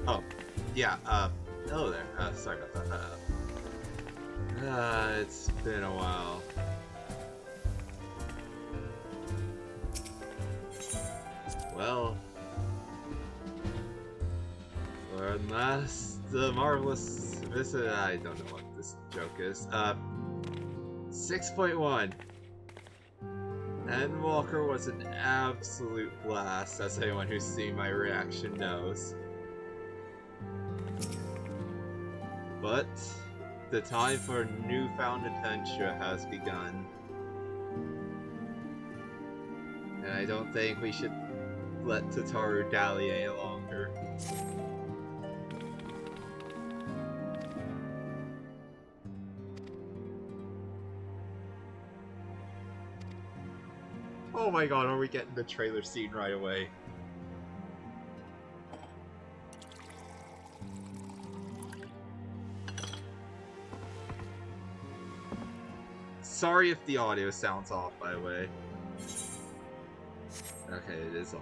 Oh, yeah, hello there. Sorry about that. It's been a while. Well, for the marvelous visit, I don't know what this joke is. 6.1. Endwalker was an absolute blast, as anyone who's seen my reaction knows. But the time for Newfound adventure has begun. And I don't think we should let Tataru dally any longer. Oh my god, are we getting the trailer scene right away? Sorry if the audio sounds off, by the way. Okay, it is on.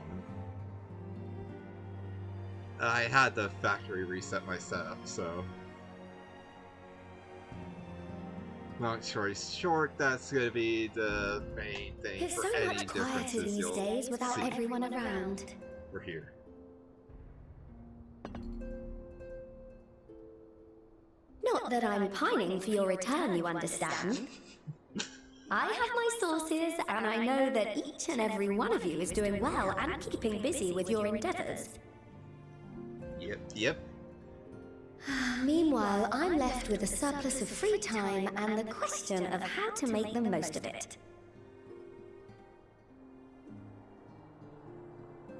I had the factory reset my setup, so... Long story short, that's gonna be the main thing It's for so any much quieter differences these you'll days without see. everyone around. We're here. Not that I'm pining for your return, you understand. I have my sources, and I know that each and every one of you is doing well and keeping busy with your endeavors. Yep. Meanwhile, I'm left with a surplus of free time and the question of how to make the most of it.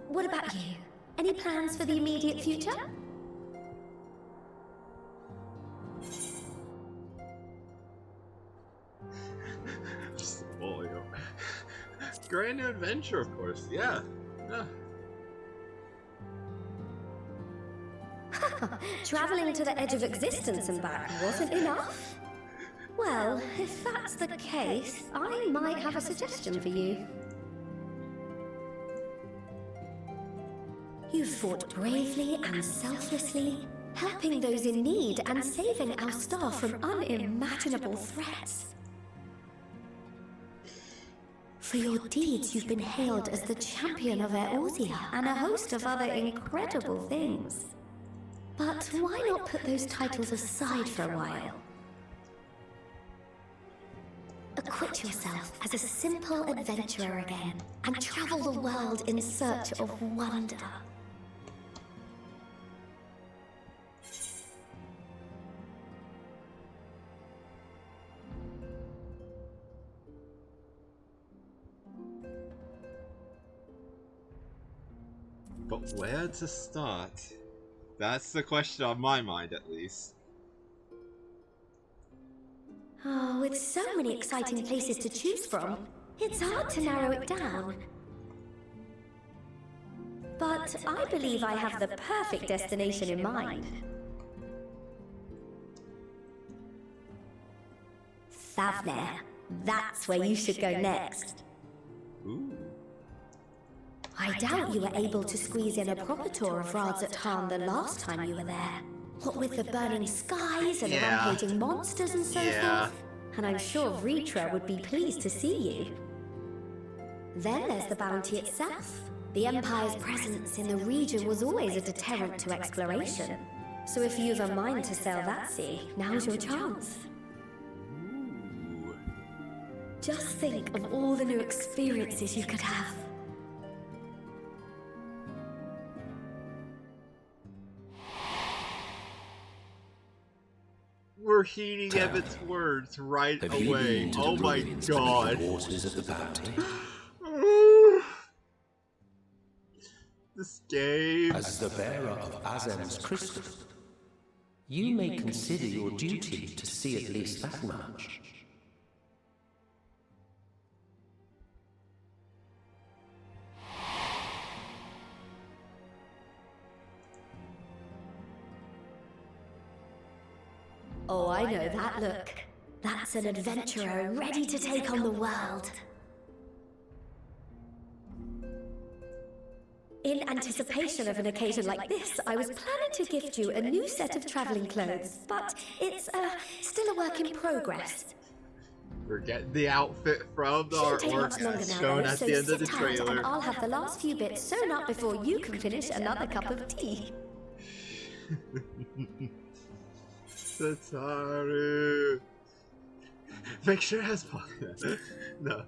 What about you? Any plans for the immediate future? Just a bully. Grand new adventure, of course. Yeah. Traveling to the edge of existence and back wasn't enough? Well, if that's the case, I might have a suggestion for you. You fought bravely and selflessly, helping those in need and saving our star from unimaginable threats. For your deeds, you've been hailed as the champion of Eorzea and a host of other incredible things. But why not put those titles aside for a while? Acquit yourself as a simple adventurer again and travel the world in search of wonder. But where to start? That's the question on my mind, at least. Oh, with so many exciting places to choose from, it's hard to narrow it down. But I believe I have the perfect destination in mind. Thavnair. That's where you should go next. Ooh. I doubt you were able to squeeze in a proper tour of ReZaHydra the last time you were there. What with the burning skies and the rampaging monsters and so forth. And I'm sure Ritra would be pleased to see you. Then there's the bounty itself. The Empire's presence in the region was always a deterrent to exploration. So if you've a mind to sail that sea, now's your chance. Ooh. Just think of all the new experiences you could have. We're heeding Evan's words right away. Oh my god. Waters of the bounty. This game. As the bearer of Azem's crystal, you may consider your duty to see at least that much. Oh, I know that look. That's an adventurer ready to take on the world. In anticipation of an occasion like this, I was planning to gift you a new set of traveling clothes, but it's still a work in progress. We're getting the outfit from the artwork as shown at the end of the trailer. And I'll have the last few bits sewn up before you can finish another cup of tea. Sataru. Make sure it has no.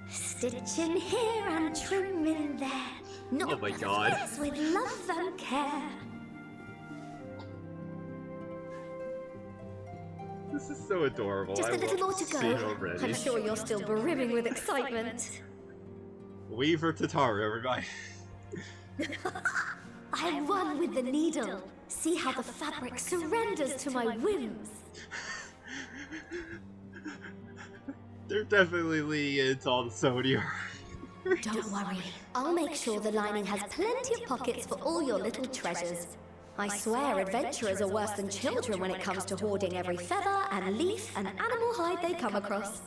Stitching here and trimming there. Not oh my god. With love and care. This is so adorable. Just a little more to go. Already. I'm sure you're still brimming with excitement. Weaver Tataru, everybody. I run with the needle. See how the fabric surrenders to my whims. They're definitely leaning into all the sodium. Don't worry. I'll make sure the lining has plenty of pockets for all your little treasures. I swear adventurers are worse than children when it comes to hoarding every feather and leaf and animal hide they come across.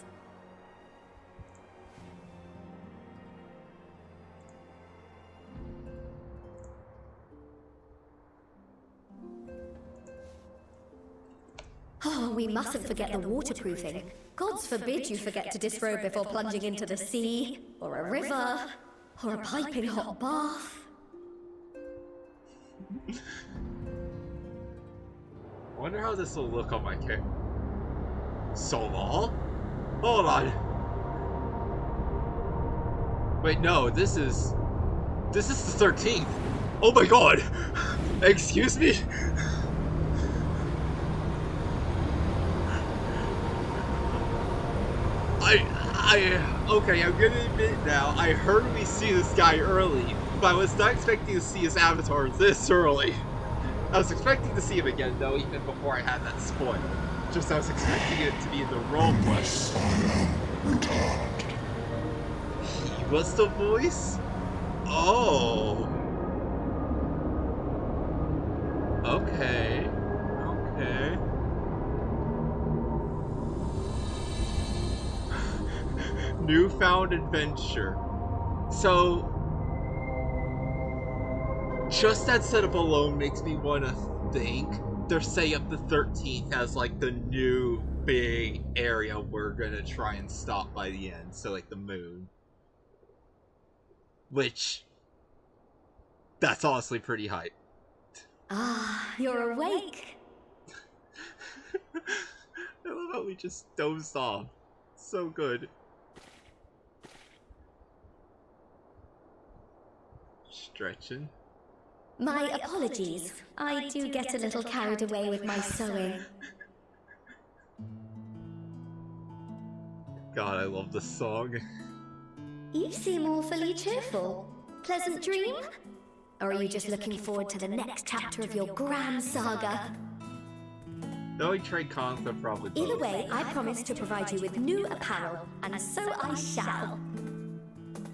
Oh, we mustn't forget the waterproofing. Gods forbid you forget to disrobe before plunging into the sea, or a river, or a piping hot bath. I wonder how this will look on my character. Somal? Hold on. Wait, no, this is the 13th. Oh my god! Excuse me? Okay, I'm gonna admit now, I heard we see this guy early, but I was not expecting to see his avatar this early. I was expecting to see him again, though, even before I had that spoil. Just I was expecting it to be in the roleplay. He was the voice? Oh. Okay. Okay. Newfound adventure. So, just that setup alone makes me want to think they're setting up the 13th as like the new big area we're gonna try and stop by the end. So like the moon. Which, that's honestly pretty hype. Ah, you're awake. I love how we just dozed off. So good. Stretching. My apologies. I do get a little carried away with my sewing. God, I love this song. You seem awfully cheerful. Pleasant dream? Or are you just looking forward to the next chapter of your grand saga? Knowing trade concept probably both. Either way, I promise to provide you with new apparel, and so I shall.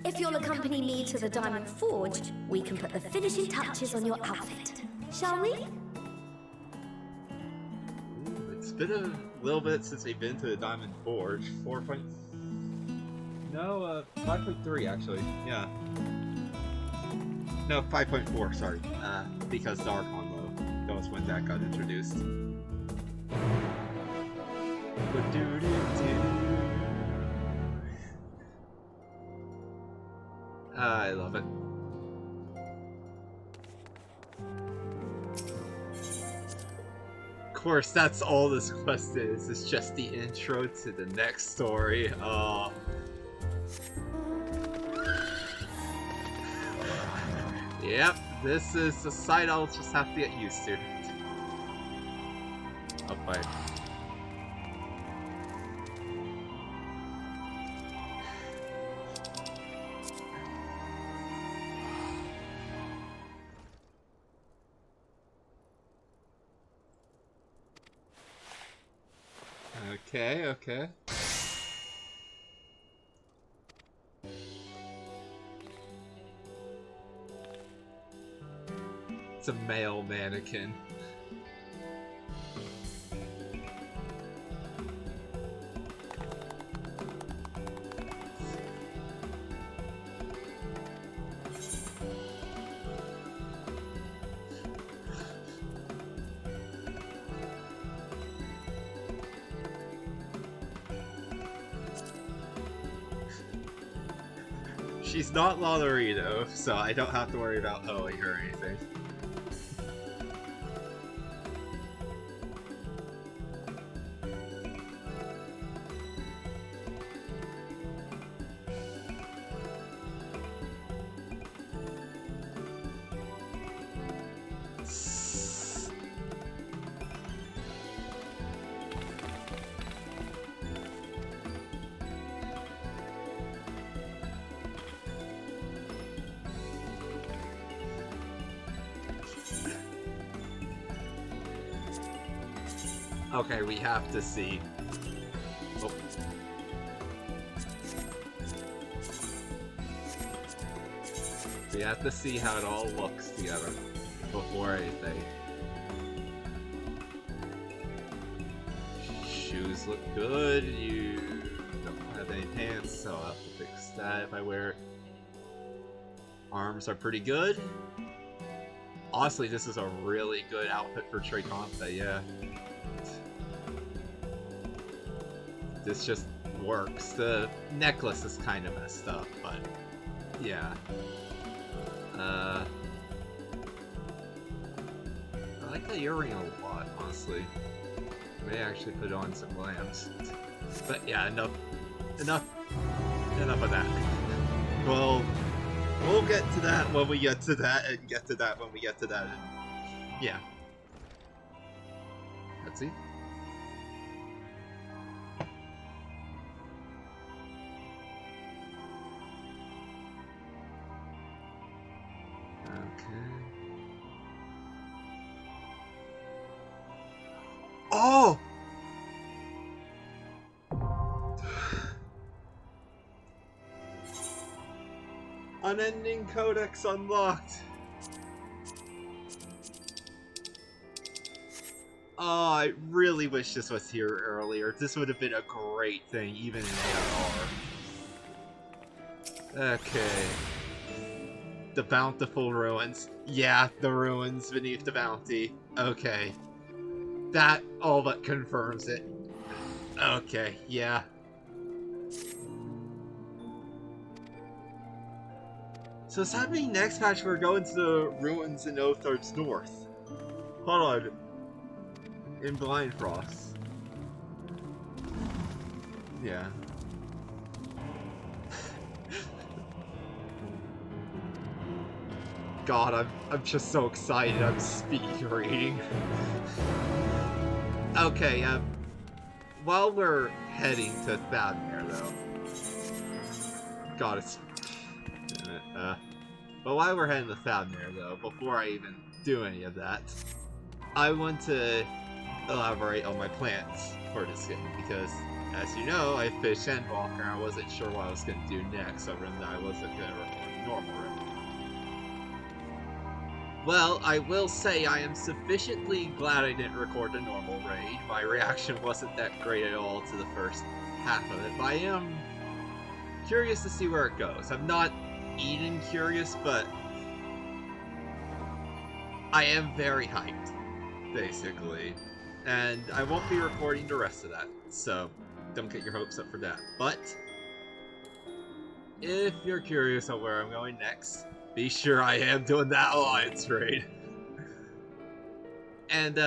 If you'll accompany me to the Diamond Forge, we can put the finishing touches on your outfit. Shall we? It's been a little bit since we've been to the Diamond Forge. 5.3 actually. Yeah. No, 5.4, sorry. Because the Archon mode. That was when that got introduced. I love it. Of course, that's all this quest is. It's just the intro to the next story. Yep, this is a sight I'll just have to get used to. Oh, bye. Okay. It's a male mannequin. She's not Lotterito, so I don't have to worry about hoeing her or anything. Okay, we have to see. Oh. We have to see how it all looks together before anything. Shoes look good. You don't have any pants, so I'll have to fix that if I wear it. Arms are pretty good. Honestly, this is a really good outfit for Tricompe, yeah. This just works. The necklace is kind of messed up, but yeah. I like the earring a lot, honestly. May actually put on some lambs. But yeah, enough of that. Well, we'll get to that when we get to that, and get to that when we get to that. And yeah. Let's see. Oh! Unending Codex unlocked. Oh, I really wish this was here earlier. This would have been a great thing, even in AR. Okay. The Bountiful Ruins. Yeah, the ruins beneath the bounty. Okay. That all but confirms it. Okay, yeah. So does that mean next patch we're going to the ruins in Othar's North? Hold on. In Blind Frost. Yeah. God, I'm just so excited. I'm speed reading. Okay, while we're heading to Thavnir, though. God, it's... Damn it, but while we're heading to Thavnir, though, before I even do any of that, I want to elaborate on my plans for this game, because, as you know, I finished Endwalker, and I wasn't sure what I was going to do next, other than that I wasn't going to record normal run. Well, I will say I am sufficiently glad I didn't record the normal raid. My reaction wasn't that great at all to the first half of it, but I am curious to see where it goes. I'm not even curious, but I am very hyped, basically. And I won't be recording the rest of that, so don't get your hopes up for that. But if you're curious on where I'm going next, be sure I am doing that Alliance raid. And,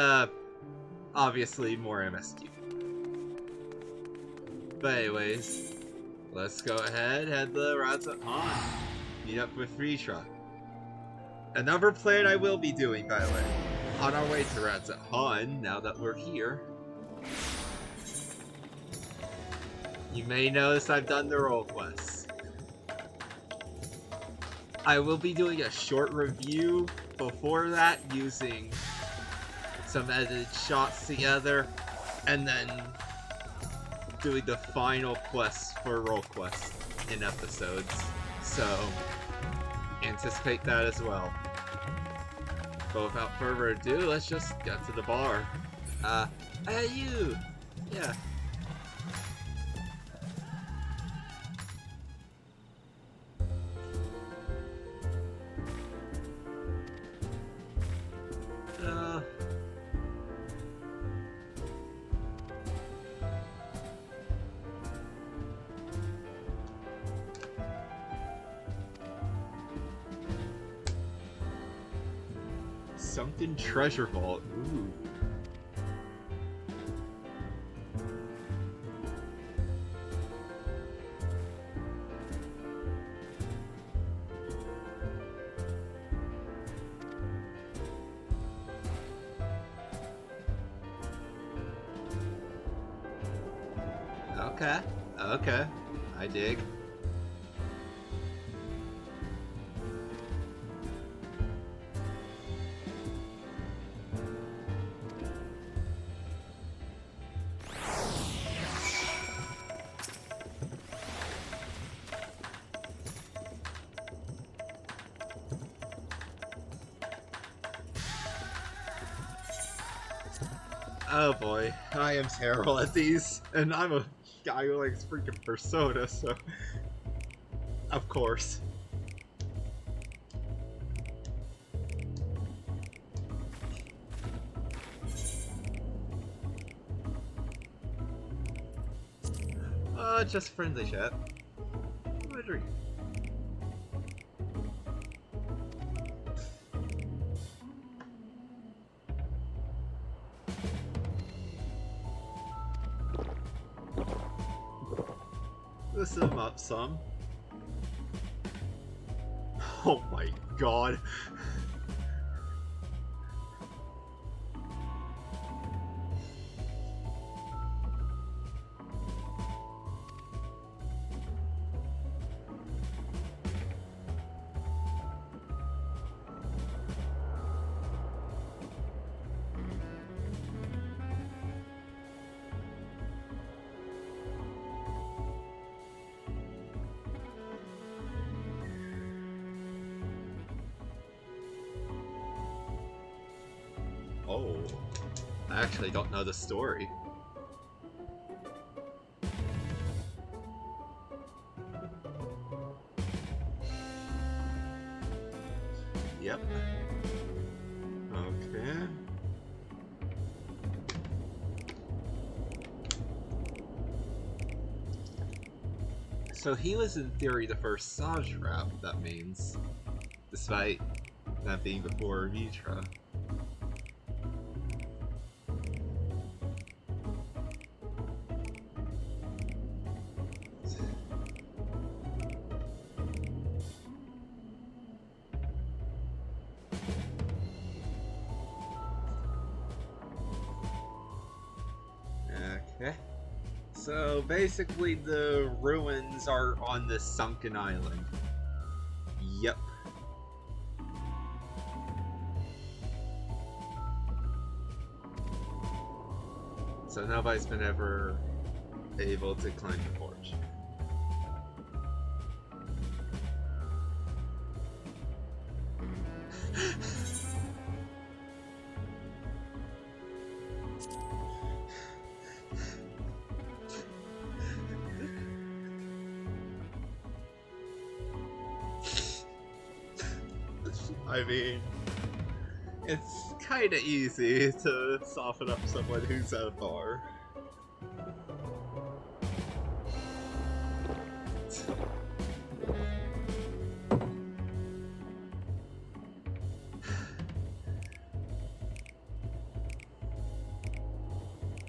obviously more MSQ. But anyways, let's go ahead, head to ReZaHydra, meet up with ReZaHydra. Another plan I will be doing, by the way, on our way to ReZaHydra, now that we're here. You may notice I've done the role quests. I will be doing a short review before that, using some edited shots together, and then doing the final quests for role quests in episodes. So, anticipate that as well. but without further ado, let's just get to the bar. Hey you! Yeah. Sunken treasure vault. Ooh. Okay. Okay. I dig. Oh boy, I am terrible at these, and I'm a guy who likes freaking Persona, so of course. Just friendly chat. What a dream. Listen him up some. Oh my god. Oh, I actually don't know the story. Yep. Okay. So he was in theory the first ReZaHydra, that means, despite that being before ReZaHydra. Okay. So basically the ruins are on this sunken island. Yep. So nobody's been ever able to climb the porch. I mean, it's kinda easy to soften up someone who's at a bar.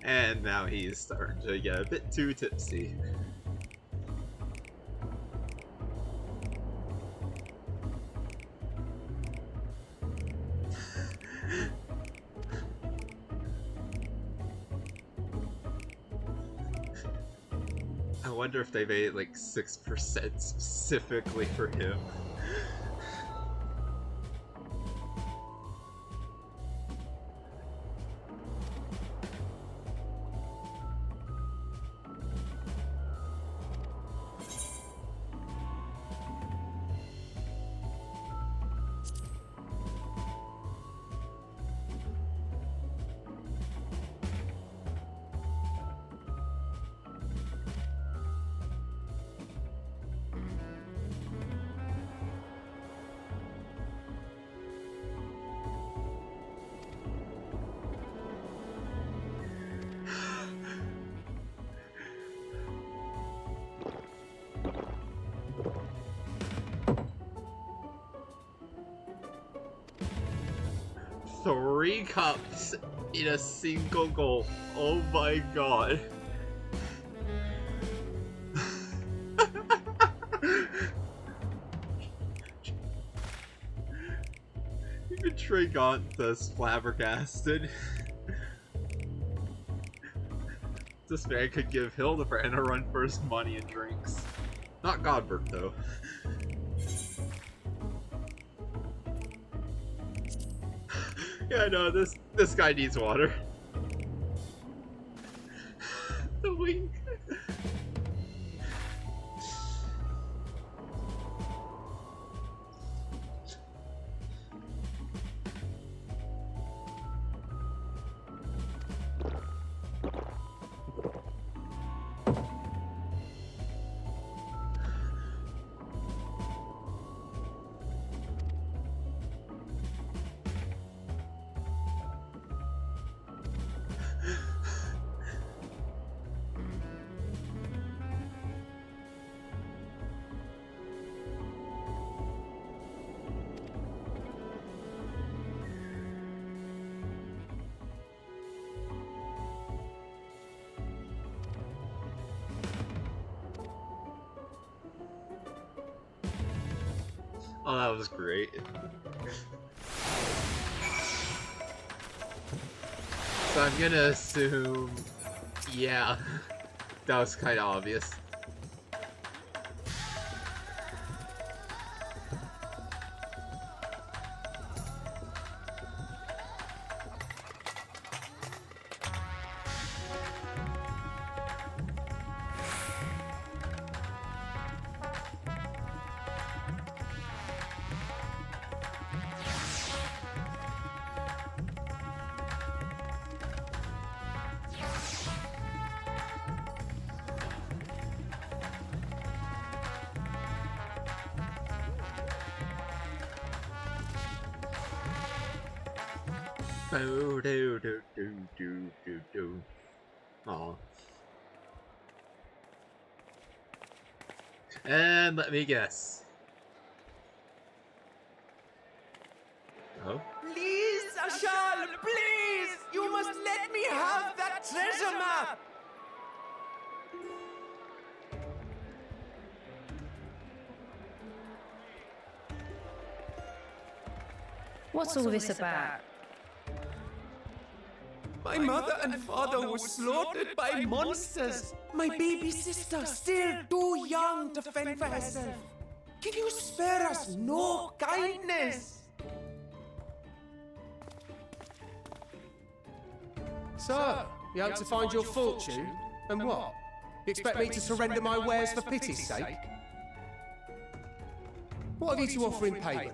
And now he's starting to get a bit too tipsy. I wonder if they made like 6% specifically for him. 3 cups in a single goal. Oh my god. Even Trigant flabbergasted. This man could give Hildebrand a run for his money and drinks. Not Godbert, though. Yeah, no, this guy needs water. The wink. Oh, that was great. So I'm gonna assume... yeah, that was kind of obvious. Do do do do do do do. Aw. And let me guess. Oh? Please, Ashal, please! You must let me have that treasure map! What's all this about? My mother and father were slaughtered by monsters. My baby sister, still too young to fend for herself. Can you spare us no kindness? So, you hope to find your fortune? And what? You expect me to surrender my wares for pity's sake? What have you to offer in payment?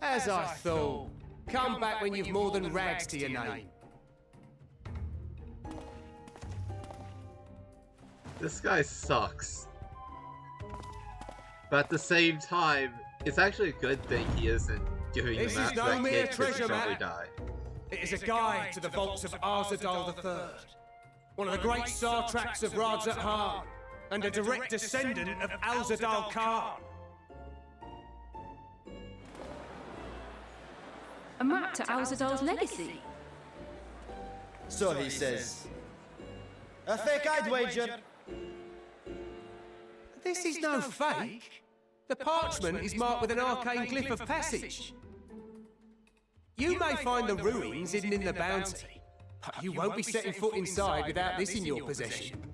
As I thought. Come back when you've more than rags to your name. This guy sucks. But at the same time, it's actually a good thing he isn't giving the map to that kid because he'd probably die. It is a guide to the vaults of ReZaHydra III, one of the great Sartraks of ReZaHydra, and a direct descendant of Alzadal Khan. A map to Alzadal's legacy? So he says. A fake, I'd wager. This is no fake. The parchment is marked with an arcane glyph of passage. You may find the ruins hidden in the bounty, but you won't be setting foot inside without this in your possession.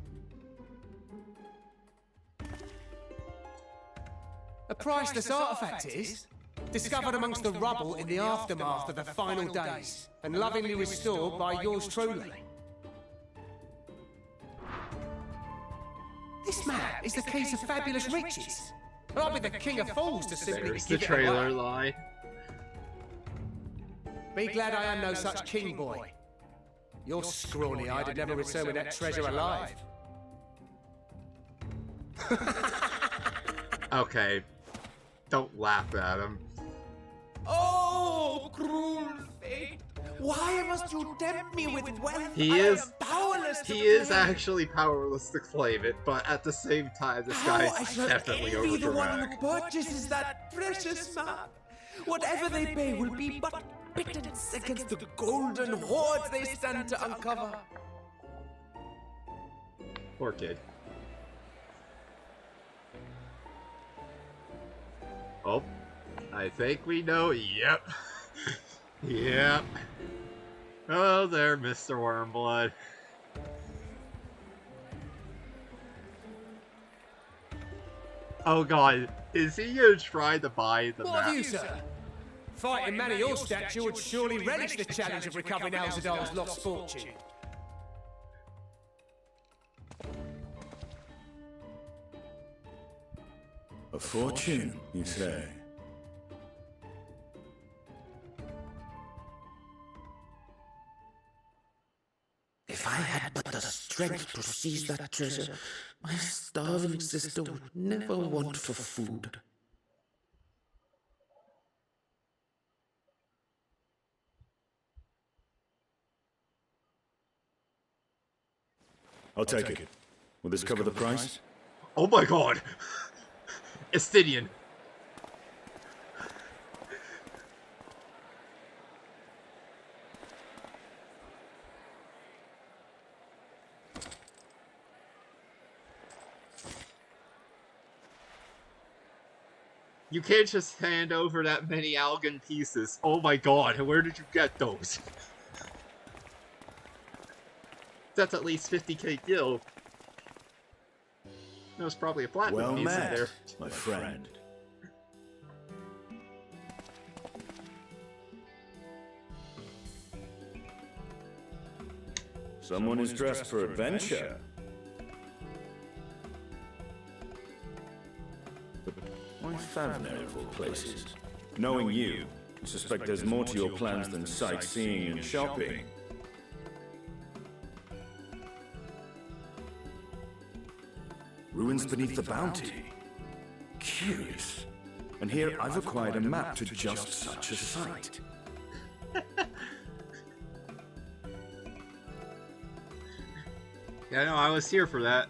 A priceless artifact is, discovered amongst the rubble in the aftermath of the final days, and lovingly restored by yours truly. This map is the key to fabulous riches. I'll be the king of fools to simply There's give the it away. trailer line. Be glad I am no such king, boy. You're scrawny, I'd have never returned with that treasure alive. Okay. Don't laugh at him. Oh, cruel fate! Why must you tempt me with wealth He I is- am powerless first He of the is day. actually powerless to claim it, but at the same time, this I guy's shall definitely envy the one overdramatic. who purchases that precious map. Whatever they pay will be but pittance against the golden hoard they stand to uncover. Poor kid. Oh, I think we know. Yep. Yep. Oh, there, Mr. Wormblood. Oh god, is he gonna try to buy the What map? of you, sir? Fighting man of your stature would surely relish the challenge of recovering Alzadal's lost fortune. A fortune, you say? If I had but the strength to seize that treasure, my starving sister would never want for food. I'll take it. Will this cover the price? Oh my god! Estidian. You can't just hand over that many Algan pieces. Oh my god, where did you get those? That's at least 50k gil. There's probably a platinum Well piece in met, there. my friend. Someone is dressed for adventure. But why Favner of all places? Knowing you, I suspect there's more to your plans than sightseeing and shopping. Ruins beneath the bounty. Curious. And here I've acquired a map to just such a site. Yeah, no, I was here for that.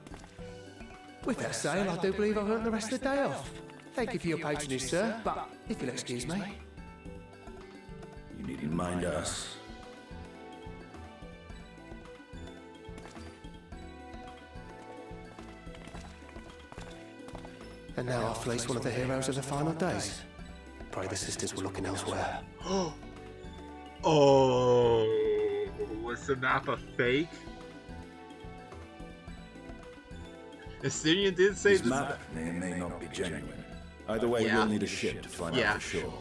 With that sale, I do believe I've earned the rest of the day off. Thank you for your patronage, sir, but if you'll excuse me. You needn't mind us. And now I've fleeced one of the heroes of the final days. Pray the sisters were looking elsewhere. Oh, was the map a fake? Estidian did say This map may or may not be genuine. Either way, Yeah. we'll need a ship to find out for sure.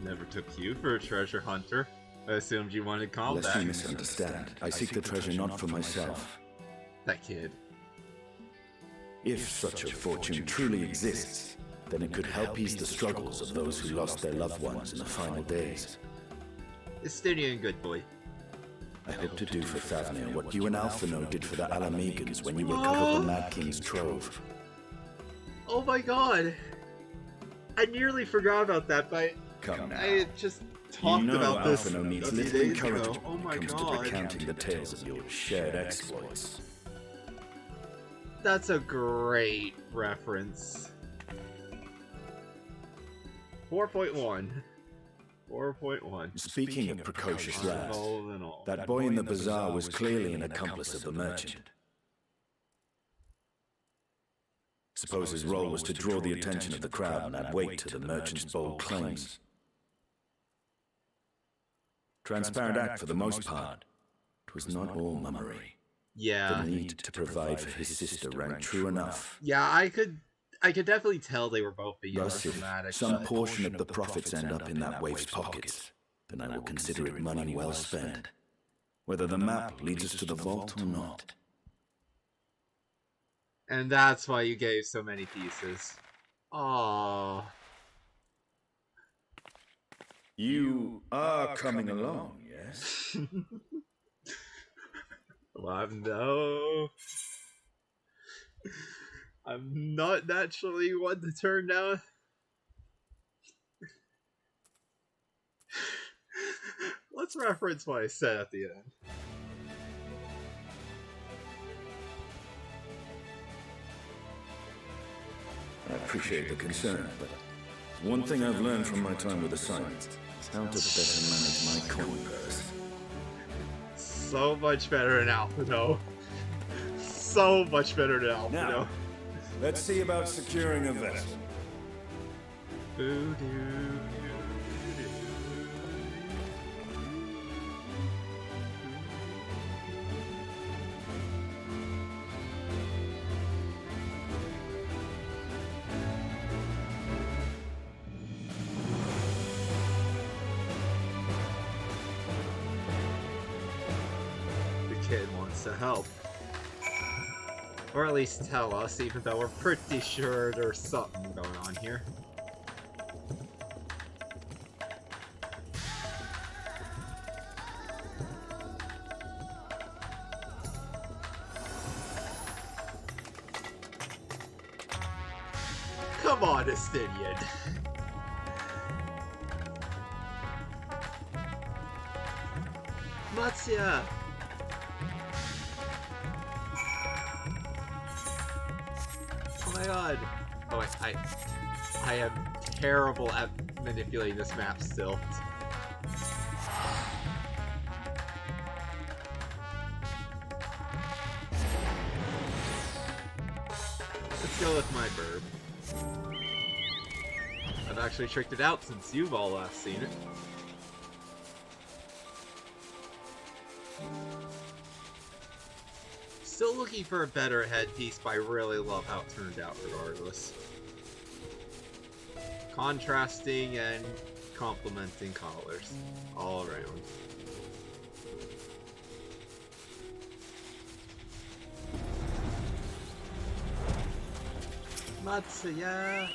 Never took you for a treasure hunter. I assumed you wanted Lest you combat. misunderstand, I seek the treasure not for myself. That kid. If such a fortune truly exists, then it could help ease the struggles of those who lost their loved ones in the final days. Estidian, good boy. I hope to do for Favnir what you and Alphino did for the Alamegans when you recovered the Mad King's trove. Oh my god! I nearly forgot about that, but Come now. I had just talked You know about this Alphino needs a few little days encouragement ago. Oh when my it comes to god. recounting the tales of your shared exploits. That's a great reference. 4.1. 4.1. Speaking of precocious lads, All in all. that boy in the bazaar was clearly an accomplice of the merchant. Suppose his role was to draw the attention of the crowd and add weight to the merchant's bold claims. Transparent act for the most part. It was not all mummery. Yeah. The need to provide for his sister rang true enough. Yeah, I could definitely tell they were both being Thus, if dramatic. some portion of the profits end up in that waif's pockets, then I will consider it money well spent. Whether the map leads us to the vault or not. And that's why you gave so many pieces. Aww. You are coming along, yes? Well, no. I'm not naturally one to turn down. let's reference what I said at the end. I appreciate the concern, but one thing I've learned from my time with the science is how to better manage my coin purse. So much better than Alpha, though. So much better than Alpha, Now, though. let's see about securing a vessel. Kid wants to help. Or at least tell us, even though we're pretty sure there's something going on here. Come on, Estinian. Matsya! Oh my god. Oh, I am terrible at manipulating this map still. Let's go with my bird. I've actually tricked it out since you've all last seen it. Still looking for a better headpiece, but I really love how it turned out regardless. Contrasting and complementing colors all around. Matsuya!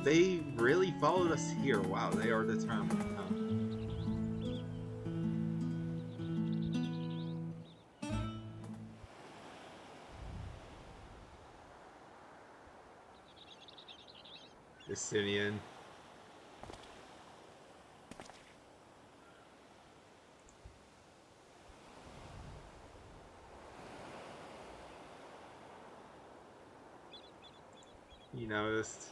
They really followed us here. Wow, they are determined, huh? Justinian. You noticed?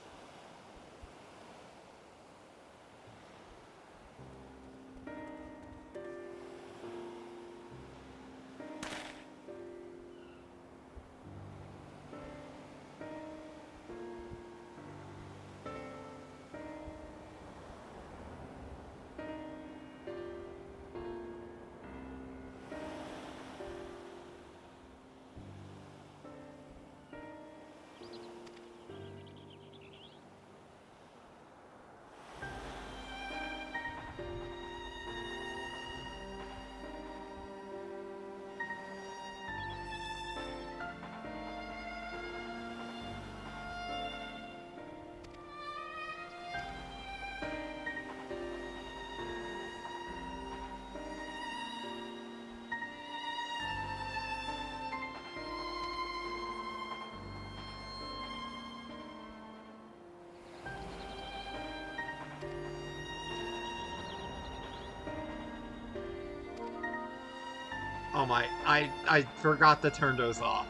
Oh my, I forgot to turn those off.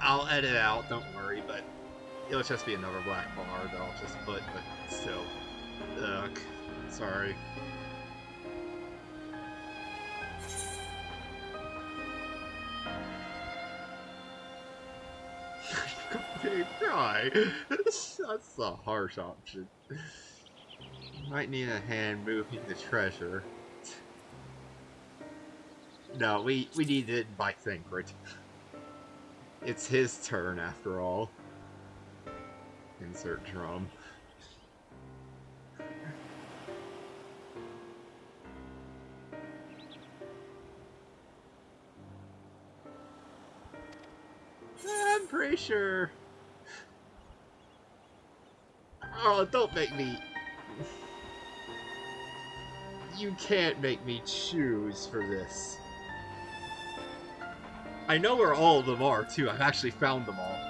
I'll edit out, don't worry, but it'll just be another black bar that I'll just put, but still. Ugh, sorry. Okay, cry. That's a harsh option. Might need a hand moving the treasure. No, we need to invite Thancred. It's his turn after all. Insert drum. pretty sure... Oh, don't make me... You can't make me choose for this. I know where all of them are, too. I've actually found them all.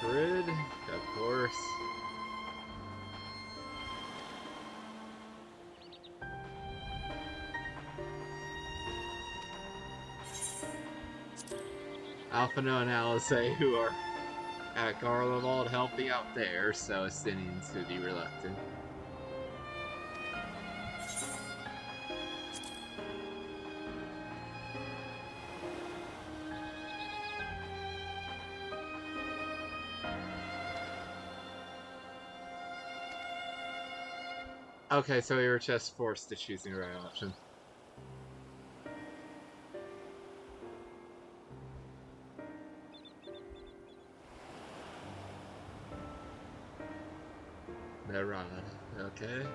Grid, of course. Alphino and Alice, who are at Garlemald helping out there, so Estinians would be reluctant. Okay, so we were just forced to choosing the right option. Right, okay.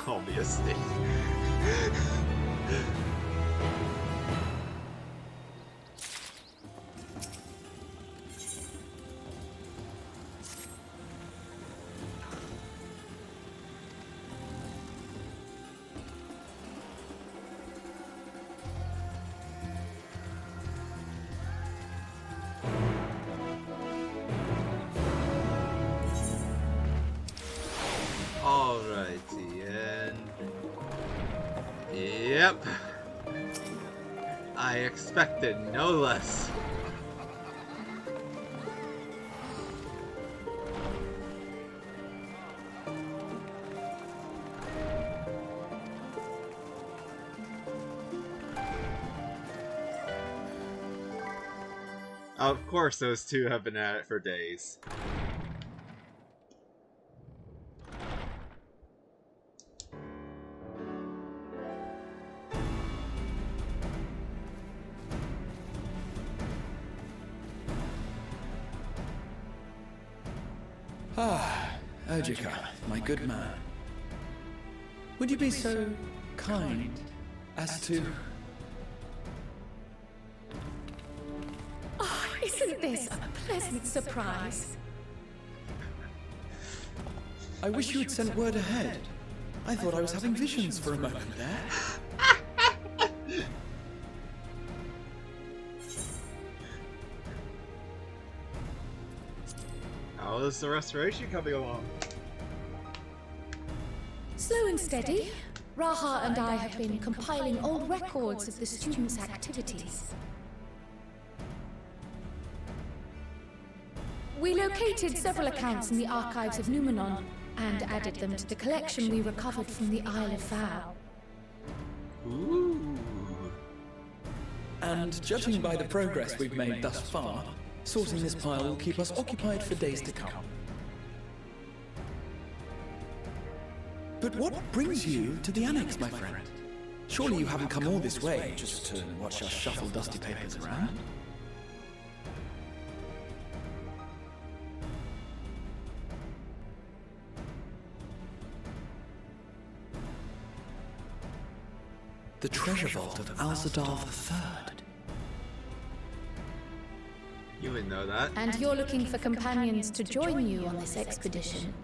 Call me a snake. Yep. I expected no less. Of course, those two have been at it for days. Urgica, my good man. Would you be so kind as to... Oh, isn't this a pleasant surprise? I wish you had sent word ahead. I thought I was having visions for a moment there. How is the restoration coming along? Slow and steady. Raha and I have been compiling old records of the students' activities. We located several accounts in the archives of Numenon and added them to the collection we recovered from the Isle of Vow. Ooh. And judging by the progress we've made thus far, sorting this pile will keep us occupied for days to come. But what brings you to the Annex, my friend? Surely you haven't come all this way just to watch us shuffle dusty papers around? The treasure vault of Alzadar III. You would know that. And you're looking for companions to join you on this expedition.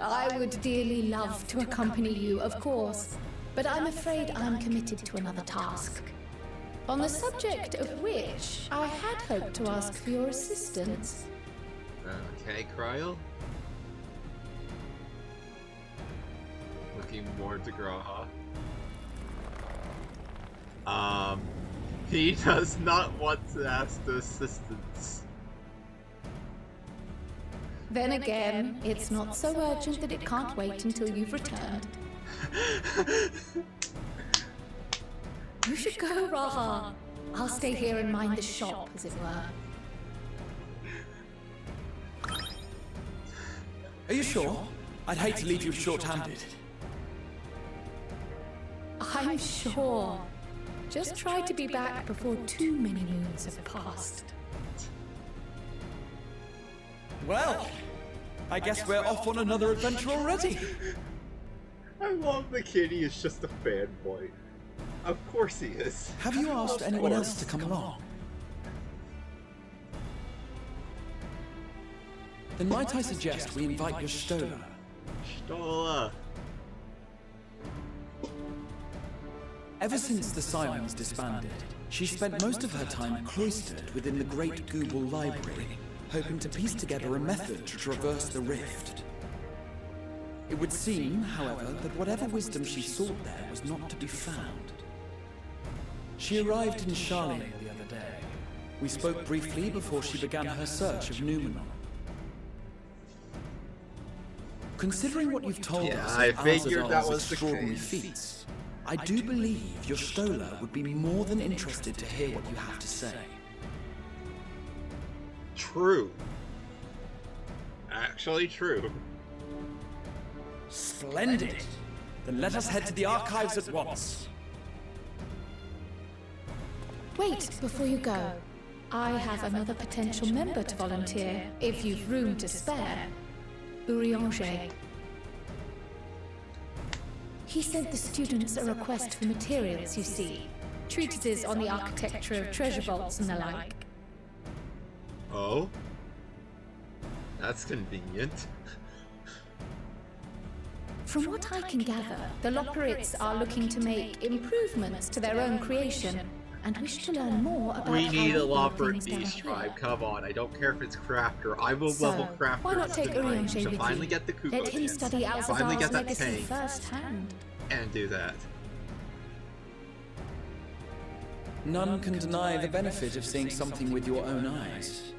I would dearly love to accompany you, of course, but I'm afraid I'm committed to another task. On the subject of which, I had hoped to ask for your assistance. Okay, Kryl. Looking more to Graha. He does not want to ask the assistance. Then again, it's not so urgent that it can't wait until you've returned. You should go, Raha. I'll stay here and mind the shop, as it were. Are you sure? I'd hate to leave you short-handed. I'm sure. Just try to be back before too many moons have passed. Well, I guess we're off on another adventure already. I love the kid. He is just a fanboy. Of course he is. Have you asked anyone else to come along? Then might I suggest we invite your Stola? Stola. Ever since the Scions disbanded, she spent most of her time cloistered within the Great Google Library, hoping to piece together a method to traverse the rift. It would seem, however, that whatever wisdom she sought there was not to be found. She arrived in Charlie the other day. We spoke briefly before she began her search of Numenor. Considering what you've told us I of figured that Alzadal's was the extraordinary case. feats, I do believe your Stola would be more than interested to hear what you have to say. True. Actually true. Splendid! Then let us head to the archives at once. Wait, before you go. I have another potential member to volunteer, if you've room to spare. Urianger. He sent the students a request for materials, you see. Treatises on the architecture of treasure vaults and the like. Oh? That's convenient. From what I can gather, the Loporrits are looking to make improvements to their own creation, and wish to learn more about We need how a we build Loporrit things down Beast here. tribe, come on, I don't care if it's Crafter, I will So, level Crafter why not take tonight Urianger to with finally you? get the Kuko Let him dance, study finally get Alzadal's that legacy tank, firsthand. and do that. None can deny the benefit of seeing something with your own eyes.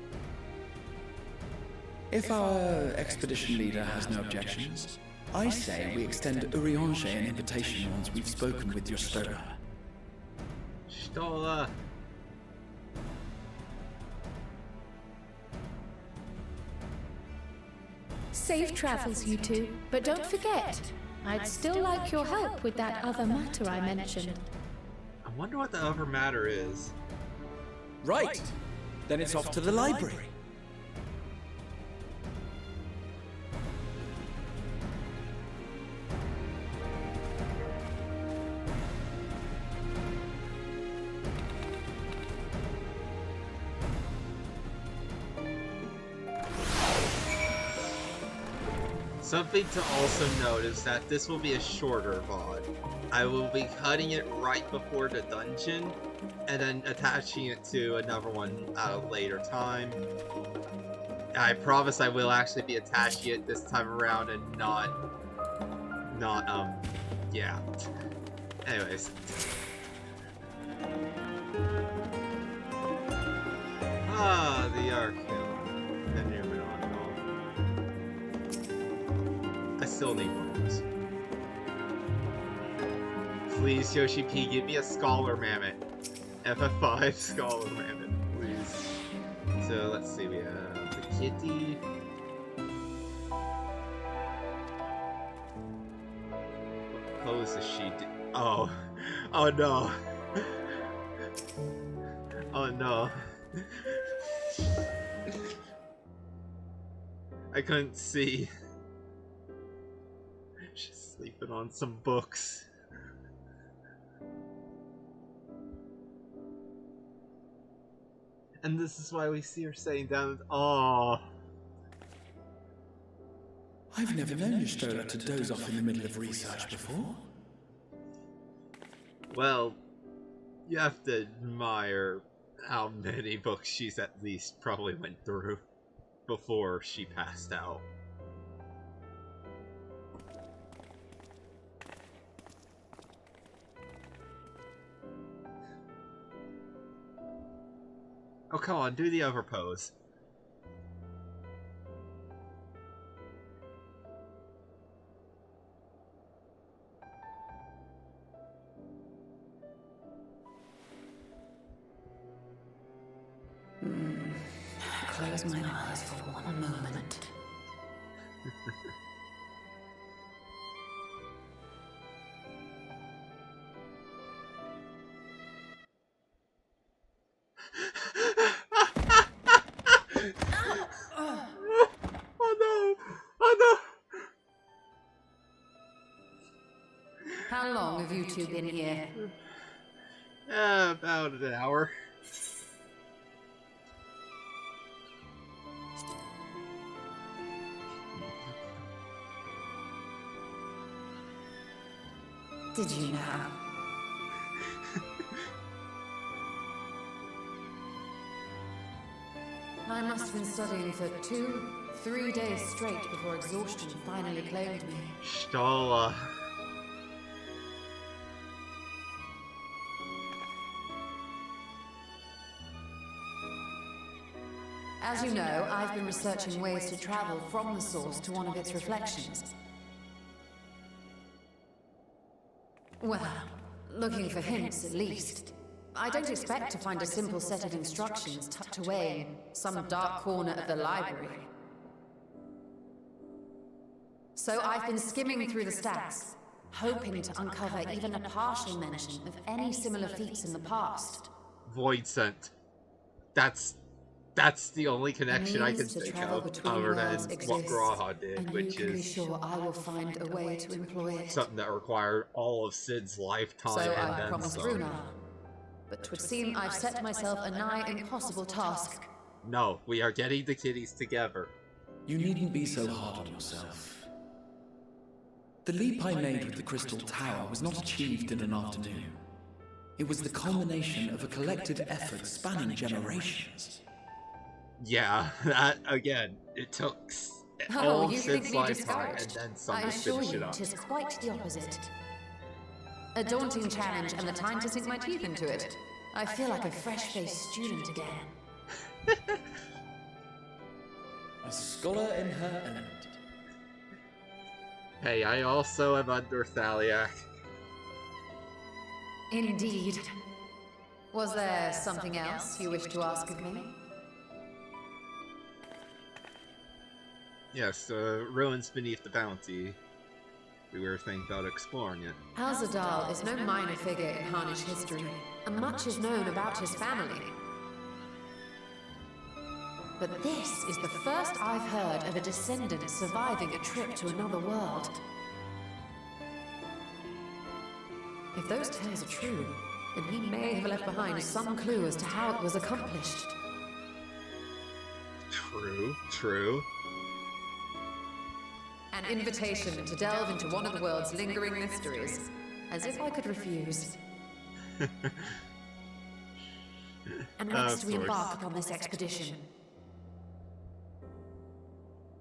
If our expedition leader has no objections, I say we extend Urianger an invitation once we've spoken with your Stola. Stola. Safe travels, you two. But don't forget, I'd still like your help with that other matter I mentioned. I wonder what the other matter is. Right! Then it's off to the library. Something to also note is that this will be a shorter VOD. I will be cutting it right before the dungeon, and then attaching it to another one at a later time. I promise I will actually be attaching it this time around and not, yeah. Anyways. Ah, the Arcane. The Newfound. I still need one of those. Please, Yoshi P, give me a Scholar Mammoth. FF5 Scholar Mammoth, please. So, let's see, we have the kitty. What pose is she do? Oh. Oh no. Oh no. I couldn't see. She's sleeping on some books. And this is why we see her saying down, "Oh." I've never known your Stola to doze off in the middle of research before. Well, you have to admire how many books she's at least probably went through before she passed out. Oh, come on, do the other pose. Close my eyes for one moment. Oh no! Oh no! How long have you two been here? About an hour. Did you know? I must have been studying for 2-3 days straight before exhaustion finally claimed me. Stola. As you know, I've been researching ways to travel from the source to one of its reflections. Well, looking for hints at least. I don't expect to find a simple set of instructions tucked away in some dark corner of the library. So I've been skimming through the stacks, hoping to uncover even a partial mention of any similar feats in the past. Void Scent. That's the only connection I can think of other than what Graha did, which is sure I will find a way to employ it. Something that required all of Sid's lifetime So and I then promised some. Runa, but 'twould seem I've set myself a nigh impossible task. No, we are getting the kiddies together. You needn't be so hard on yourself. The leap I made with the Crystal Tower was not achieved in an afternoon. It was the culmination of a collective effort spanning generations. Yeah, that, again, it took all of you Sid's think me lifetime and discouraged? then some I to assure finish it you, up. 'tis quite the opposite. A daunting challenge and the time to sink my teeth into it. I feel like a fresh-faced student again. A scholar in her element. Hey, I also am under Thaliac. Indeed. Was there something else you wish to ask of me? Yes, ruins beneath the bounty. We were thinking about exploring it. Al-Zadal is no minor figure in Harnish history, and much is known about his family. But this is the first I've heard of a descendant surviving a trip to another world. If those tales are true, then he may have left behind some clue as to how it was accomplished. True. An invitation to delve into one of the world's lingering mysteries. As if I could refuse. And next we embark upon this expedition.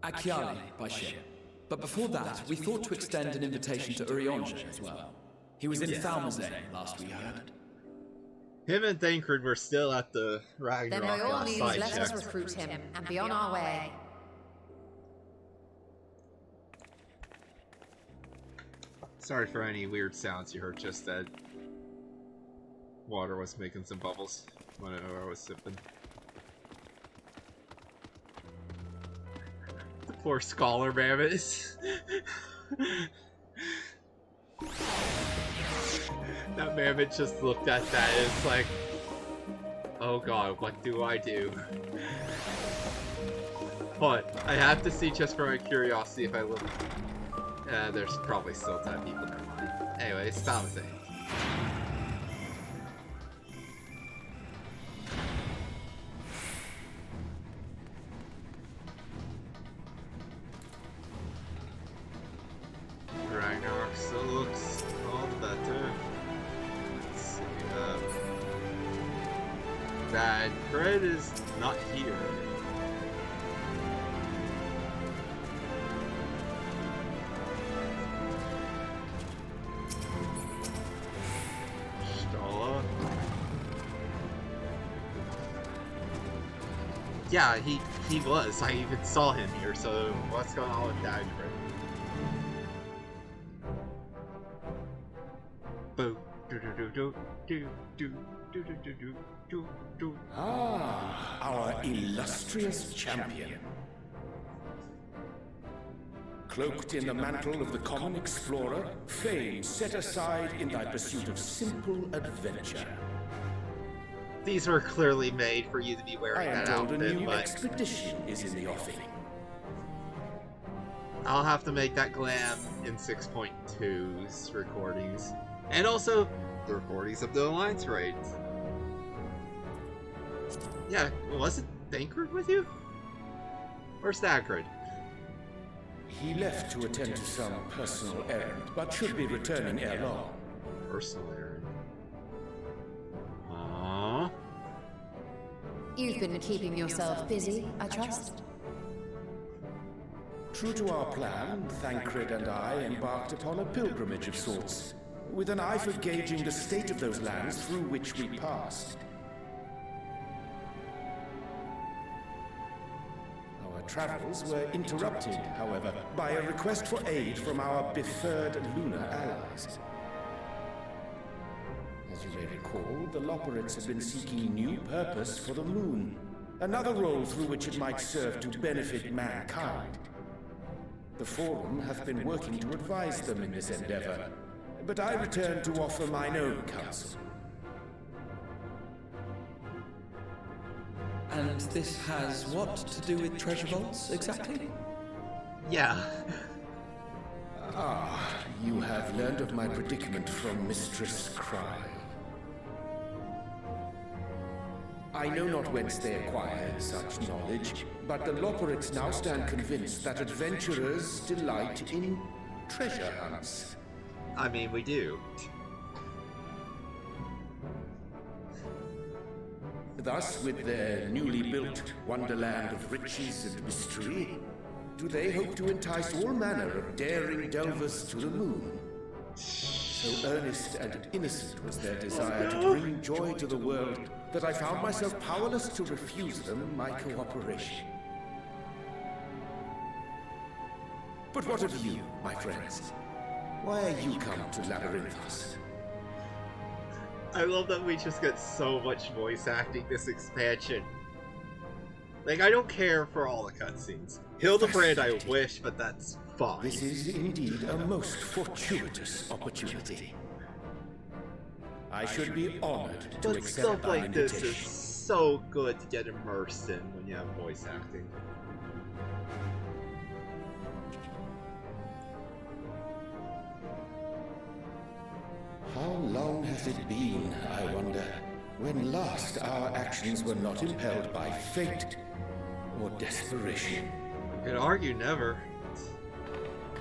Akyali by ship. But before that, we thought to extend an invitation to Urianger as well. He was in Falmazane last we heard. Him and Thancred were still at the Then by Ragnarok all means, side let us check. recruit him and be on our way. Sorry for any weird sounds you heard, just that water was making some bubbles whenever I was sipping. The poor scholar mammoths. That mammoth just looked at that and it's like, oh god, what do I do? But I have to see just for my curiosity if I look. There's probably still 10 people. Never mind. Anyway, stop saying. Ragnarok still looks all the better. Let's see. That Fred is not here. Yeah, he was. I even saw him here, so what's going on with that? Ah, our illustrious champion. Cloaked in the mantle of the common explorer, fame set aside in thy pursuit of simple adventure. These were clearly made for you to be wearing that outfit, a new but expedition is in the offing. I'll have to make that glam in 6.2's recordings. And also, the recordings of the Alliance raids. Yeah, wasn't Thancred with you? Or Stagrid? He left to attend to some personal errand, but should be returning ere long. Personal errand? Aww. You've been keeping yourself busy, I trust? True to our plan, Thancred and I embarked upon a pilgrimage of sorts, with an eye for gauging the state of those lands through which we passed. Our travels were interrupted, however, by a request for aid from our befurred lunar allies. As you may recall, the Loperates have been seeking new purpose for the moon, another role through which it might serve to benefit mankind. The Forum hath been working to advise them in this endeavor, but I return to offer mine own counsel. And this has what to do with treasure vaults, exactly? Yeah. Ah, you have learned of my predicament from Mistress Cry. I know not whence they acquired such knowledge, but the Loperates now stand convinced that adventurers delight in treasure hunts. I mean, we do. Thus, with their newly built wonderland of riches and mystery, do they hope to entice all manner of daring delvers to the moon? So earnest and innocent was their desire to bring joy to the world that I found myself powerless to refuse them my cooperation. But what of you, my friends? Why are you come to Labyrinthos? I love that we just get so much voice acting this expansion. Like, I don't care for all the cutscenes. Hildebrand I wish, but that's fine. This is indeed a most fortuitous opportunity. I should be honored to But accept stuff thy like this is invitation. so good to get immersed in when you have voice acting. How long hath it been, I wonder, when last our actions were not impelled by fate or desperation? You could argue never.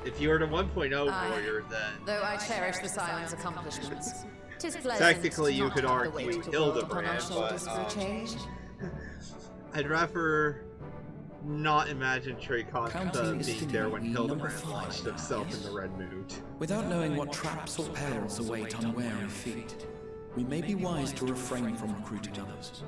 If you were the 1.0 warrior, then... Though I cherish the Silence accomplishments, 'tis pleasant Technically, you not could to have the argue weight of the world upon our Hildebrand, shoulders but, for a change. I'd rather not imagine Counting is being there when stimulating Hildebrand number launched 5, himself in yes. the Red Mood. Without knowing what traps or perils await unwary feet, we may be wise to refrain from recruiting others.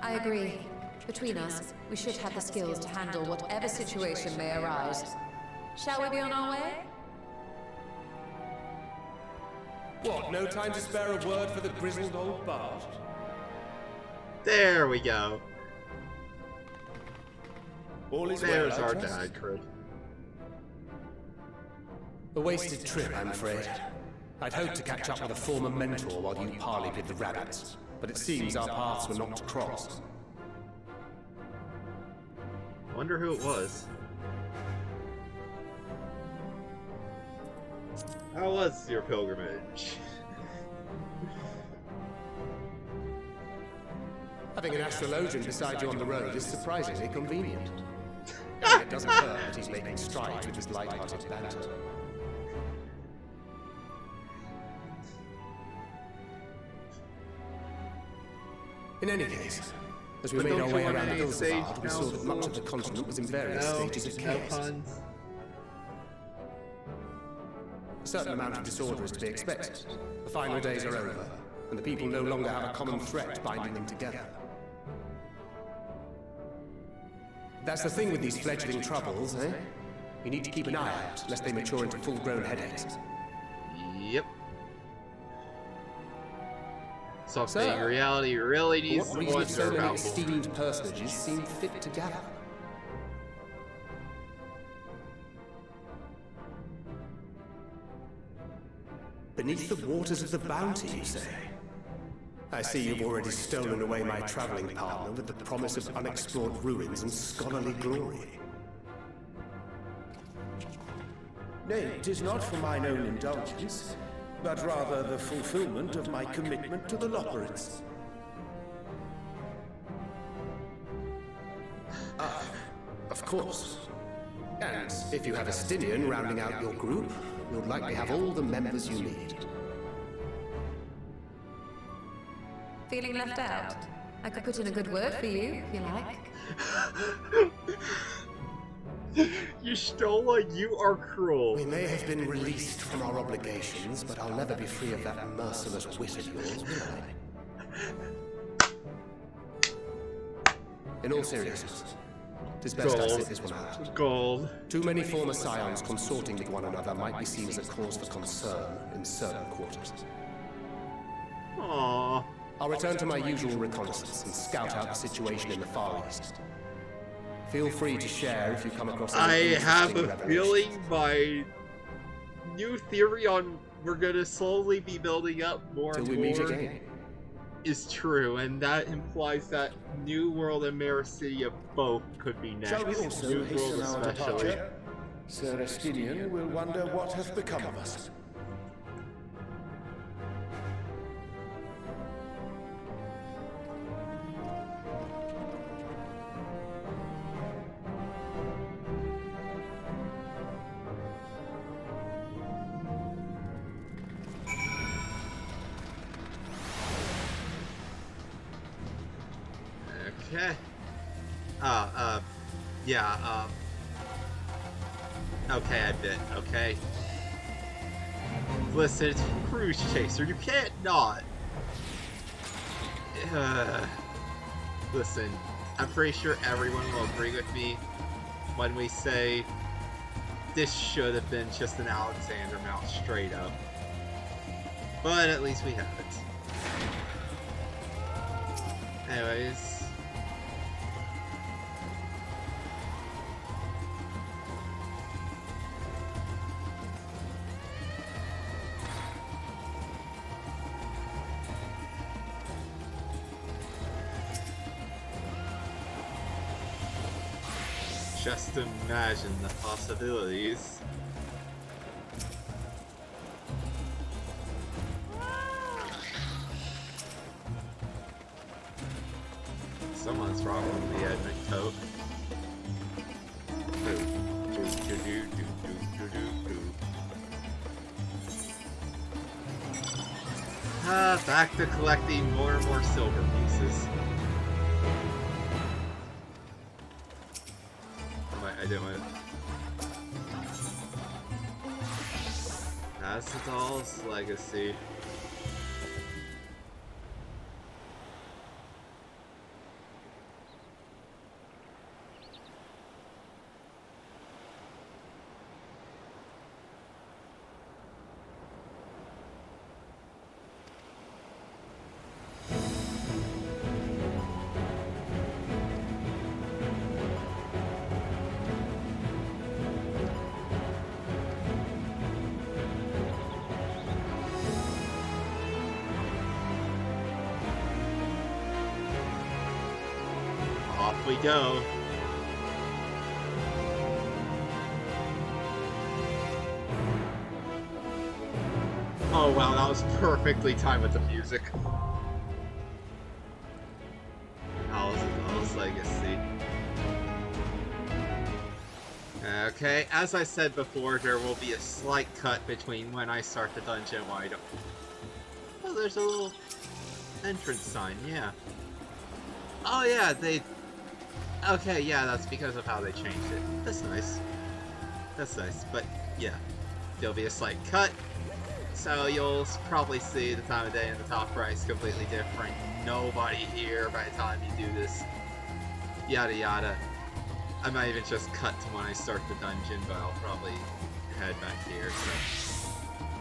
I agree. Between us, we should have the skills to handle whatever situation may arise. Shall we be on our way? What, no time to spare a word for the grizzled old bard? There we go. All is well, There's I our trust. dad, Crid. A wasted trip, I'm afraid. I'd hoped to catch up with a former mentor while you parleyed with the rabbits, but it seems our paths were not to cross. Wonder who it was. How was your pilgrimage? Having an astrologian beside you on the road is surprisingly convenient. And it doesn't hurt that he's making strides with his light-hearted banter. In any case, as we But made don't our you way want around the any hills of sage Ard, we saw that much of the continent was in various stages of No chaos. puns. A certain amount of disorder is to be expected. The final days are over, and the people no longer have a common threat binding them together. That's the thing with these fledgling troubles, eh? You need to keep an eye out, lest they mature into full-grown headaches. Yep. Something reality really needs what to reason wonder so many about. esteemed personages seem fit to gather? Beneath the waters of the bounty, you say? I see you've already stolen away my traveling partner with the promise of unexplored ruins and scholarly glory. Nay, 'tis not for mine own indulgence, but rather the fulfillment of my commitment to the Lockerites. Ah, of course. And if you have a Stinian rounding out your group, you'll likely have all the members you need. Feeling left out? I could put in a good word for you, if you like. You stole you are cruel. We may have been released from our obligations, but I'll never be free of that merciless wit of yours, will I? In all seriousness, 'tis best I sit this one out. Gold. Too many former scions consorting with one another might be seen as a cause for concern in certain quarters. Aww. I'll return to my usual reconnaissance and scout out the situation in the Far East. Feel free to share if you come across any I have interesting a feeling my new theory on we're gonna slowly be building up more till and we more meet again. is true, and that implies that New World and Mirror City of both could be next. Shall we also New hasten World our especially. departure? Sir Estinian will wonder what hath become of us. Okay. Yeah, okay, I bit, okay? Listen, it's Cruise Chaser, you can't not! Listen, I'm pretty sure everyone will agree with me when we say this should have been just an Alexander mount straight up. But at least we have it. Anyways... Just imagine the possibilities. Someone's probably admin coat. Back to collecting more and more silver pieces. I didn't want it. Azadal's Legacy. Off we go. Oh wow, that was perfectly timed with the music. Al's Legacy. Okay, as I said before, there will be a slight cut between when I start the dungeon and when I don't. Oh, there's a little entrance sign, yeah. Oh yeah, they... Okay, yeah, that's because of how they changed it. That's nice. That's nice, but yeah. There'll be a slight cut, so you'll probably see the time of day in the top right is completely different. Nobody here by the time you do this. Yada yada. I might even just cut to when I start the dungeon, but I'll probably head back here, so...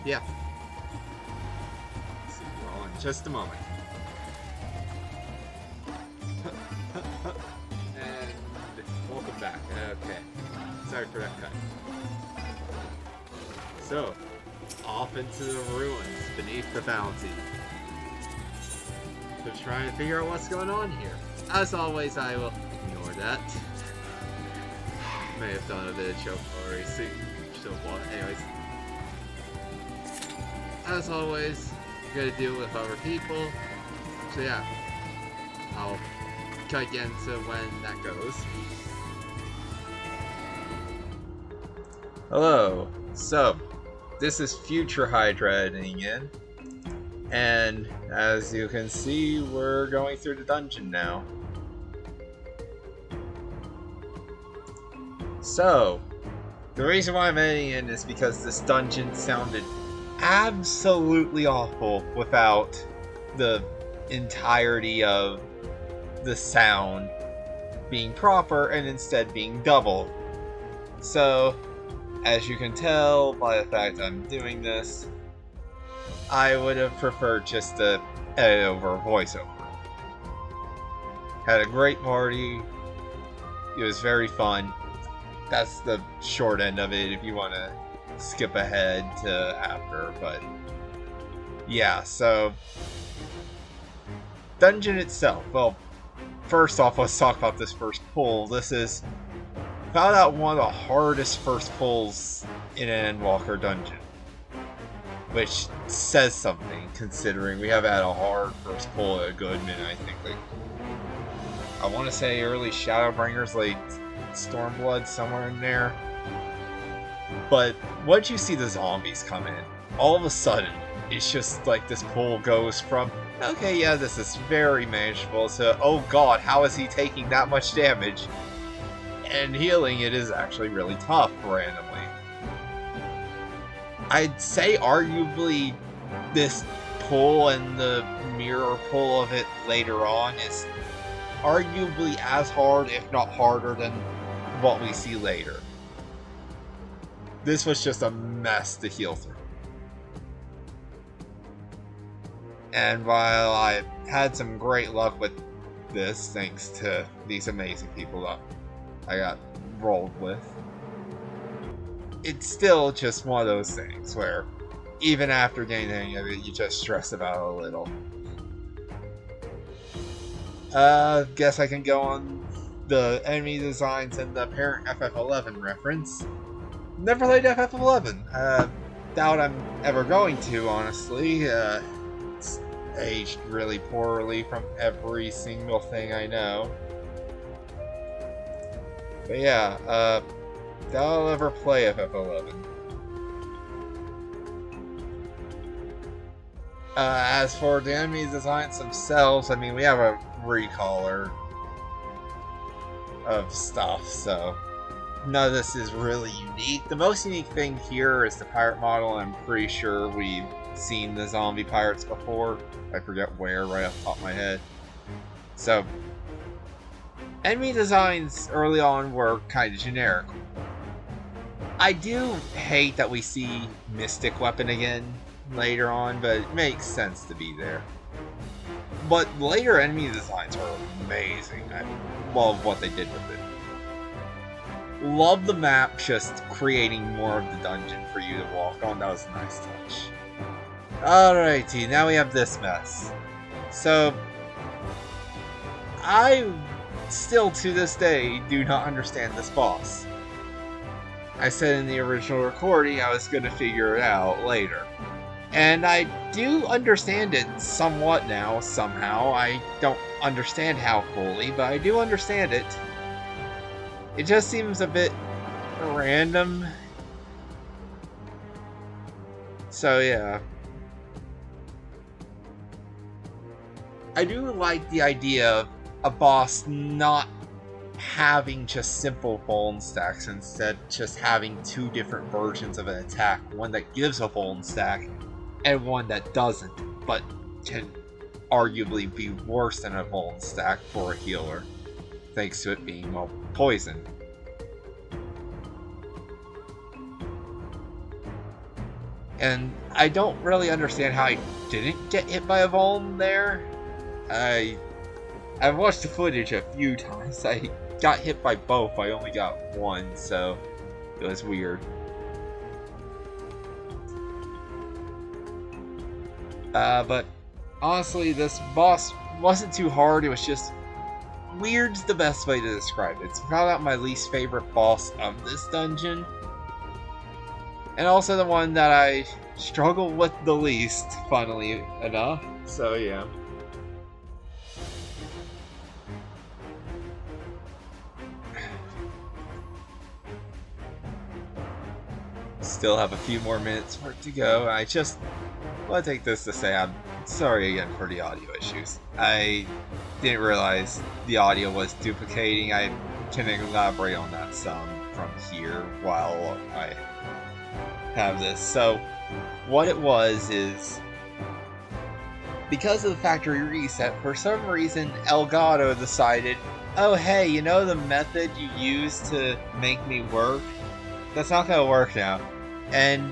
Yeah. See you all in just a moment. excited for that cut. So, off into the ruins beneath the bounty to try and figure out what's going on here. As always, I will ignore that. May have done a bit of choke already. So what? Anyways. As always, you gotta deal with other people. So yeah. I'll cut again to when that goes. Hello. So, this is Future Hydra editing in. And as you can see, we're going through the dungeon now. So, the reason why I'm editing in is because this dungeon sounded absolutely awful without the entirety of the sound being proper and instead being double. So, as you can tell by the fact I'm doing this, I would have preferred just to edit over voiceover. Had a great party. It was very fun. That's the short end of it if you want to skip ahead to after, but yeah, so dungeon itself. Well, first off, let's talk about this first pull. This is found out one of the hardest first pulls in an Endwalker dungeon, which says something considering we have had a hard first pull at a good minute. I think, like, I want to say early Shadowbringers, like Stormblood, somewhere in there. But once you see the zombies come in, all of a sudden it's just like this pull goes from, okay, yeah, this is very manageable, to, oh god, how is he taking that much damage? And healing it is actually really tough randomly. I'd say arguably this pull and the mirror pull of it later on is arguably as hard, if not harder, than what we see later. This was just a mess to heal through. And while I had some great luck with this, thanks to these amazing people that I got rolled with, it's still just one of those things where even after getting the hang of it, you just stress about it a little. Guess I can go on the enemy designs and the apparent FF11 reference. Never played FF11. Doubt I'm ever going to, honestly. It's aged really poorly from every single thing I know. But yeah, doubt I'll ever play FF11. As for the enemy designs themselves, I mean, we have a recaller of stuff, so none of this is really unique. The most unique thing here is the pirate model. I'm pretty sure we've seen the zombie pirates before. I forget where, right off the top of my head. So, enemy designs early on were kind of generic. I do hate that we see Mystic Weapon again later on, but it makes sense to be there. But later enemy designs are amazing. I love what they did with it. Love the map just creating more of the dungeon for you to walk on. That was a nice touch. Alrighty, now we have this mess. So, I still to this day do not understand this boss. I said in the original recording I was going to figure it out later. And I do understand it somewhat now, somehow. I don't understand how fully, but I do understand it. It just seems a bit random. So yeah. I do like the idea of a boss not having just simple Vuln stacks, instead just having two different versions of an attack. One that gives a Vuln stack, and one that doesn't, but can arguably be worse than a Vuln stack for a healer, thanks to it being, well, poison. And I don't really understand how I didn't get hit by a Vuln there. I've watched the footage a few times. I got hit by both, I only got one, so It was weird. But honestly, this boss wasn't too hard. It was just weird's the best way to describe it. It's probably my least favorite boss of this dungeon. And also the one that I struggle with the least, funnily enough. So yeah. Still have a few more minutes for it to go. I just want to take this to say I'm sorry again for the audio issues. I didn't realize the audio was duplicating. I can elaborate on that some from here while I have this. So what it was is, because of the factory reset, for some reason Elgato decided, oh hey, you know the method you used to make me work? That's not gonna work now. And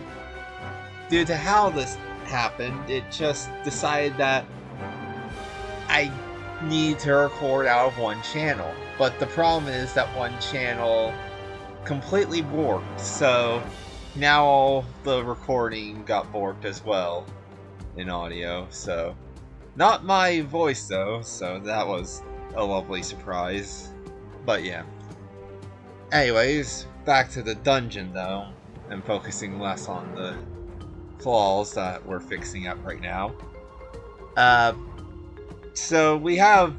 due to how this happened, it just decided that I need to record out of one channel. But the problem is that one channel completely borked, so now all the recording got borked as well in audio. So not my voice though, so that was a lovely surprise. But yeah. Anyways, back to the dungeon though, and focusing less on the flaws that we're fixing up right now. So we have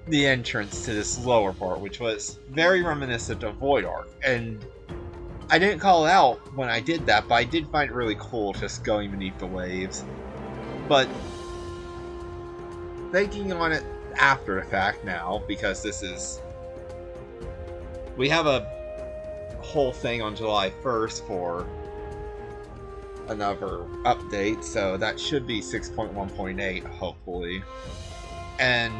the entrance to this lower part, which was very reminiscent of Void Ark, and I didn't call it out when I did that, but I did find it really cool just going beneath the waves. But thinking on it after the fact now, because this is... we have a whole thing on July 1st for another update, so that should be 6.1.8, hopefully. And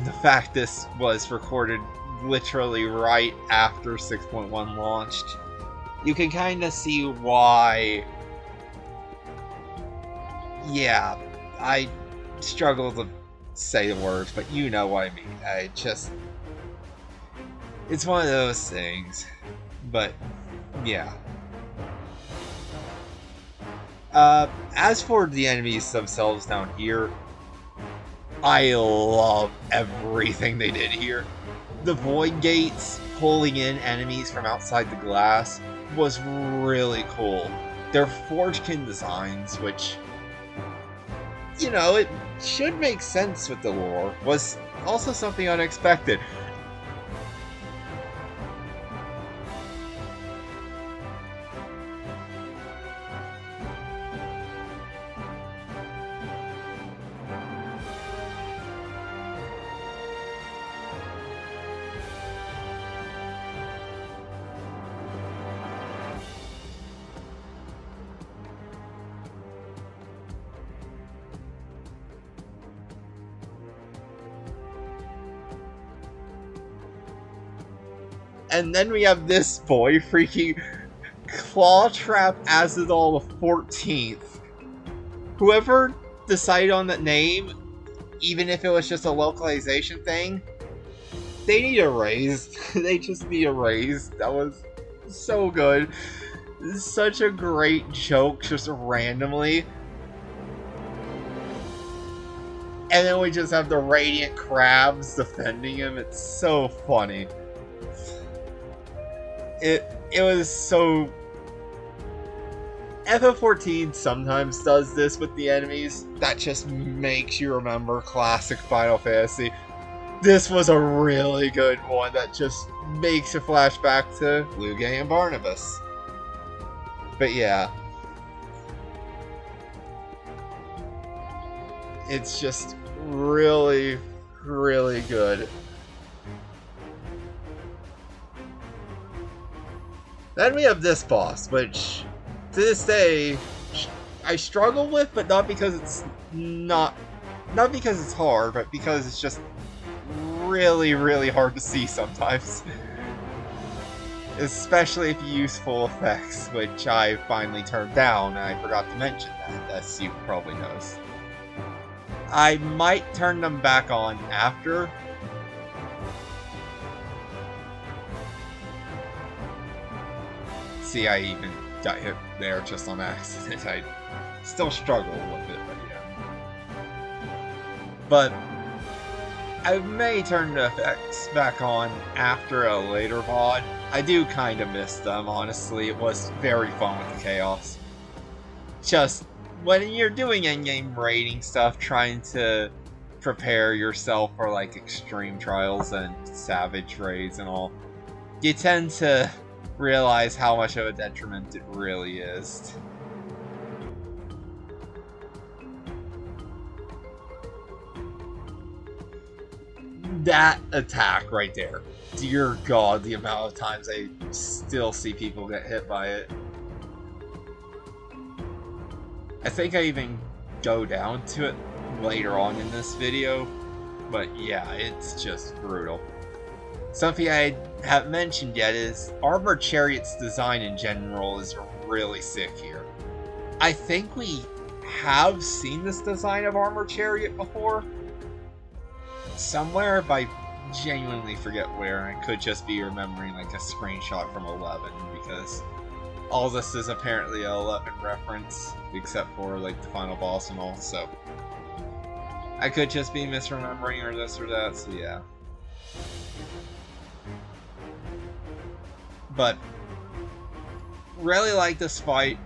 the fact this was recorded literally right after 6.1 launched, you can kind of see why... yeah, I struggle to say the words, but you know what I mean. I just... it's one of those things. But, yeah. As for the enemies themselves down here, I love everything they did here. The void gates pulling in enemies from outside the glass was really cool. They're Forgekin designs, which, you know, it should make sense with the lore, was also something unexpected. And then we have this boy, freaking Clawtrap Azadol the 14th. Whoever decided on that name, even if it was just a localization thing, they need a raise. They just need a raise. That was so good. Such a great joke, just randomly. And then we just have the Radiant Crabs defending him. It's so funny. It was so... FF14 sometimes does this with the enemies. That just makes you remember classic Final Fantasy. This was a really good one that just makes you flash back to Lugae and Barnabas. But yeah. It's just really, really good. Then we have this boss, which to this day I struggle with, but not because it's not because it's hard, but because it's just really, really hard to see sometimes. Especially if you use full effects, which I finally turned down, and I forgot to mention that, as you probably noticed. I might turn them back on after. See, I even got hit there just on accident. I still struggle with it, but yeah. But I may turn the effects back on after a later VOD. I do kind of miss them, honestly. It was very fun with the chaos. Just when you're doing endgame raiding stuff, trying to prepare yourself for like extreme trials and savage raids and all, you tend to realize how much of a detriment it really is. That attack right there. Dear God, the amount of times I still see people get hit by it. I think I even go down to it later on in this video, but yeah, it's just brutal. Something I haven't mentioned yet is Armored Chariot's design in general is really sick here. I think we have seen this design of Armored Chariot before. Somewhere, but I genuinely forget where. I could just be remembering like a screenshot from 11, because all this is apparently a 11 reference, except for like the final boss and all, so I could just be misremembering or this or that, so yeah. But really like this fight.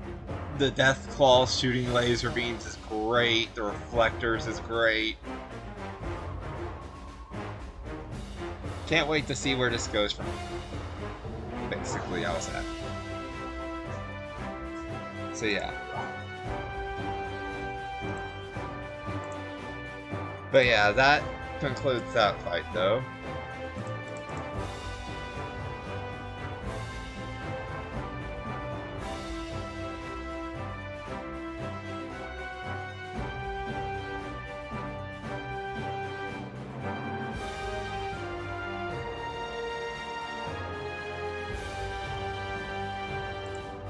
The Death Claws shooting laser beams is great, the reflectors is great. Can't wait to see where this goes from. Basically, I was at. So yeah. But yeah, that concludes that fight though.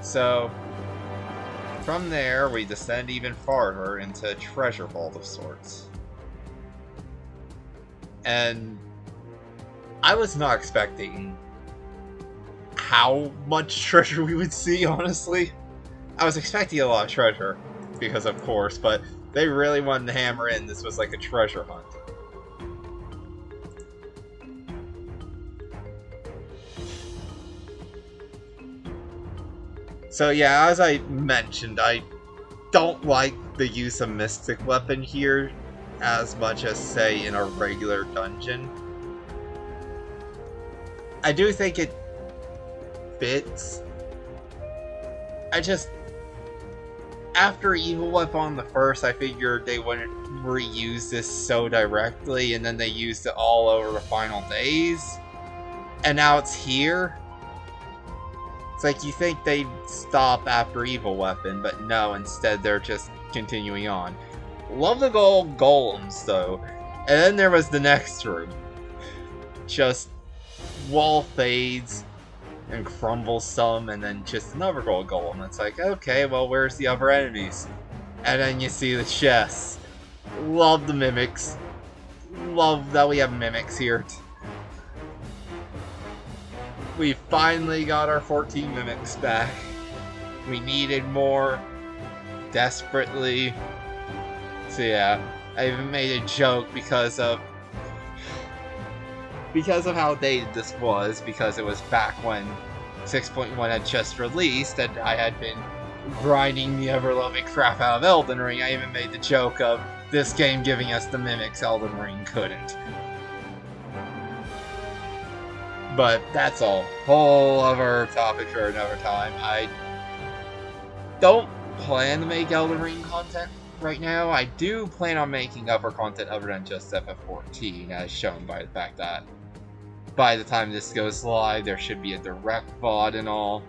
So, from there, we descend even farther into a treasure vault of sorts. And I was not expecting how much treasure we would see, honestly. I was expecting a lot of treasure, because of course, but they really wanted to hammer in this was like a treasure hunt. So yeah, as I mentioned, I don't like the use of Mystic Weapon here as much as, say, in a regular dungeon. I do think it fits. I just... After Evil Weapon on the first, I figured they wouldn't reuse this so directly, and then they used it all over the final days. And now it's here. It's like you think they'd stop after Evil Weapon, but no, instead they're just continuing on. Love the gold golems, though. And then there was the next room. Just wall fades and crumbles some, and then just another gold golem. It's like, okay, well, where's the other enemies? And then you see the chests. Love the mimics. Love that we have mimics here. We finally got our 14 mimics back. We needed more desperately. So yeah, I even made a joke because of how dated this was, because it was back when 6.1 had just released and I had been grinding the ever-loving crap out of Elden Ring. I even made the joke of this game giving us the mimics Elden Ring couldn't. But that's a whole other topic for another time. I don't plan to make Elden Ring content right now. I do plan on making other content other than just FF14, as shown by the fact that by the time this goes live, there should be a direct VOD and all.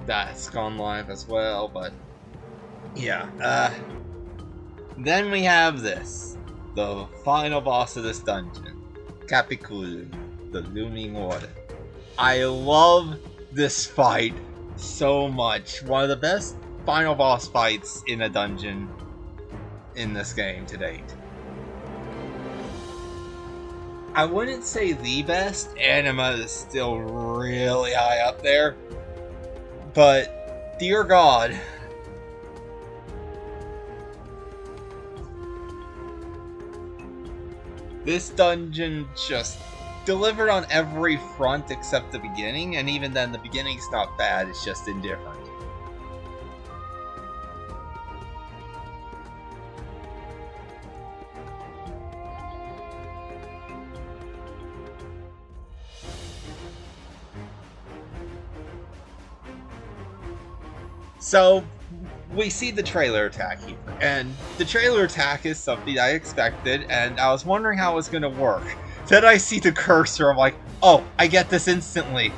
That's gone live as well, but yeah. Then we have this. The final boss of this dungeon. Capicul, the Looming Water. I love this fight so much. One of the best final boss fights in a dungeon in this game to date. I wouldn't say the best. Anima is still really high up there. But, dear God. This dungeon just delivered on every front except the beginning, and even then the beginning's not bad, it's just indifferent. So, we see the trailer attack here, and the trailer attack is something I expected, and I was wondering how it was going to work. Then I see the cursor, I'm like, oh, I get this instantly.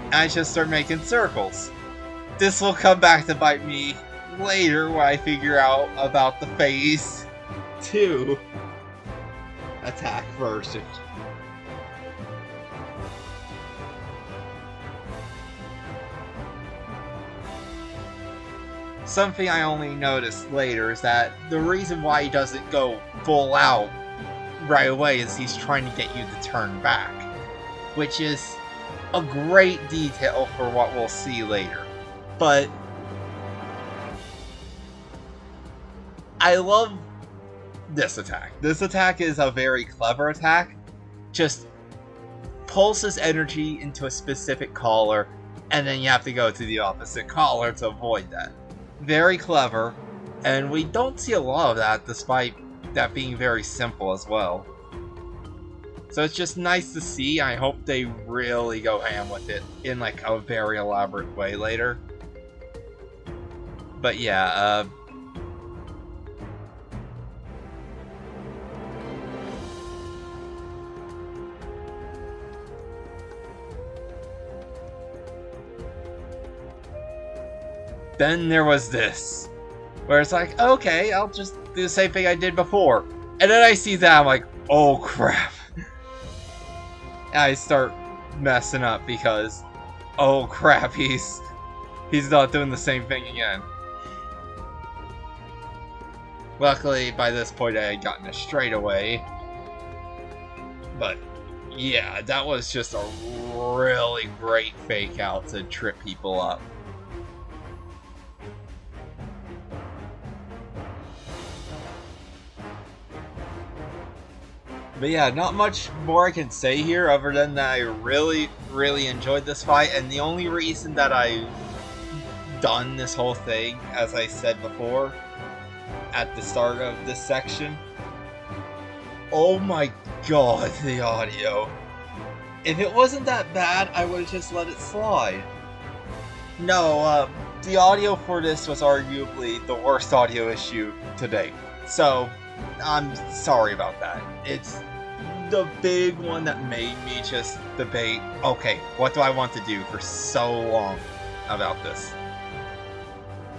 And I just start making circles. This will come back to bite me later when I figure out about the Phase 2 attack version. Something I only noticed later is that the reason why he doesn't go full out right away is he's trying to get you to turn back, which is a great detail for what we'll see later. But I love this attack. This attack is a very clever attack. Just pulses energy into a specific collar, and then you have to go to the opposite collar to avoid that. Very clever, and we don't see a lot of that despite that being very simple as well. So it's just nice to see. I hope they really go ham with it in like a very elaborate way later. But yeah, then there was this, where it's like, okay, I'll just do the same thing I did before. And then I see that, I'm like, oh crap. And I start messing up because, oh crap, he's not doing the same thing again. Luckily, by this point I had gotten a straightaway. But, yeah, that was just a really great fake out to trip people up. But yeah, not much more I can say here other than that I really, really enjoyed this fight, and the only reason that I've done this whole thing, as I said before, at the start of this section, oh my god, the audio. If it wasn't that bad, I would have just let it slide. No, the audio for this was arguably the worst audio issue to date. So, I'm sorry about that. It's the big one that made me just debate, okay, what do I want to do for so long about this?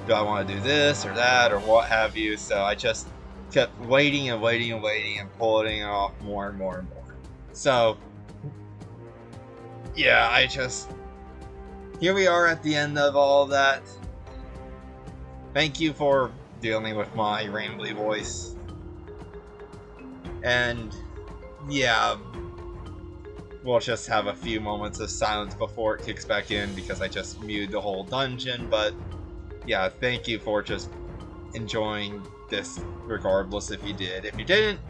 Do I want to do this or that or what have you? So I just kept waiting and waiting and waiting and pulling it off more and more and more. So, yeah, here we are at the end of all that. Thank you for dealing with my rambly voice. And yeah, we'll just have a few moments of silence before it kicks back in because I just muted the whole dungeon. But yeah, thank you for just enjoying this regardless if you did. If you didn't,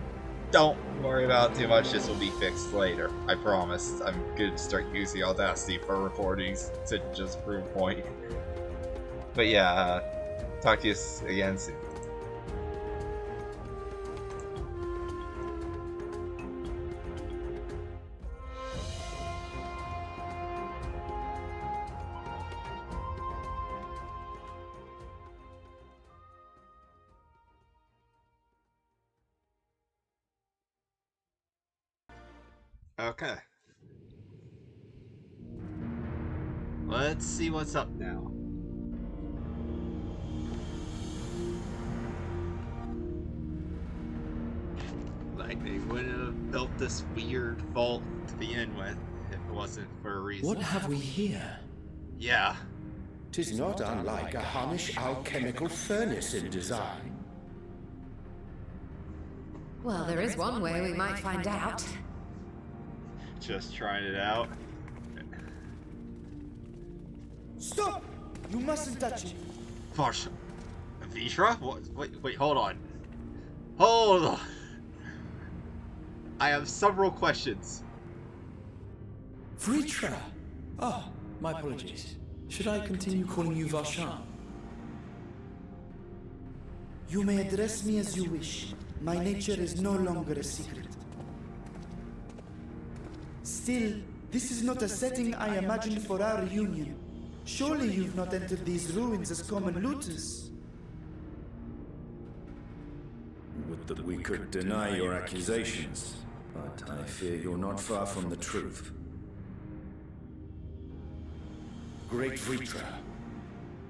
don't worry about it too much. This will be fixed later. I promise. I'm going to start using Audacity for recordings to just prove a point. But yeah, talk to you again soon. Okay. Let's see what's up now. Like they wouldn't have built this weird vault to begin with if it wasn't for a reason. What have we here? Yeah. 'Tis not unlike a Hamish alchemical furnace in design. Well, there is one way we might find out. Just trying it out. Stop! You mustn't touch it. Varsha. Vishra? What? Wait, hold on. Hold on. I have several questions. Vritra! Oh, my apologies. Should I continue calling you Varshan? You may address me as you wish. My nature is no longer a secret. Still, this is not a setting I imagined for our reunion. Surely you've not entered these ruins as common looters. Would that we could deny your accusations, but I fear you're not far from the truth. Great Vritra,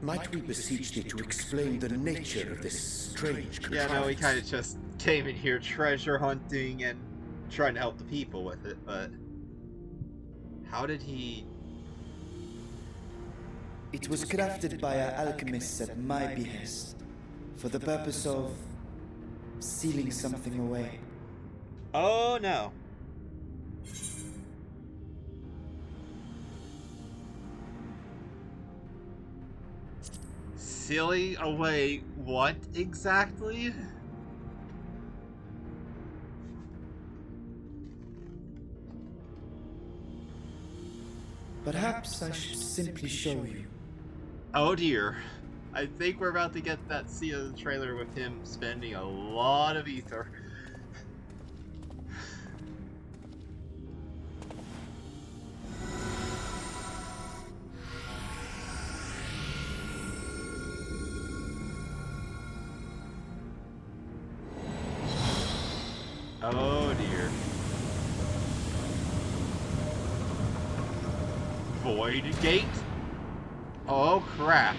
might we beseech thee to explain the nature of this strange contrivance? Yeah, no, we kind of just came in here treasure hunting and trying to help the people with it, but how did he... It was crafted by our alchemists at my behest, for the purpose of sealing something away. Oh no. Sealing away what exactly? Perhaps I should simply show you. Oh dear. I think we're about to get that scene of the trailer with him spending a lot of ether. Oh dear. Void Gate? Oh crap.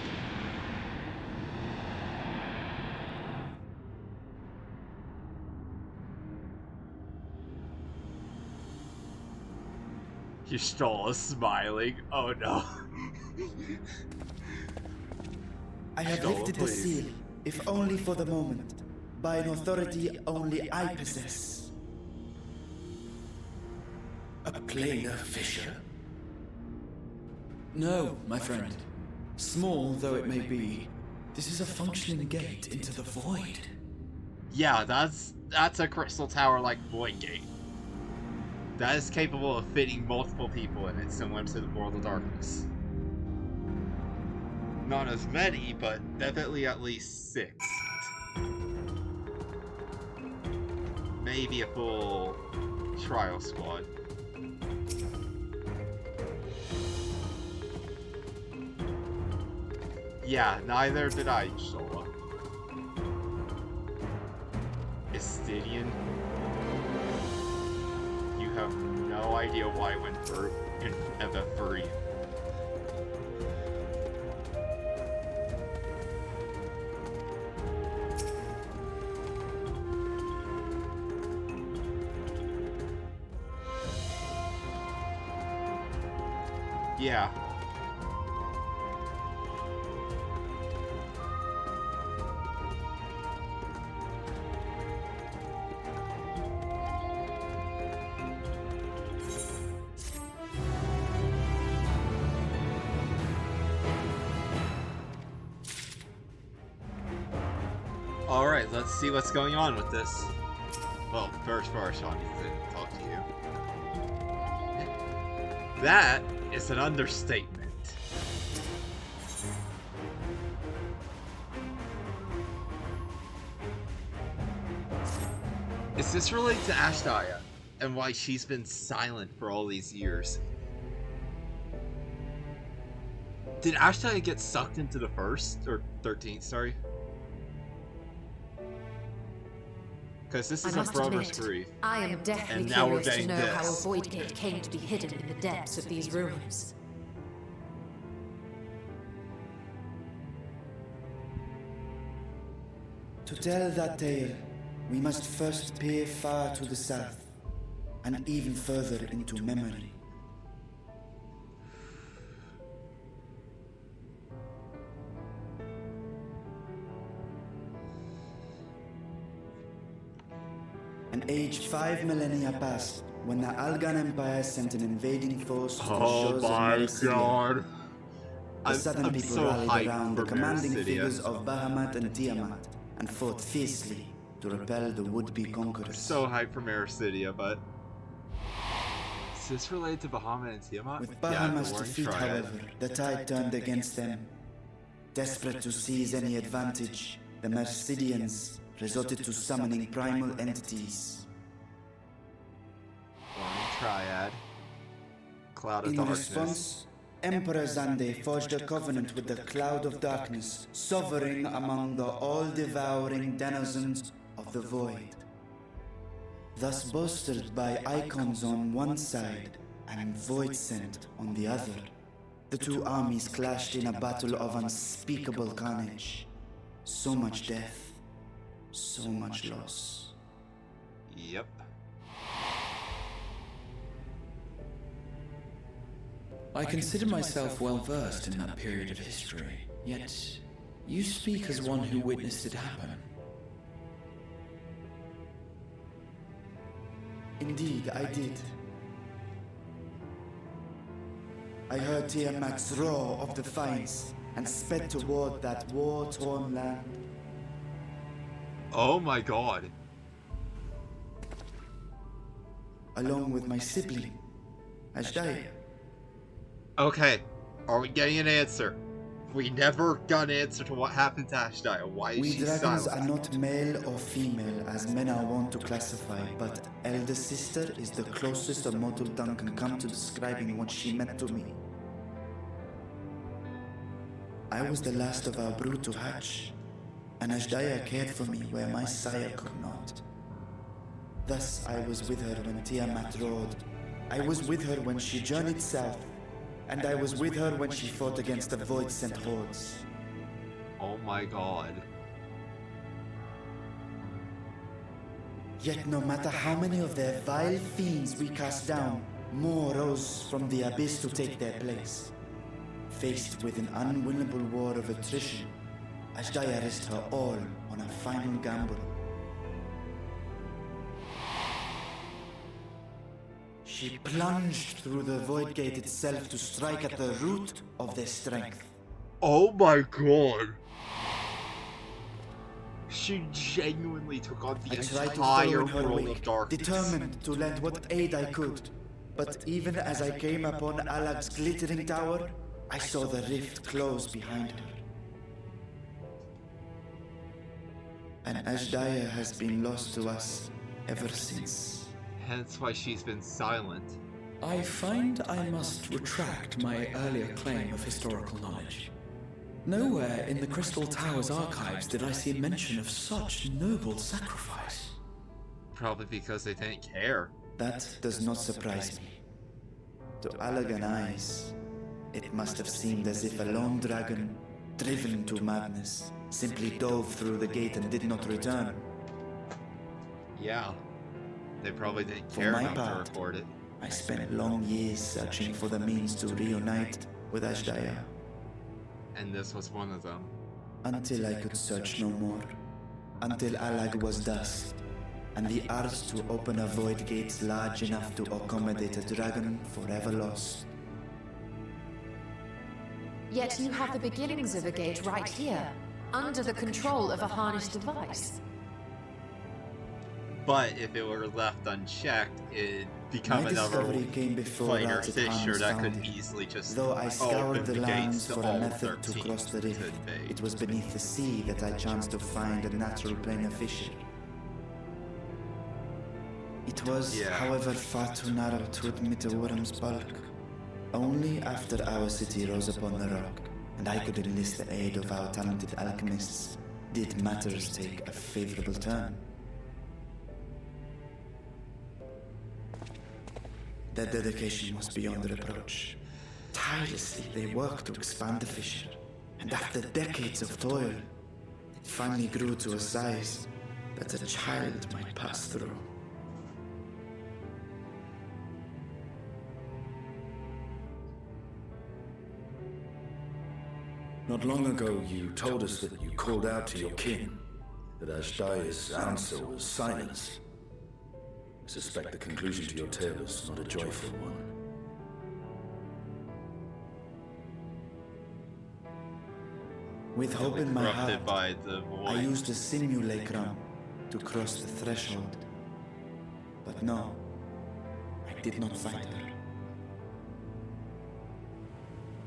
Y'shtola is smiling. Oh no. I have lifted the seal, if only for the moment, by an authority only I possess. A planar fissure? No, my friend. Small though it may be, this is a functioning gate into the void. Yeah, that's a crystal tower like Void Gate. That is capable of fitting multiple people in it, similar to the World of Darkness. Not as many, but definitely at least 6. Maybe a full trial squad. Yeah, neither did I, Y'shtola. Estidian? You have no idea why I went for in FF3. Yeah. Alright, let's see what's going on with this. Well, first Varshan needs to talk to you. That is an understatement. Is this related to Ashdaya and why she's been silent for all these years? Did Ashdaya get sucked into the 1st or 13th, sorry? Because this is a Brover's Grief. I am deathly curious to know how a void gate came to be hidden in the depths of these ruins. To tell that tale, we must first peer far to the south, and even further into memory. An age 5 millennia passed when the Algan Empire sent an invading force to the Oh shores my of Mercidia. God. The southern I'm people so rallied hyped around the for commanding Mercidia. figures of Bahamut and Tiamat and fought fiercely to repel the would-be conquerors. So hyped for Mercidia, but... Is this related to Bahamut and Tiamat? With Yeah, the Bahamut's Warring defeat, Triad. however, the tide turned against them. Desperate to seize any advantage, the Mercidians resorted to summoning primal entities. Warring Triad. Cloud of In Darkness. response, Emperor Zande forged a covenant with the Cloud of Darkness, sovereign among the all-devouring denizens of the Void. Thus bolstered by icons on one side and Void Scent on the other, the two armies clashed in a battle of unspeakable carnage. So much death, so much loss. Yep. I consider myself well versed in that period of history, yet you speak as one who witnessed it happen. Indeed, I did. I heard Tiamat's roar of defiance and sped toward that war-torn land. Oh my God. Along with my sibling, Ashdaya. Okay, are we getting an answer? We never got an answer to what happened to Ashdaya. Why is We she dragons silent? are not male or female as men are wont to classify, but elder sister is the closest a mortal tongue can come to describing what she meant to me. I was the last of our brood to hatch, and Ashdaya cared for me where my sire could not. Thus I was with her when Tiamat roared. I was with her when she journeyed south, and I was with her when she fought against the Void-sent hordes. Oh my God. Yet no matter how many of their vile fiends we cast down, more rose from the abyss to take their place. Faced with an unwinnable war of attrition, Ashdaya risked her all on a final gamble. She plunged through the void gate itself to strike at the root of their strength. Oh my God. She genuinely took on the I tried to entire follow in her world of wake, darkness. determined to lend what aid I could. But even as I came upon Alag's glittering tower, I saw the rift close behind her. And Ashdaya has been lost to us ever since. Hence why she's been silent. I find I must retract my earlier claim of historical knowledge. Nowhere in the Crystal Tower's archives did I see a mention of such noble sacrifice. Probably because they didn't care. That does not surprise me. To Alagan eyes, it must have seemed as if a lone dragon, driven to madness, simply dove through the gate and did not return. Yeah. They probably didn't For care my enough to part, record it. I spent long years searching for the means to reunite with Ashdaya, And this was one of them. until I could search no more. Until Alag was dust, and the art to open a void gate large enough to accommodate a dragon forever lost. Yet you have the beginnings of a gate right here, under the control of a harnessed device. But if it were left unchecked, it'd become My another discovery came before fighter Razzet fisher Khan's that found could it. easily just Though I scoured open the the gates lands to for all a method to 13 cross the rift, could be. it was beneath the sea that I chanced to find a natural planar fissure. It was, however, far too narrow to admit a worm's bulk. Only after our city rose upon the rock, and I could enlist the aid of our talented alchemists, did matters take a favorable turn. Their dedication was beyond reproach. Tirelessly they worked to expand the fissure, and after decades of toil, it finally grew to a size that a child might pass through. Not long ago, you told us that you called out to your kin, that Ashdaya's answer was silence. suspect the conclusion to your tale is not a joyful one. With hope in my heart, by the void. I used a simulacrum to cross the threshold. But no, I did not find her.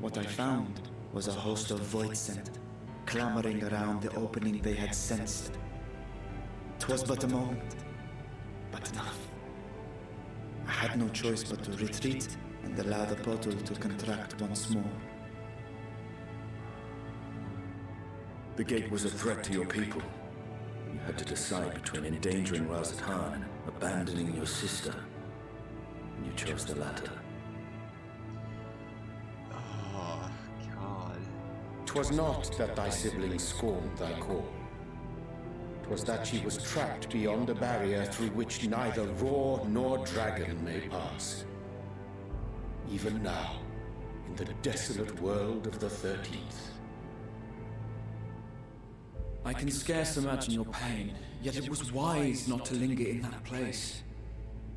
What I found was a host of void scent, clamoring around the opening they had sensed. 'Twas but a moment, but enough. I had no choice but to retreat and allow the portal to contract once more. The gate was a threat to your people. You had to decide between endangering ReZaHydra and abandoning your sister. And you chose the latter. Oh, God. 'Twas not that thy siblings scorned thy call. 'Twas that she was trapped beyond a barrier through which neither roar nor dragon may pass. Even now, in the desolate world of the 13th. I can scarce imagine your pain, yet it was wise not to linger in that place.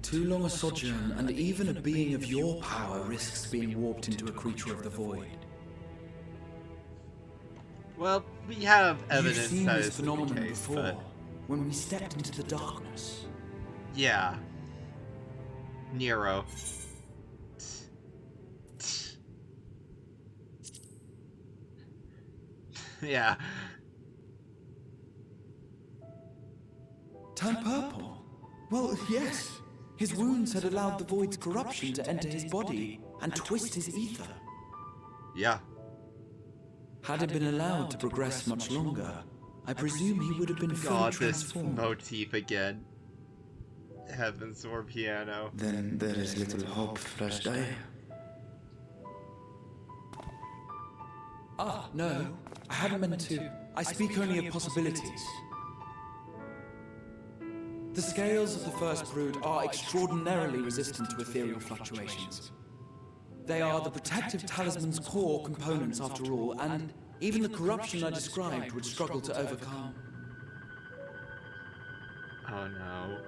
Too long a sojourn, and even a being of your power risks being warped into a creature of the void. Well, we have evidence You've seen that this is phenomenon the case, before, but when we stepped into the darkness. yeah. Nero. Yeah. Turned purple? Well, yes. His wounds had allowed the void's corruption to enter his body and twist his ether. Yeah. Had it been allowed to progress much longer, I presume he would have been fully God, this transformed. motif again. Heavens or piano. Then there is little hope, fresh day. Ah, no. I hadn't meant to. I speak only of possibilities. The scales of the first brood are extraordinarily resistant to ethereal fluctuations. They are the protective talisman's core components after all, and even the corruption I described would struggle to overcome. Oh no.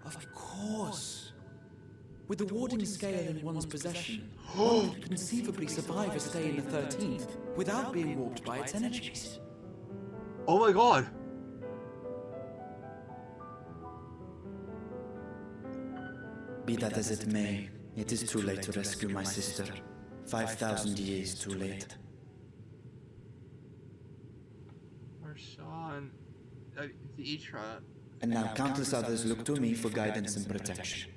Of course. With the warding scale in one's possession, one could conceivably survive a stay in the 13th without being warped by its energies. Oh my god! Be that as it may, it is too late to rescue my sister. 5,000 years too late. Marshawn... Vitra... And now countless others look to me for guidance and protection.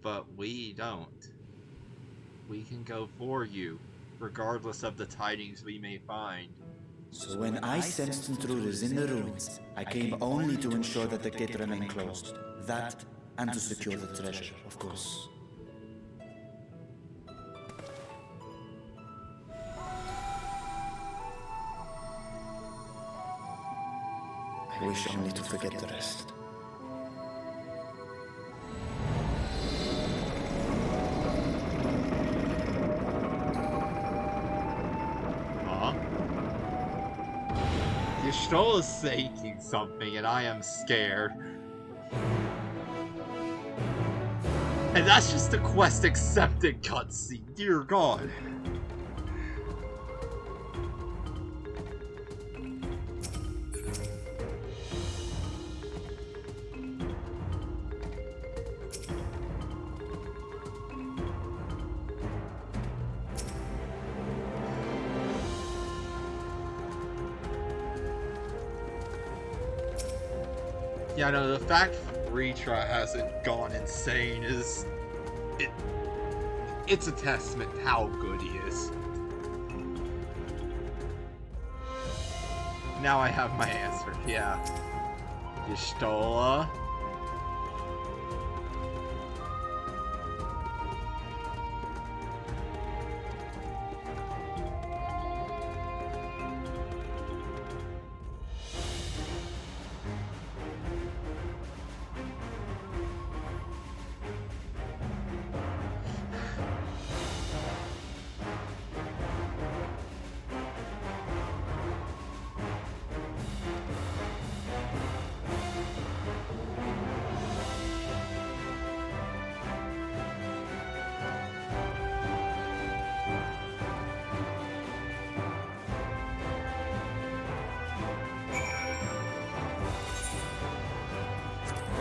But we don't. We can go for you, regardless of the tidings we may find. So when I sensed intruders in the ruins, I came only to ensure that the gate remained closed. That, and to secure the treasure, of course. I wish only to forget the rest. Yashtola is saying something, and I am scared. And that's just the quest accepted cutscene, dear god. Yeah, no, the fact Ritra hasn't gone insane is... It's a testament to how good he is. Now I have my answer, yeah. Y'shtola.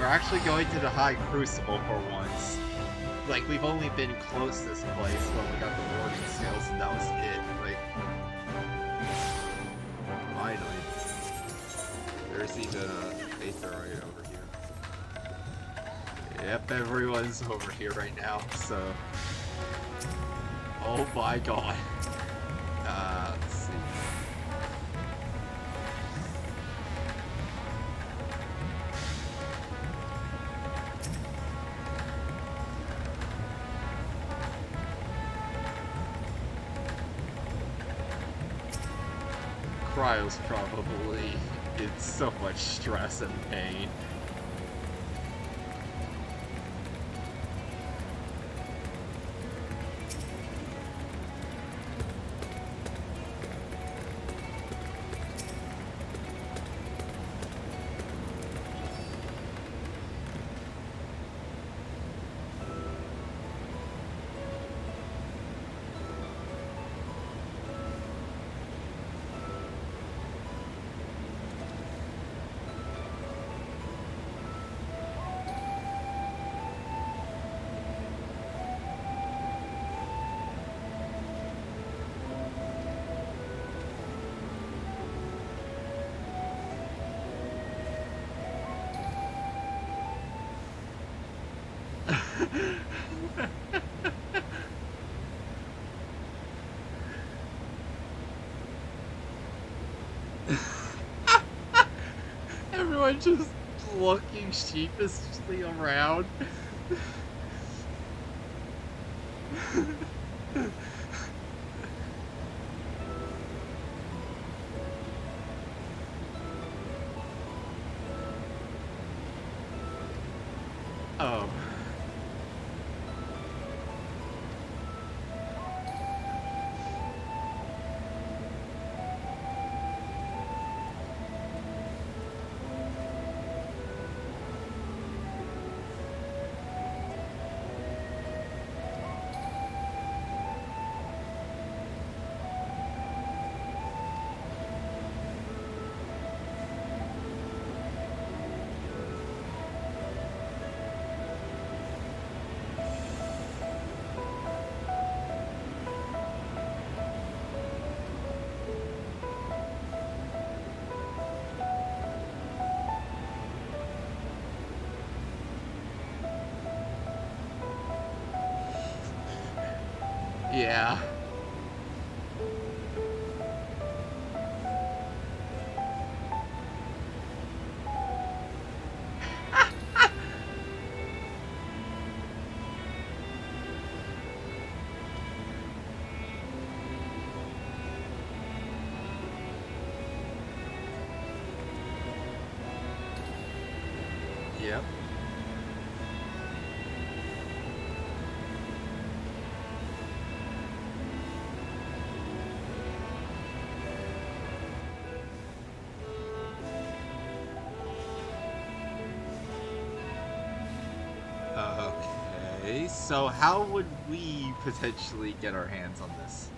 actually going to the High Crucible for once. Like, we've only been close to this place when we got the warning scales, and that was it. Like, finally. There's even a Aetherite over here. Yep, everyone's over here right now, so... Oh my god. Let's see. Cryo's probably in so much stress and pain. Everyone just looking sheepishly around. Oh. Yeah. Yep. Okay, so how would we potentially get our hands on this?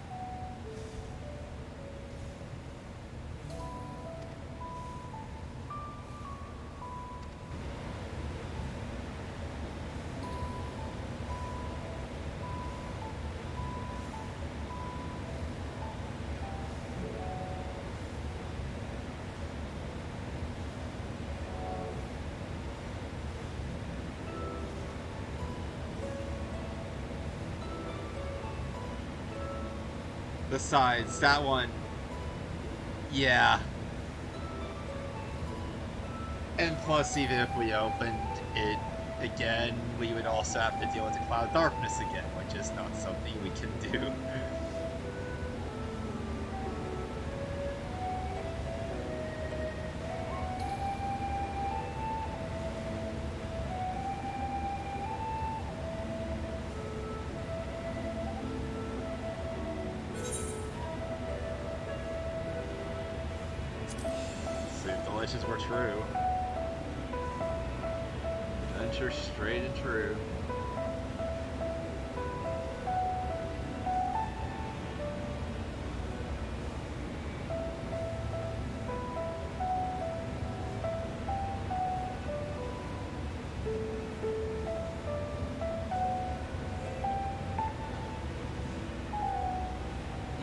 Besides, that one... Yeah. And plus, even if we opened it again, we would also have to deal with the Cloud of Darkness again, which is not something we can do. Legends were true. Adventure straight and true.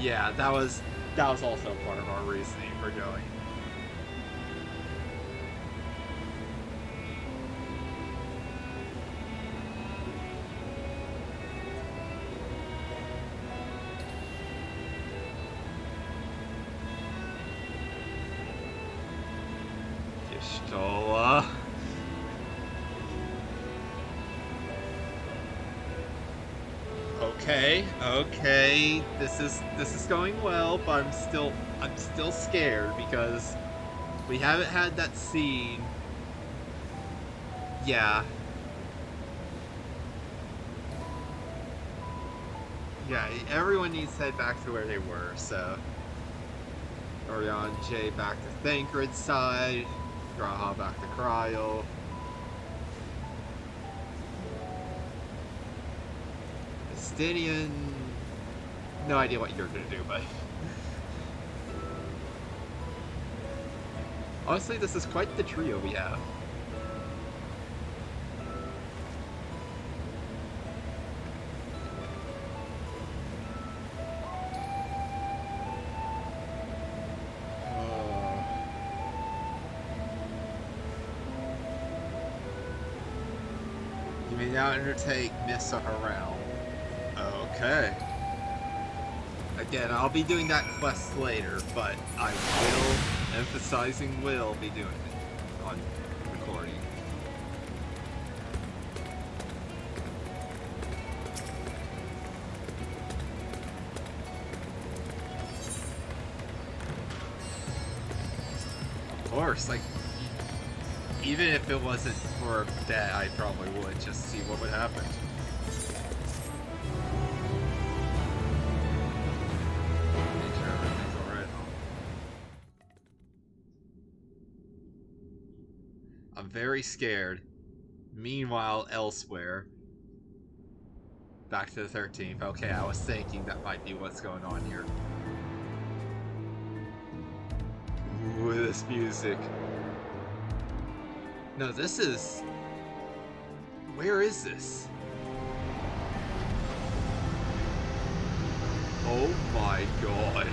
Yeah, that was also part of our reasoning for going. Gishtola. Okay, this is going well, but I'm still scared because we haven't had that scene. Yeah. Yeah, everyone needs to head back to where they were, so Orion J back to Thancred's side, Graha back to Cryo. Stadion, no idea what you're gonna do, but honestly, this is quite the trio we have. You may now undertake Missa Haram. Okay. Again, I'll be doing that quest later, but I will, emphasizing will, be doing it on recording. Of course, like, even if it wasn't for that, I probably would just see what would happen. Very scared. Meanwhile, elsewhere. Back to the 13th. Okay, I was thinking that might be what's going on here. Ooh, this music. No, this is... Where is this? Oh my god.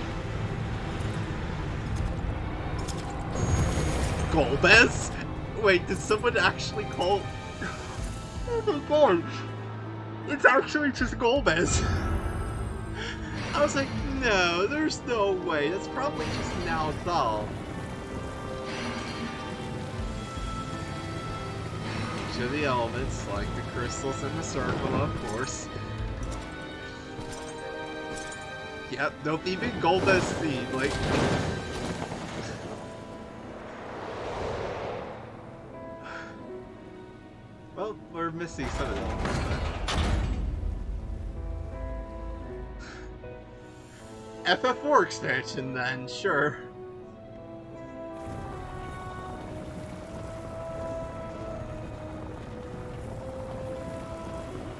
Golbez? Wait, did someone actually call... Oh my god! It's actually just Golbez! I was like, no, there's no way. That's probably just Naozal. Each of the elements, like the crystals in the circle, of course. Yep, nope, even Golbez seed, like... Well, we're missing some of them, but... FF4 expansion, then, sure.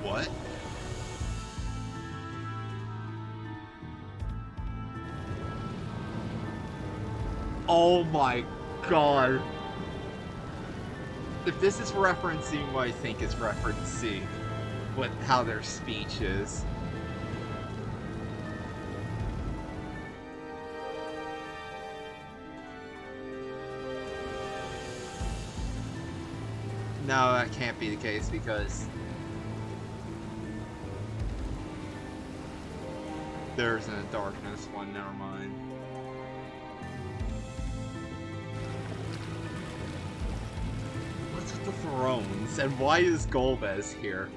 What? Oh my god. If this is referencing what I think it's referencing, what how their speech is. No, that can't be the case because there's a darkness one, never mind. What's with the thrones, and why is Golbez here?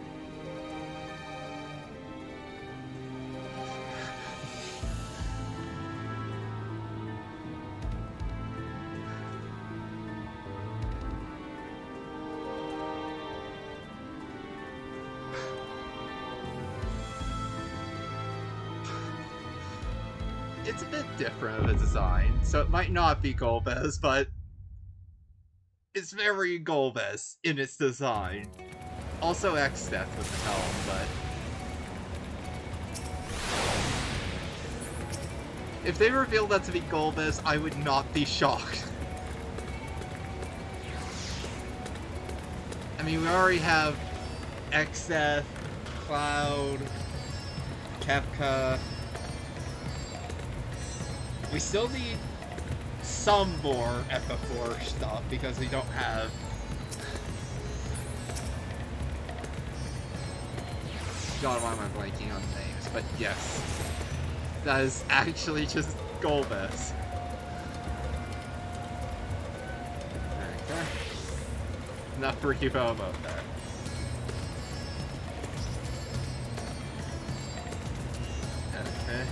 It's a bit different of a design, so it might not be Golbez, but it's very Golbez in its design. Also X-Death with the helm, but... if they revealed that to be Golbez, I would not be shocked. I mean, we already have X-Death, Cloud, Kefka... We still need some more FF4 stuff because we don't have... God, why am I blanking on names? But yes, that is actually just Golbez. Okay. Enough for Hibomo there. Okay.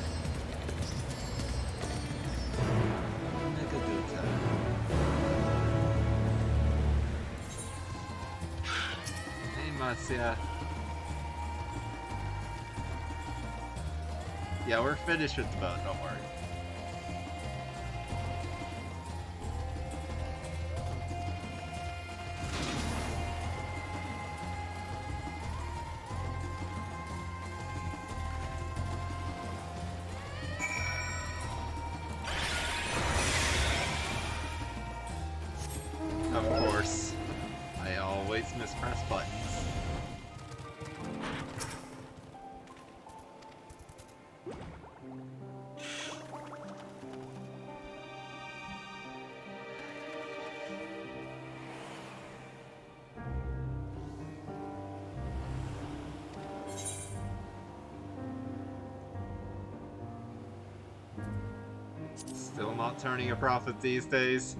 Hey, Matsuya. Yeah, we're finished with the boat, don't worry. Of course, I always mispress buttons. Still not turning a profit these days.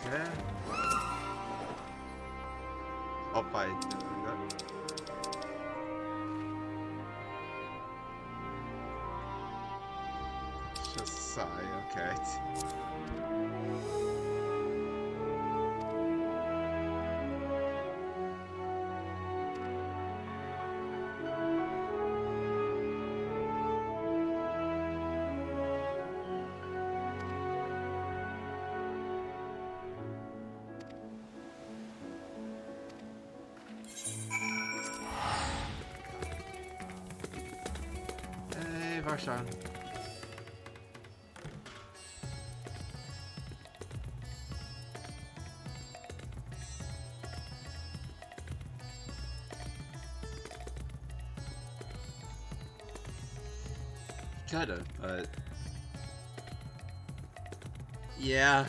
Okay. Oh, by doing that. Just sigh, okay. Hey, Varshan. Could've, but... yeah.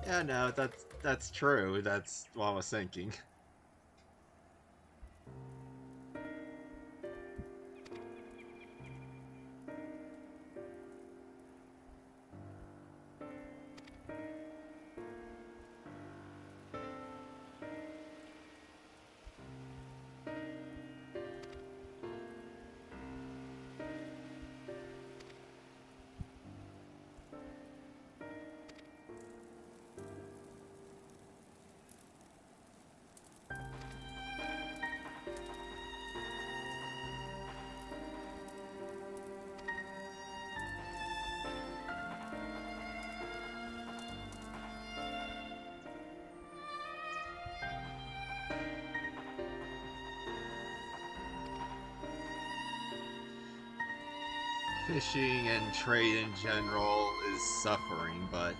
Yeah, no, that's true. That's what I was thinking. Fishing and trade in general is suffering, but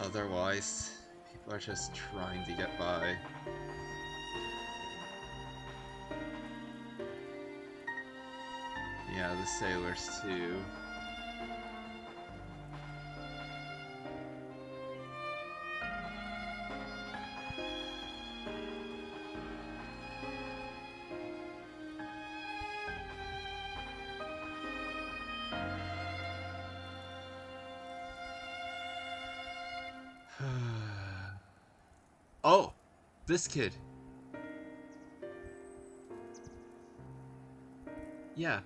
otherwise, people are just trying to get by. Yeah, the sailors too. Oh, this kid. Yeah.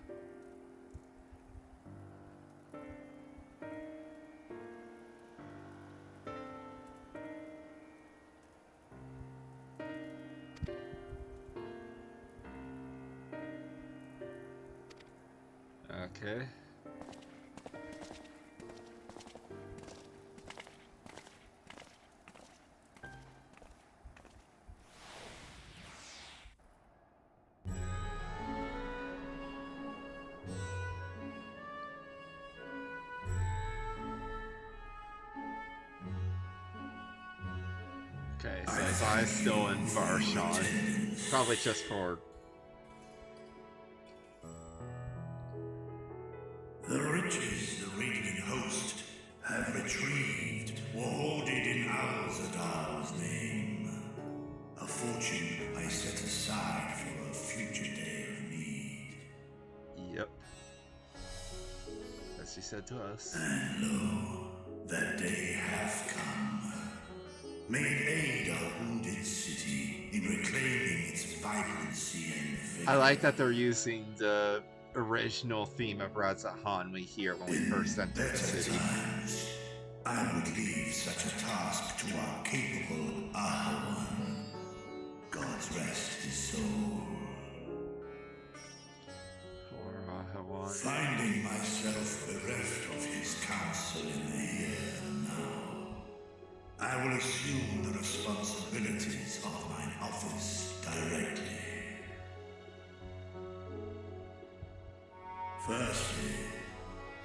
Okay. Okay, so his eye's still in Varshan. Probably just for... The riches the Radiant Host have retrieved were hoarded in Al-Zadar's name. A fortune I set aside for a future day of need. Yep. As he said to us. And lo, that day hath come. May it aid our wounded city in reclaiming its vibrancy and vigor. I like that they're using the original theme of ReZaHydra we hear when we first enter the city. Times, I would leave such a task to our capable Ahawan. God's rest his soul. Poor Ahawan. Finding myself bereft of his counsel in the here and now, I will assume the responsibilities of mine office directly. Firstly,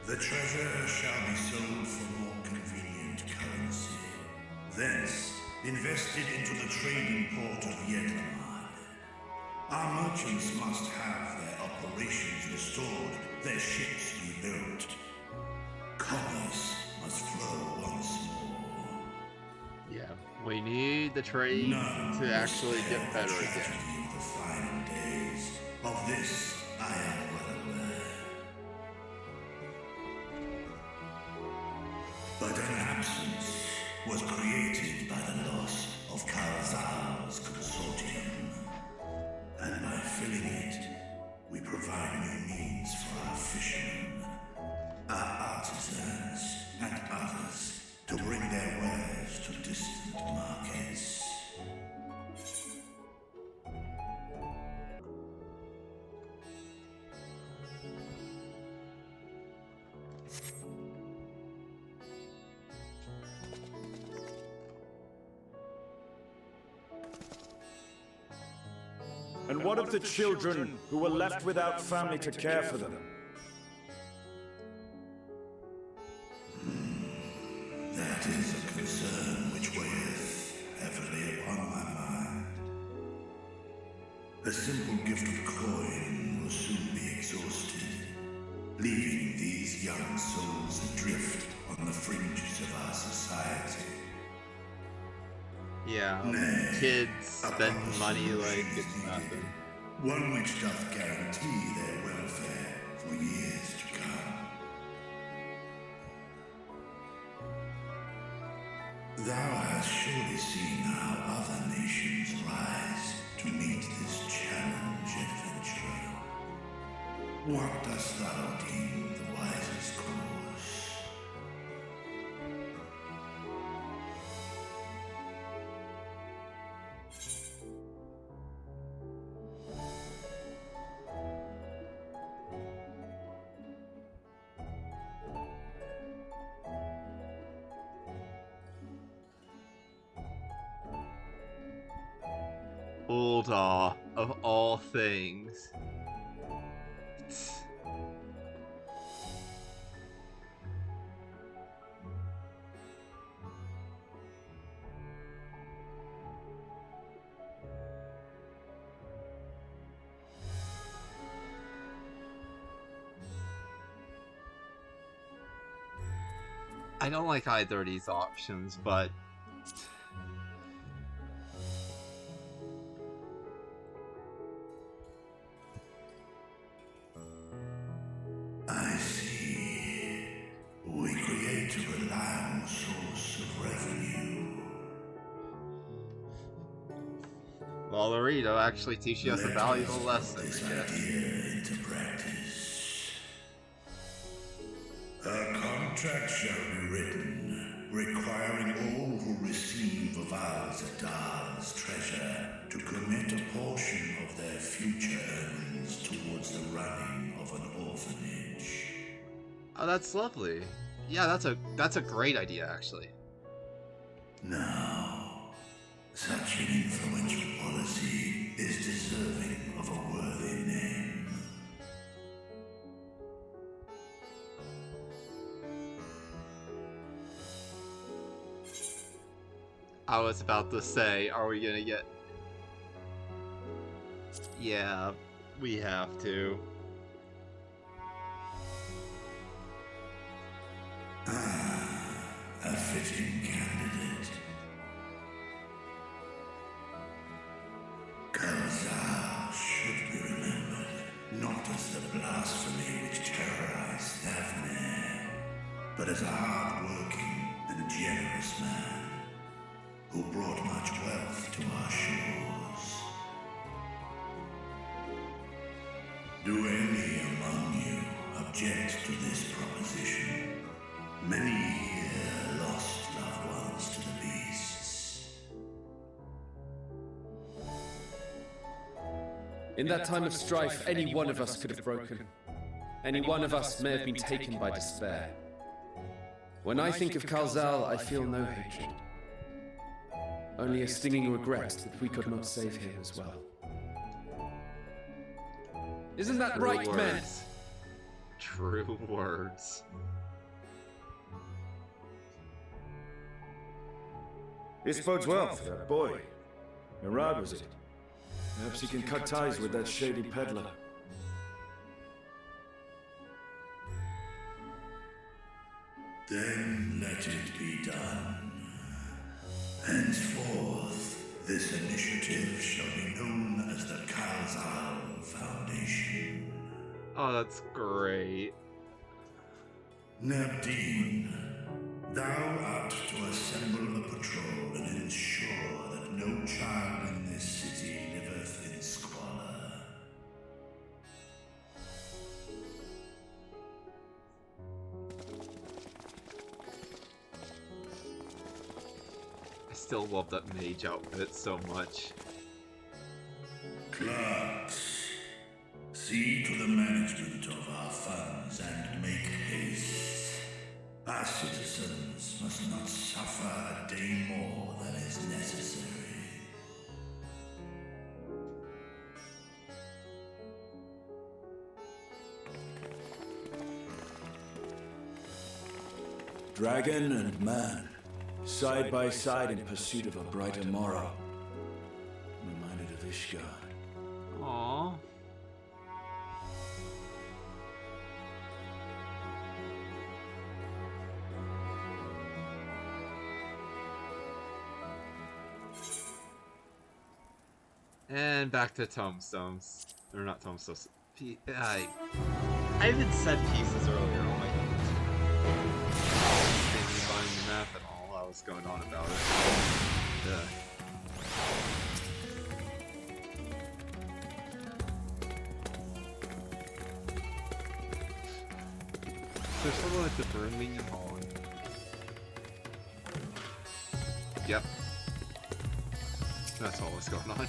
the treasure shall be sold for more convenient currency. Thence, invested into the trading port of Yedlamad. Our merchants must have their operations restored, their ships rebuilt. Commerce must flow once more. Yeah, we need the trade to actually get better again. The final days of this I am well aware. But an absence was created by the loss of Kalzar's consortium. And by filling it, we provide new means for our fishermen, our artisans, and others to bring their wares to distant markets. And what of the children who were left without family to care for them? That is a concern which weigheth heavily upon my mind. A simple gift of coin will soon be exhausted, leaving these young souls adrift on the fringes of our society. Yeah, kids spend money like it's nothing. One which doth guarantee their welfare for years to come. Thou hast surely seen how other nations rise to meet this challenge, adventurer. What dost thou deem the wisest course? Ulda, of all things. I don't like either of these options, but I see. We create a reliable source of revenue. well, Laredo actually teaches us a valuable lesson. This idea into practice. A contract shall be written, requiring all who receive of Al-Zadar's treasure to commit a portion of their future earnings towards the running of an orphanage. Oh, that's lovely. Yeah, that's a great idea, actually. Now, such an influential policy is deserving of a worthy name. I was about to say, are we gonna get... Yeah, we have to. A fitting candidate. Kalzar should be remembered, not as the blasphemy which terrorized Daphne, but as a hard-working and generous man who brought much wealth to our shores. Do any among you object to this proposition? Many here lost loved ones to the beasts. In that time of strife, any one of us could have broken. Any one of us may have been taken by despair. When I think of Kalzal, I feel no hatred. Only a stinging regret that we could not save him as well. Isn't that right, men? True words. This bodes well for that boy. Murad, was it? Perhaps he can cut ties with that shady peddler. Then let it be done. Henceforth, this initiative shall be known as the Kalzal Foundation. Oh, that's great. Nabdeen, thou art to assemble a patrol and ensure that no child in this city liveth in squalor. I still love that mage outfit so much. Clerks, see to the management of our funds and make haste. Our citizens must not suffer a day more than is necessary. Dragon and man, side by side in pursuit of a brighter morrow. Reminded of Ishgard. Aww. And back to tombstones. Or not tombstones. I even said pieces earlier. Oh my god. Didn't find the map at all. I was going on about it. There's someone at the Birmingham Hall. Yep. That's all that's going on.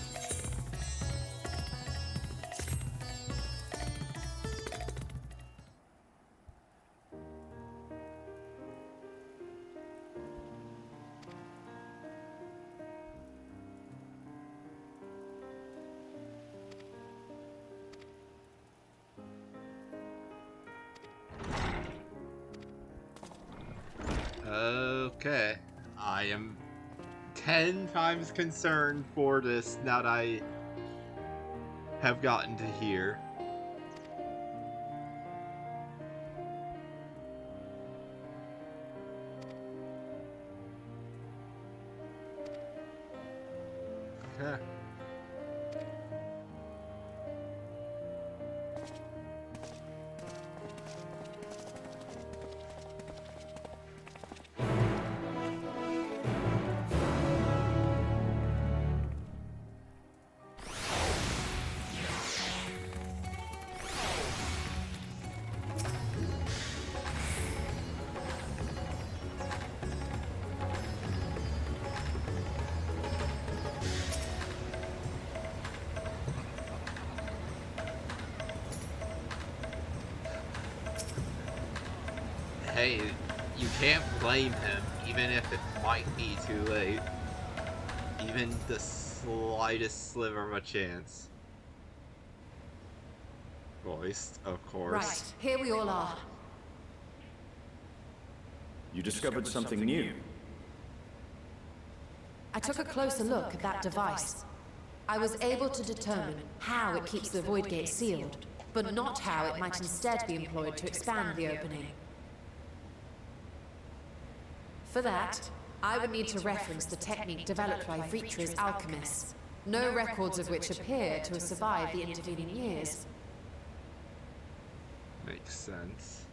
Okay, I am 10 times concerned for this now that I have gotten to here. Okay. Hey, you can't blame him, even if it might be too late. Even the slightest sliver of a chance. Voiced, of course. Right, here we all are. You discovered something new. I took a closer look at that device. I was able to determine how it keeps the void gate sealed, but not how it might instead be employed to expand the opening. For that, I would need to reference the technique developed by ReZaHydra's alchemists, no records of which appear to have survived the intervening years. Makes sense.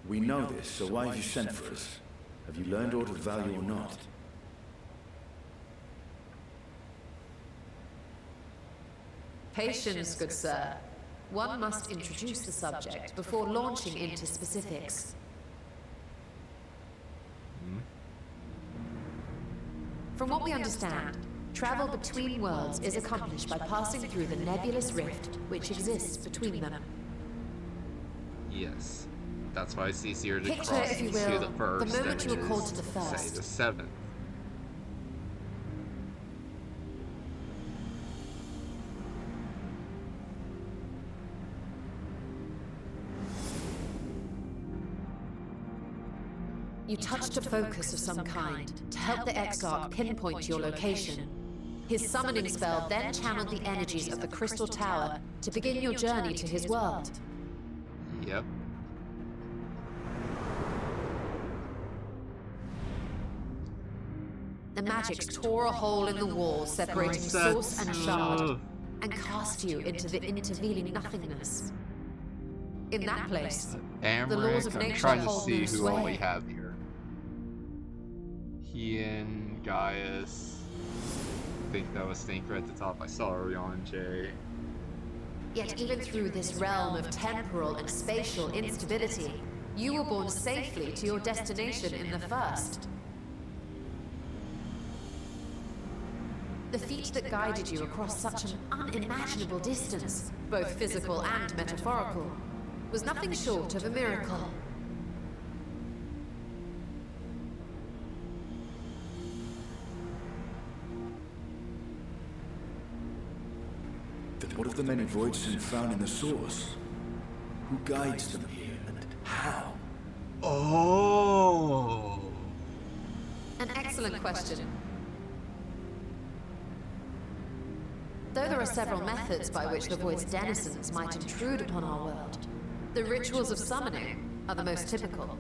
We know this, so why have you sent for us? Have you learned aught of value or not? Patience, good sir. One must introduce the subject before launching into specifics. From what we understand, travel between worlds is accomplished by passing through the nebulous rift which exists between them. Yes. That's why it's easier to Picture, cross if you to will, the first the moment than you it were called is, to the first. say, the seventh. You touched a focus of some kind to help the Exarch pinpoint your location. His summoning spell then channeled the energies of the Crystal Tower to begin your journey to his world. Yep. The magic tore a hole in the wall separating source and shard, and cast you into the intervening nothingness. In that place, the laws of I'm nature trying to hold see no who all we sway. have here. Ian, Gaius. I think that was Thinker at the top. I saw Orion J. Yet even through this realm of temporal and spatial instability, you were borne safely to your destination in the first. The feat that guided you across such an unimaginable distance, both physical and metaphorical, was nothing short of a miracle. Then what of the many voids found in the source? Who guides them here, and how? Oh! An excellent question. Though there are several methods by which the Void's denizens might intrude upon our world, the rituals of summoning are the most typical.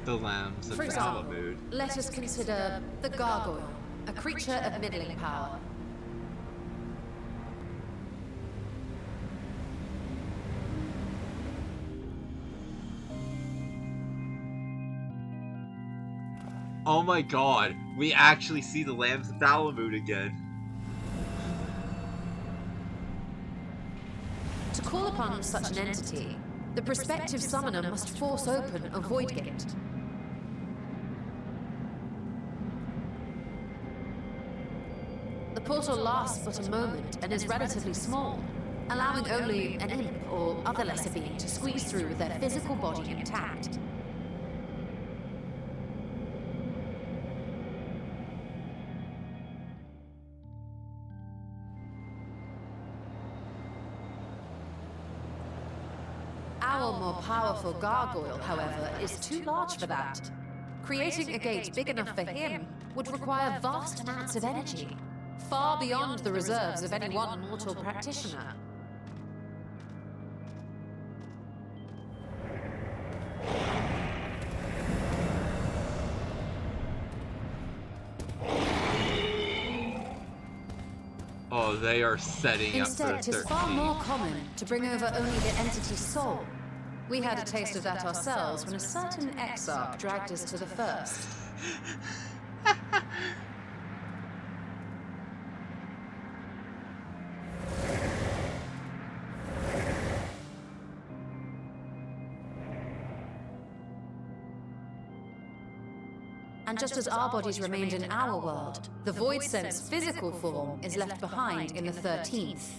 The Lambs of For example, Alamud. let us consider the Gargoyle, a creature of middling power. Oh my god, we actually see the Lambs of Alamud again. To call upon such an entity, the prospective summoner must force open a void gate. The portal lasts but a moment and is relatively small, allowing only an imp or other lesser being to squeeze through with their physical body intact. Our more powerful gargoyle, however, is too large for that. Creating a gate big enough for him would require vast amounts of energy, far beyond the reserves of any one mortal practitioner. Oh, they are setting Instead, up it for is far 13. more common to bring over only the entity's soul. We had a taste of that ourselves when a certain exarch dragged us to the first. And just as our bodies remained in our world, the Void Sense physical form is left behind in the 13th.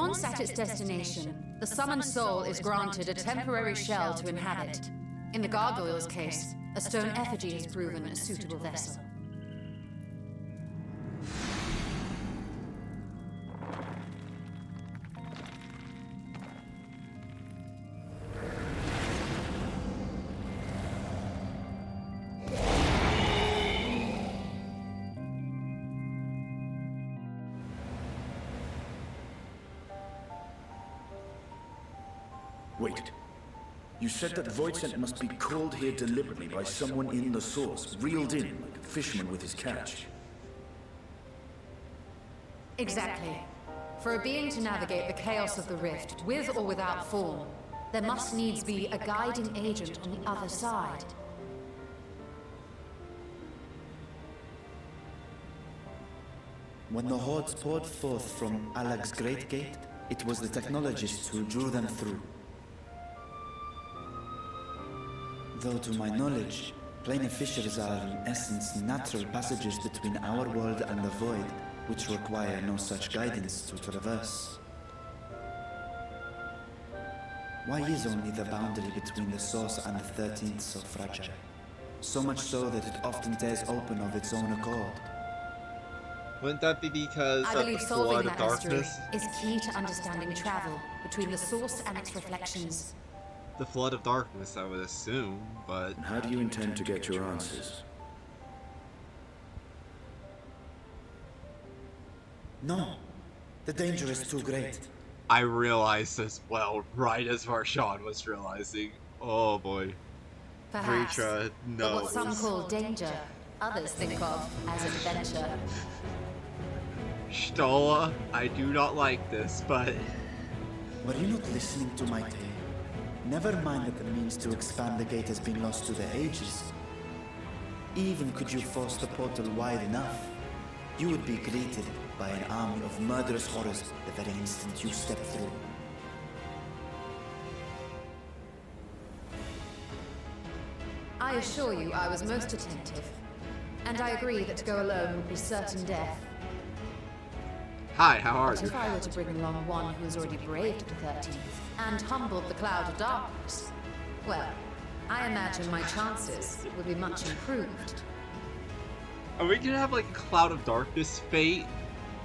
Once at its destination, the summoned soul is granted a temporary shell to inhabit. In the gargoyle's case, a stone effigy has proven a suitable vessel. Wait. You said that Voidsent must be called here deliberately by someone in the source, reeled in like a fisherman with his catch. Exactly. For a being to navigate the chaos of the rift, with or without form, there must needs be a guiding agent on the other side. When the hordes poured forth from Alag's Great Gate, it was the technologists who drew them through. Though to my knowledge, planar fissures are in essence natural passages between our world and the void, which require no such guidance to traverse. Why is only the boundary between the source and the 13th so fragile? So much so that it often tears open of its own accord. Wouldn't that be because I of the believe solving flood of that mystery darkness? is key to understanding travel between the source and its reflections. The flood of darkness, I would assume, but... And how do you intend to get your answers? No. The danger is too great. I realized as well, right as Varshawn was realizing. Oh boy. Perhaps, Ritra but what knows. some call danger, others think of as adventure. Stola, I do not like this, but... Were you not listening to my tale? Never mind that the means to expand the gate has been lost to the ages. Even could you force the portal wide enough, you would be greeted by an army of murderous horrors the very instant you step through. I assure you I was most attentive, and I agree that to go alone would be certain death. Hi, how are But you? if I were to bring along one who has already braved the 13th and humbled the cloud of darkness, well, I imagine my chances would be much improved. Are we gonna have like a Cloud of Darkness fate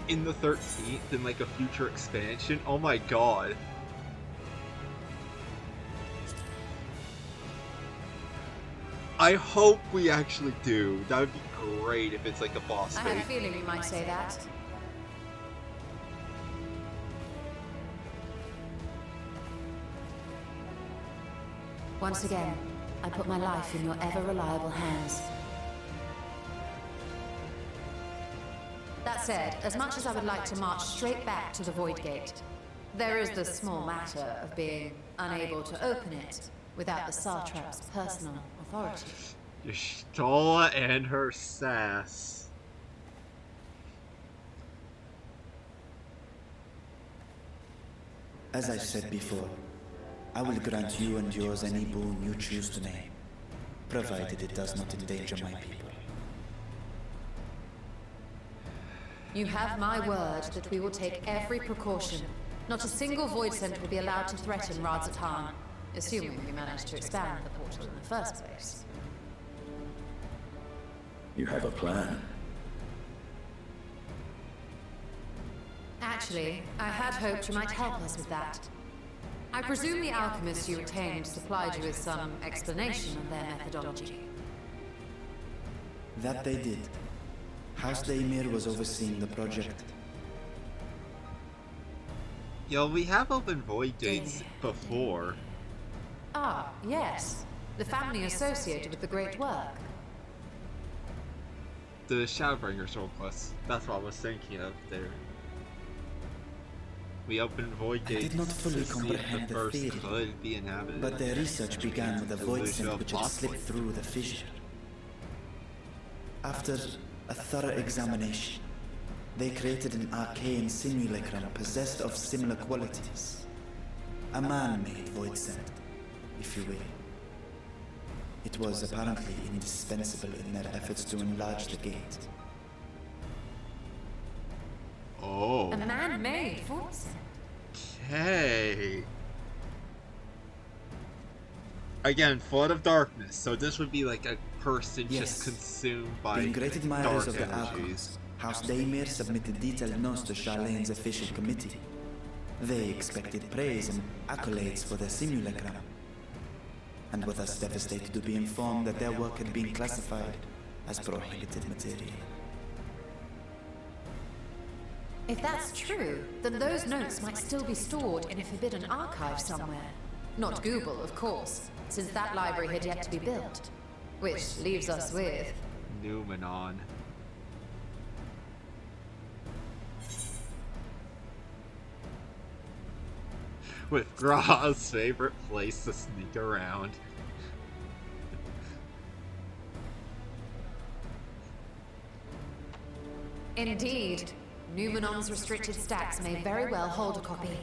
in the 13th in like a future expansion? Oh my god. I hope we actually do. That would be great if it's like a boss I had a fate. feeling you might say that. Once again, I put my life in your ever-reliable hands. That said, as much as I would like to march straight back to the Void Gate, there is the small matter of being unable to open it without the Satrap's personal authority. Stola and her sass. As I said before, I will grant you and yours any boon you choose to name, provided it does not endanger my people. You have my word that we will take every precaution. Not a single void scent will be allowed to threaten ReZaHydra, assuming we manage to expand the portal in the first place. You have a plan? Actually, I had hoped you might help us with that. I presume the alchemists you retained supplied you with some explanation of their methodology. That they did. House Daimir was overseeing the project. Yo, we have opened void gates before. Ah, yes. The family associated with the great work. The Shadowbringer Soul Quest. That's what I was thinking of there. We opened void gates I did not fully to see if comprehend the the first theory, could be inhabited. but their research began with a void Delusion scent of which had plot slipped point. through the fissure. After a thorough examination, they created an arcane simulacrum possessed of similar qualities. A man-made void scent, if you will. It was apparently indispensable in their efforts to enlarge the gate. Oh. A man-made void scent. Okay. Again, Flood of Darkness. So this would be like a person just consumed by being great admirers dark of the energies. Archons, House Daymir submitted detailed notes to Charlene's official committee. They expected praise and accolades for their simulacrum, and were thus devastated to be informed that their work had been classified as prohibited material. If that's true, then those notes might still be stored in a forbidden archive somewhere. Not Google, of course, since that library had yet to be built. Which leaves us with... Numenon. With Graw's favorite place to sneak around. Indeed. Numenon's restricted stacks may very well hold a copy.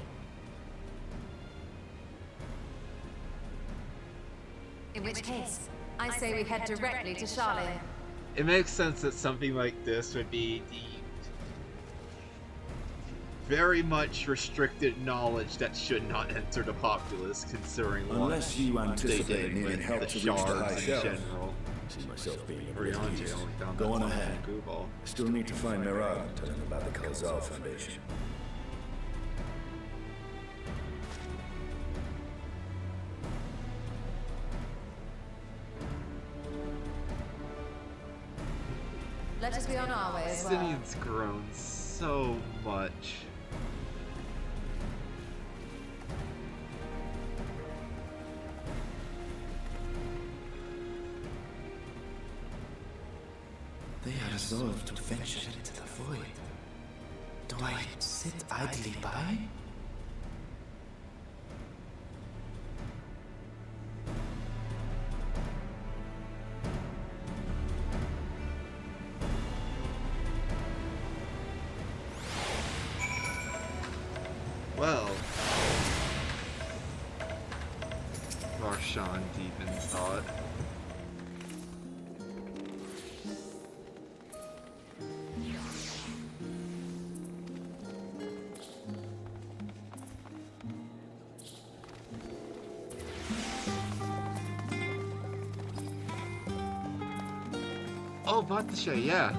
In which case, I say we head directly to Charlene. It makes sense that something like this would be deemed very much restricted knowledge that should not enter the populace, considering unless you anticipate needing help to reach the high shelf. General. See myself being a Brianji only found Go on that ahead. Google. Still need to find Mirage and tell him about the Kalzal Foundation. Let us be on our way as well. Obsidian's grown so much. They are resolved to venture into the void. Do I sit idly by? Well, Marshawn Demon thought. Oh, Batasha, yeah.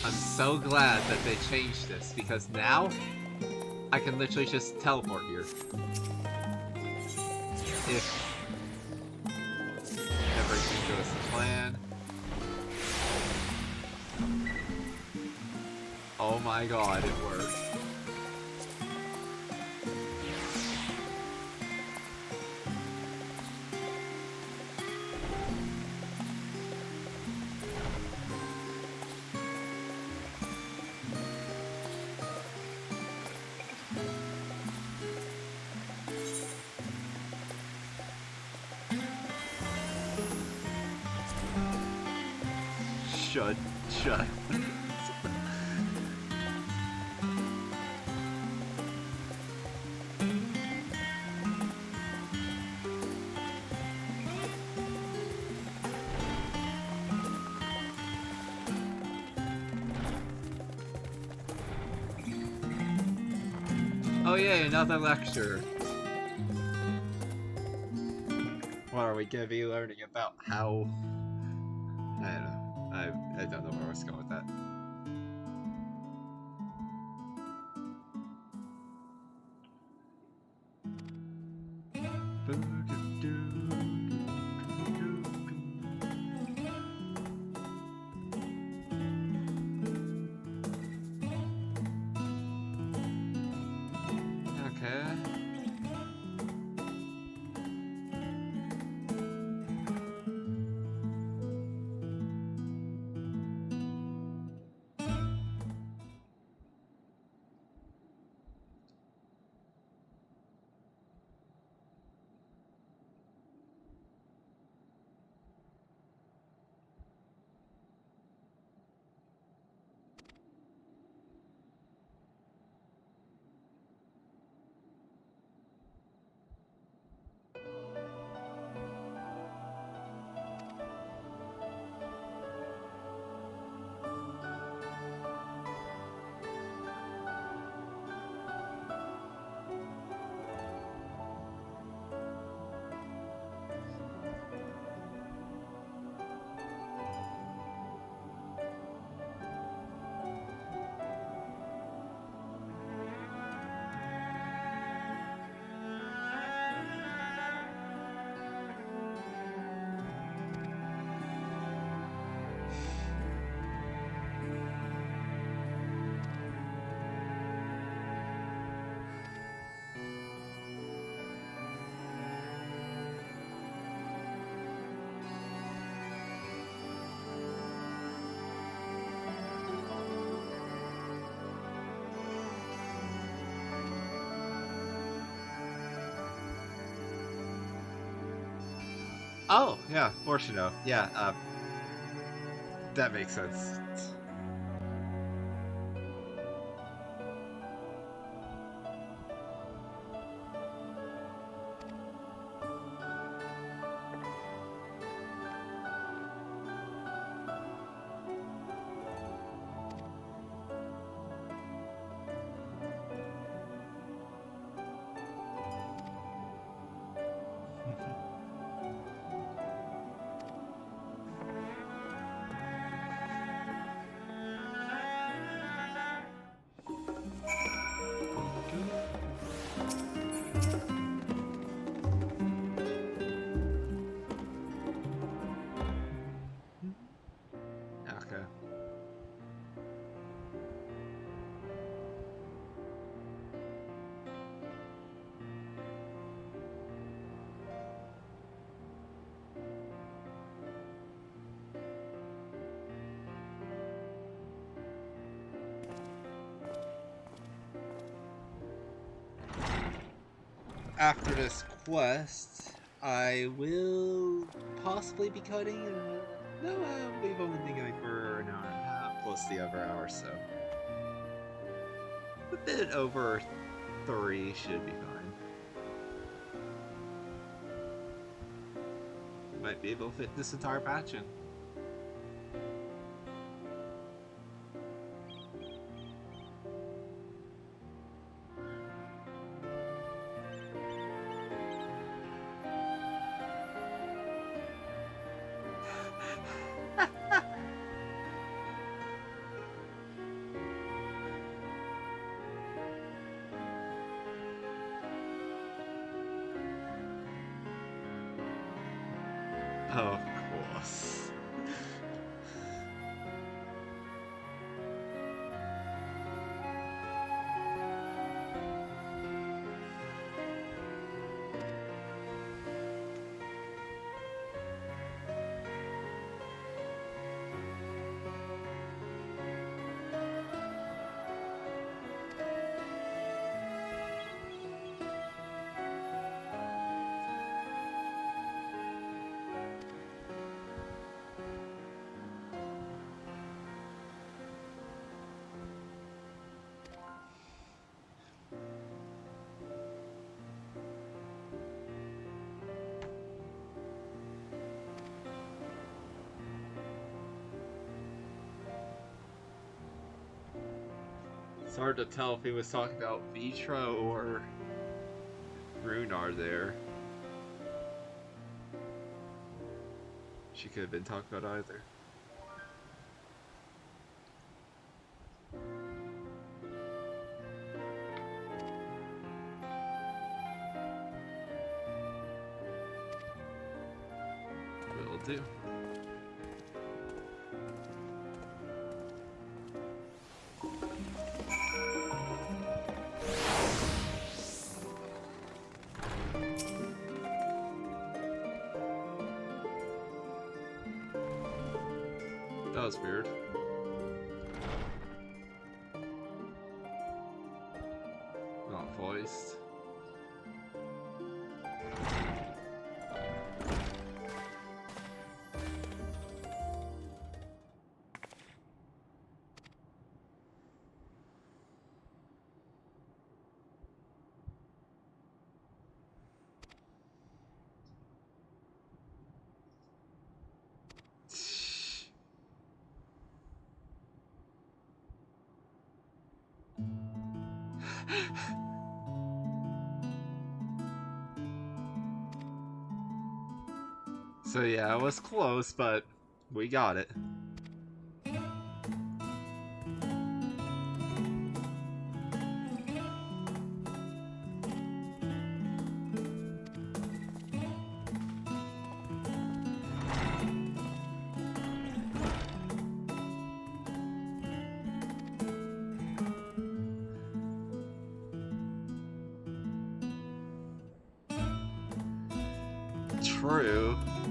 I'm so glad that they changed this, because now I can literally just teleport here. If everything goes to plan. Oh my god, it worked. Shut. Oh yay, another lecture. What are we gonna be learning about how... I don't know. I don't know where I was going with that. Oh, yeah, Fortuno. Yeah, that makes sense. Okay. After this quest, I will possibly be cutting. No, we've only been going for an hour and a half, plus the other hour, so a bit over 3 should be fine. Might be able to fit this entire patch in. Of course. It's hard to tell if he was talking about Vitra or Runar there. She could have been talking about either. Will do. That was weird. Not voiced. So yeah, it was close, but we got it.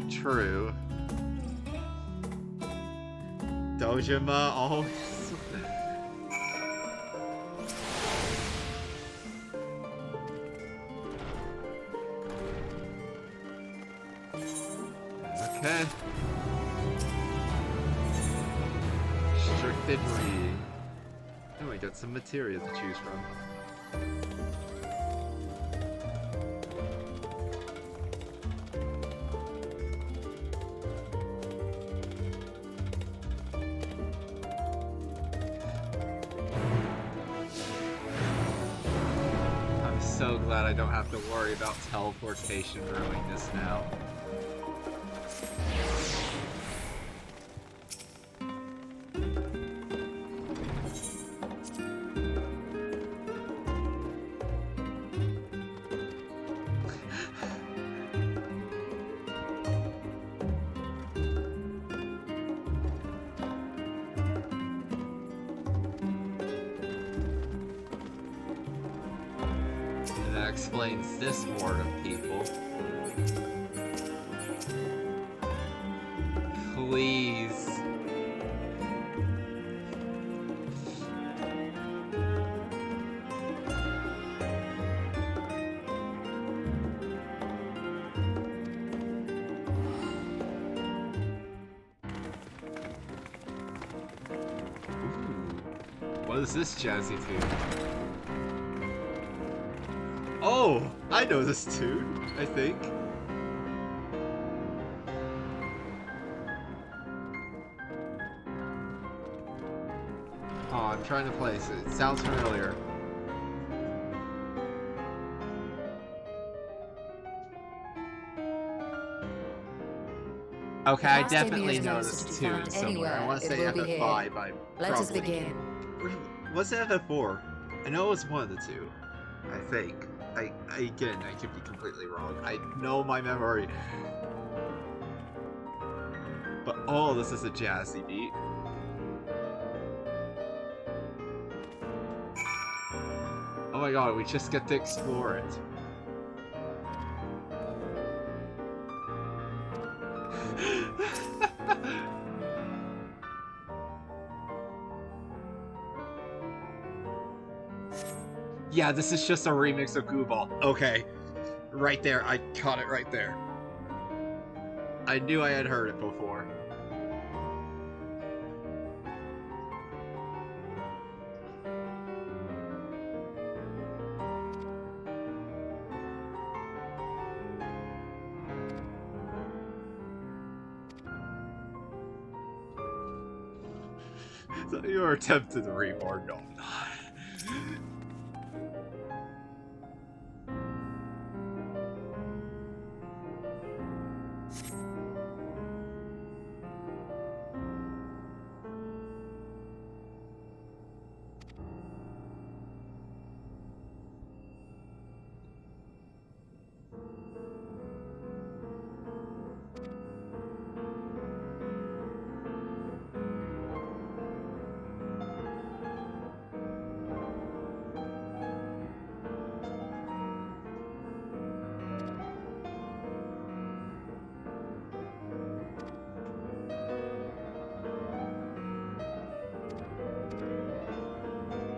True. Dojima always. Okay. Restricted reading. Oh, we got some material to choose from. I'm so glad I don't have to worry about teleportation ruining this now. Explains this horde of people. Please. Ooh. What is this jazzy tune? Oh, I know this tune, I think. Oh, I'm trying to place it. It sounds familiar. Okay, I definitely know this tune somewhere. I want to say FF5. Let us begin. What's FF4? I know it was one of the two. I think. Again, I could be completely wrong. I know my memory. But oh, this is a jazzy beat. Oh my god, we just get to explore it. Yeah, this is just a remix of Goo Ball. Okay. Right there, I caught it right there. I knew I had heard it before. So you're attempting to reborn? No, I'm not.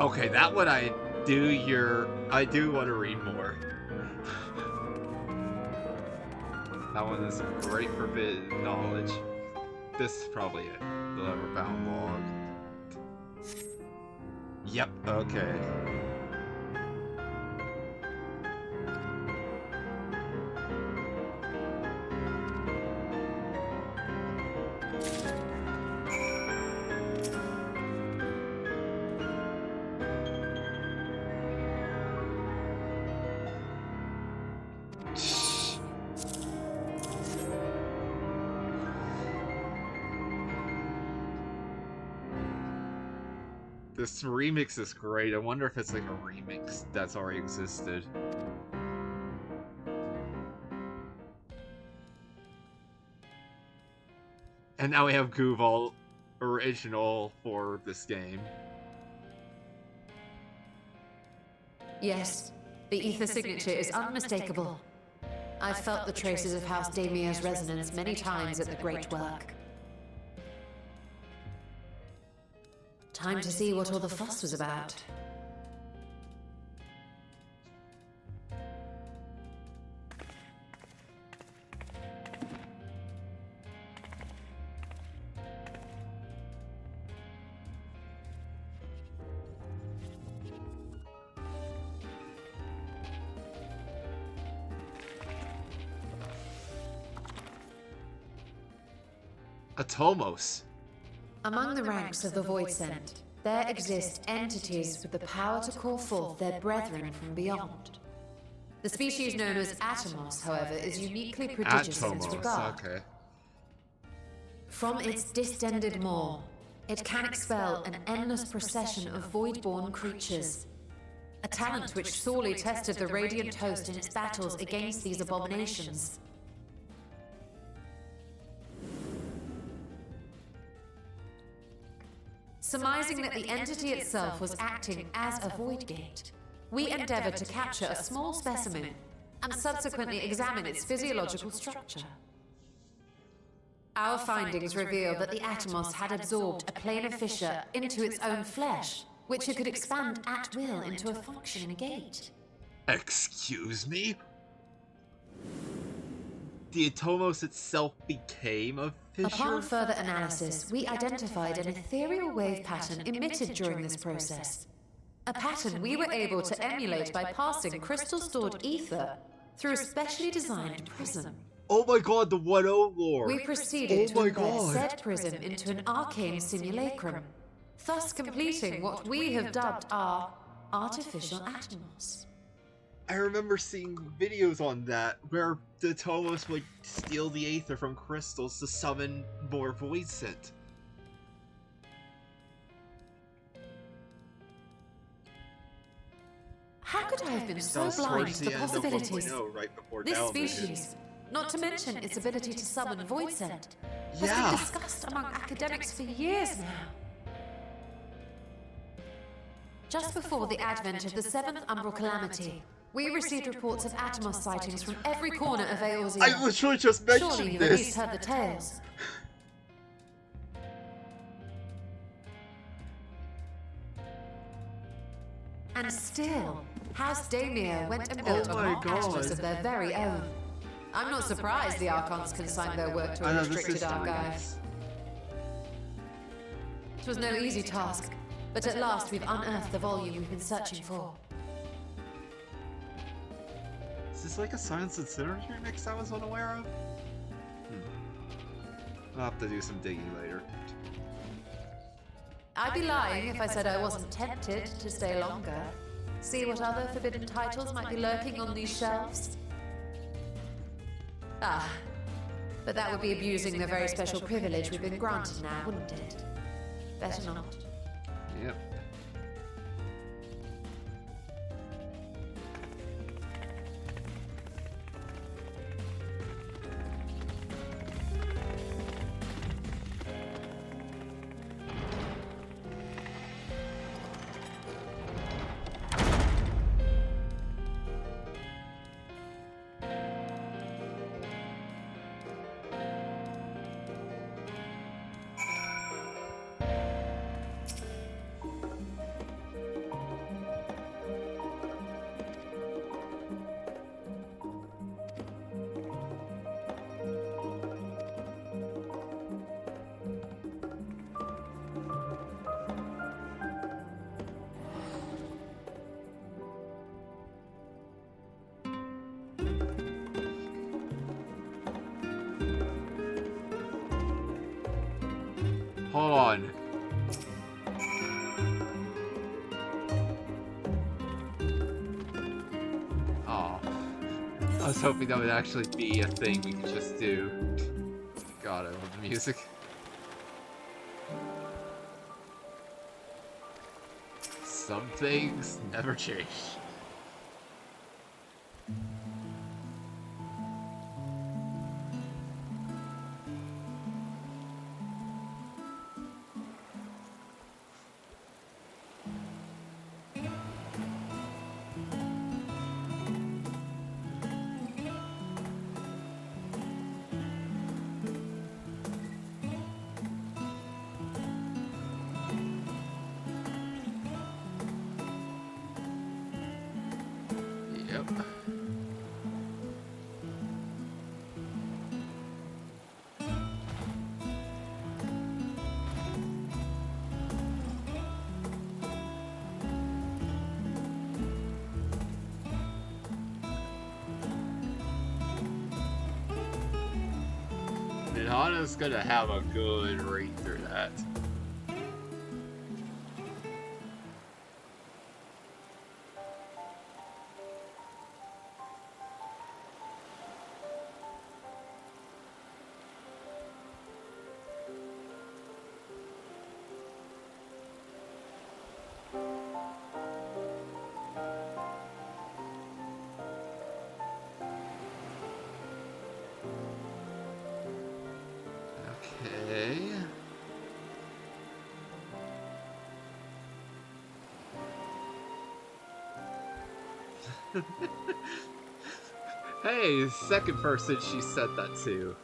Okay, that one I do want to read more. That one is great forbidden knowledge. This is probably it. The Never Found log. Yep, okay. This remix is great. I wonder if it's like a remix that's already existed. And now we have Gooval original for this game. Yes, the ether signature is unmistakable. I've felt the traces of House Damia's resonance many times at the Great Work. Time to see what all the fuss was about. Atomos. Among the ranks of the Void Sent, there exist entities with the power to call forth their brethren from beyond. The species known as Atomos, however, is uniquely prodigious in its regard. Okay. From its distended maw, it can expel an endless procession of void-born creatures. A talent which sorely tested the Radiant Host in its battles against these abominations. Surmising that the entity itself was acting as a void gate, we endeavored to capture a small specimen and subsequently examine its physiological structure. Our findings reveal that the Atomos had absorbed a planar fissure into its own flesh, which it could expand at will into a functioning gate. Excuse me? The Atomos itself became a fissure? Upon further analysis, we identified an ethereal wave pattern emitted during this process. A pattern we were able to emulate by passing crystal-stored ether through a specially designed prism. Oh my god, the 1.0 lore! We proceeded to embed said prism into an arcane simulacrum, thus completing what we have dubbed our artificial Atomos. I remember seeing videos on that, where the Atomos would steal the aether from crystals to summon more Void Sent. How could I have been so blind to the possibilities? This species, not to mention its ability to summon Void Sent, has been discussed among academics for years now. Just before the advent of the 7th Umbral Calamity, we received reports of Atomos sightings from every corner of Eorzea. I literally just mentioned Surely you've this. at least heard the tales. And still, House Daimyo went and built a mock Atomos of their very own. I'm not surprised the Archons consigned their work to a restricted archive. It was no easy task, but at last we've unearthed the volume we've been searching for. Is this like a Silence and Sinners remix I was unaware of? I'll have to do some digging later. I'd be lying if I said I wasn't tempted to stay longer. See what other forbidden titles might be lurking on these shelves. Ah, but that would be abusing the very special privilege we've been granted now, wouldn't it? Better not. Yep. Hold on. Oh. I was hoping that would actually be a thing we could just do. God, I love the music. Some things never change. Nidhana's gonna have a good read through that. Okay. Hey, second person she said that to.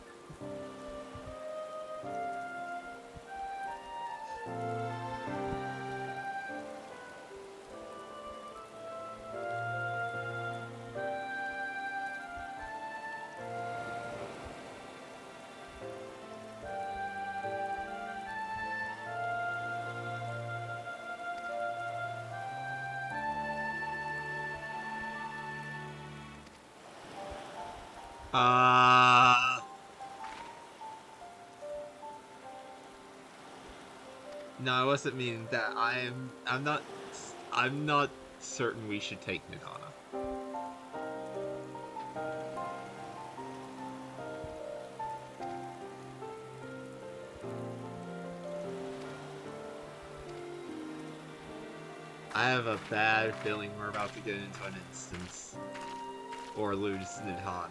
No, I wasn't meaning that. I'm not certain we should take Nidhana. I have a bad feeling we're about to get into an instance. Or lose Nidhana.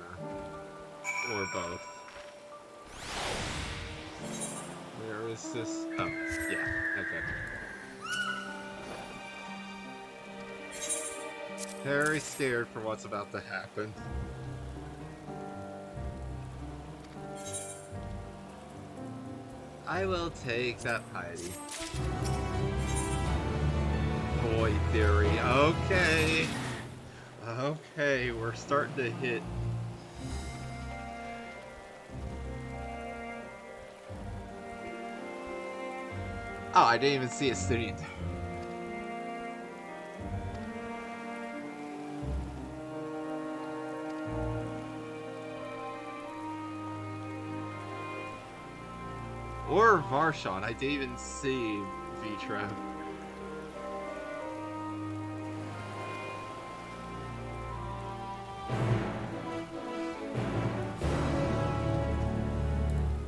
Or both. Where is this? Oh, yeah, okay. Very scared for what's about to happen. I will take that piety. Boy theory, okay. Okay, we're starting to hit. Oh, I didn't even see a student. Or Varshan, I didn't even see Vitra.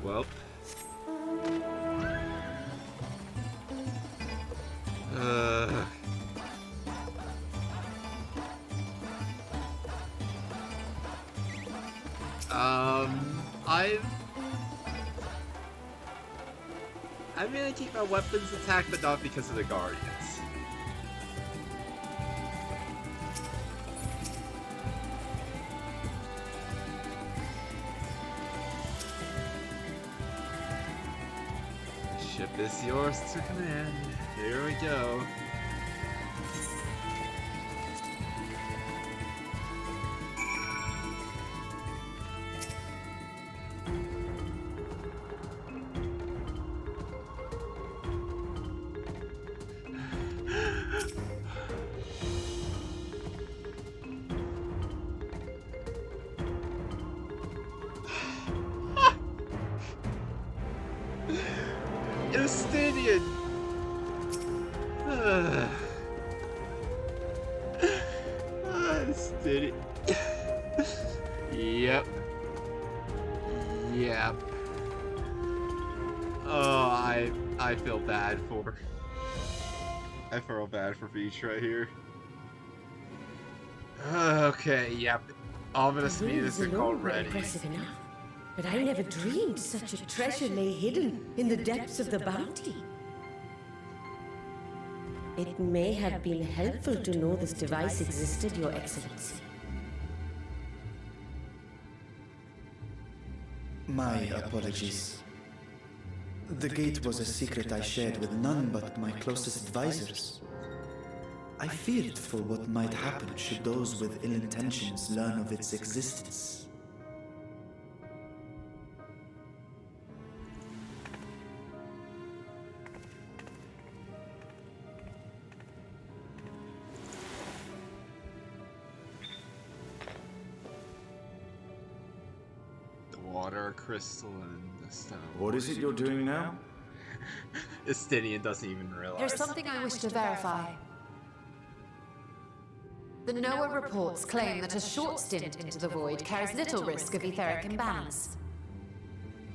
Well. I'm gonna keep my weapons attack, but not because of the Guardians. Ship is yours to command. Here we go. Justinian! Justinian. Yep. Yep. Oh, I feel bad for... I feel bad for Beach right here. Okay, yep. Ominous music already. Impressive enough. But I never dreamed such a treasure lay hidden in the depths of the bounty. It may have been helpful to know this device existed, Your Excellency. My apologies. The gate was a secret I shared with none but my closest advisors. I feared for what might happen should those with ill intentions learn of its existence. water, a crystal, and a stone. What is it you're doing now? Estinian doesn't even realize. There's something I wish to verify. The NOAA reports claim that a short stint into the void carries little risk of etheric imbalance.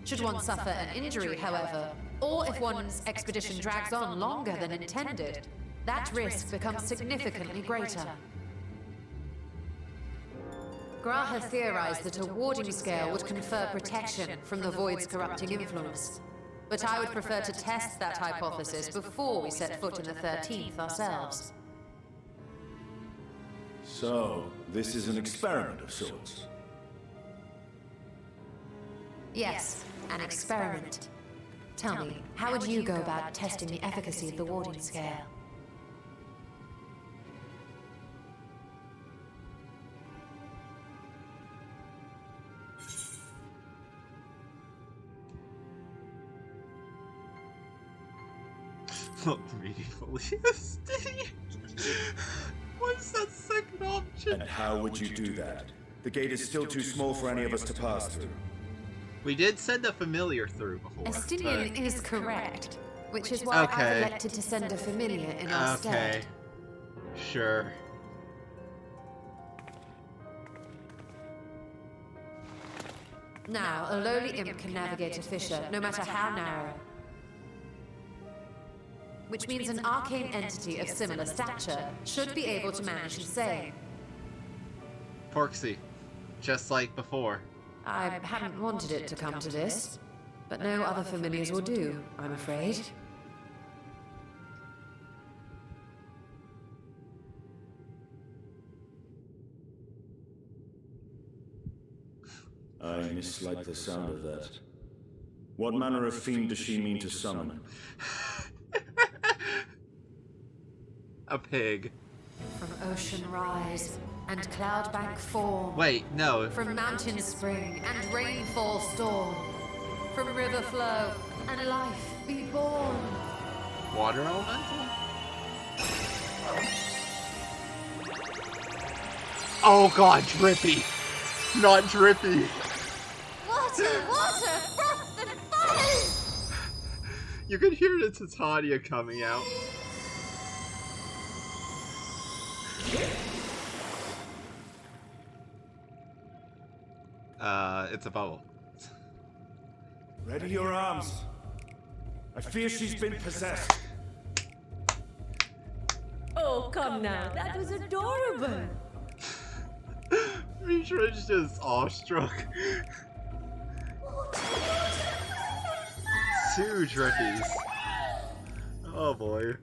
Should one suffer an injury, however, or if one's expedition drags on longer than intended, that risk becomes significantly greater. Graha theorized that a warding scale would confer protection from the void's corrupting influence, but I would prefer to test that hypothesis before we set foot in the 13th ourselves. So, this is an experiment of sorts. Yes, an experiment. Tell me, how would you go about testing the efficacy of the warding scale? Medievally. What's that second option? And how would you do that? The gate is still too small for any of us to pass through. We did send a familiar through before. Estinian is correct, which is why I've elected to send a familiar in our stead. Sure. Now, a lowly imp can navigate a fissure, no matter how narrow. Which means an arcane entity of similar stature should be able to manage the same. Porksy. Just like before. I hadn't wanted it to come to this, but no other familiars will do, I'm afraid. I mislike the sound of that. What manner of fiend does she mean to summon? A pig. From ocean rise and cloudbank form. Wait, no. From mountain spring and rainfall storm. From river flow and life be born. Water elemental? Oh god, drippy. Not drippy. Water, water, froth and foam! You can hear the Titania coming out. It's a bubble. Ready your arms. I fear she's been possessed. Oh, come now. That was adorable. Mishra's just awestruck. Two drippies. Oh boy.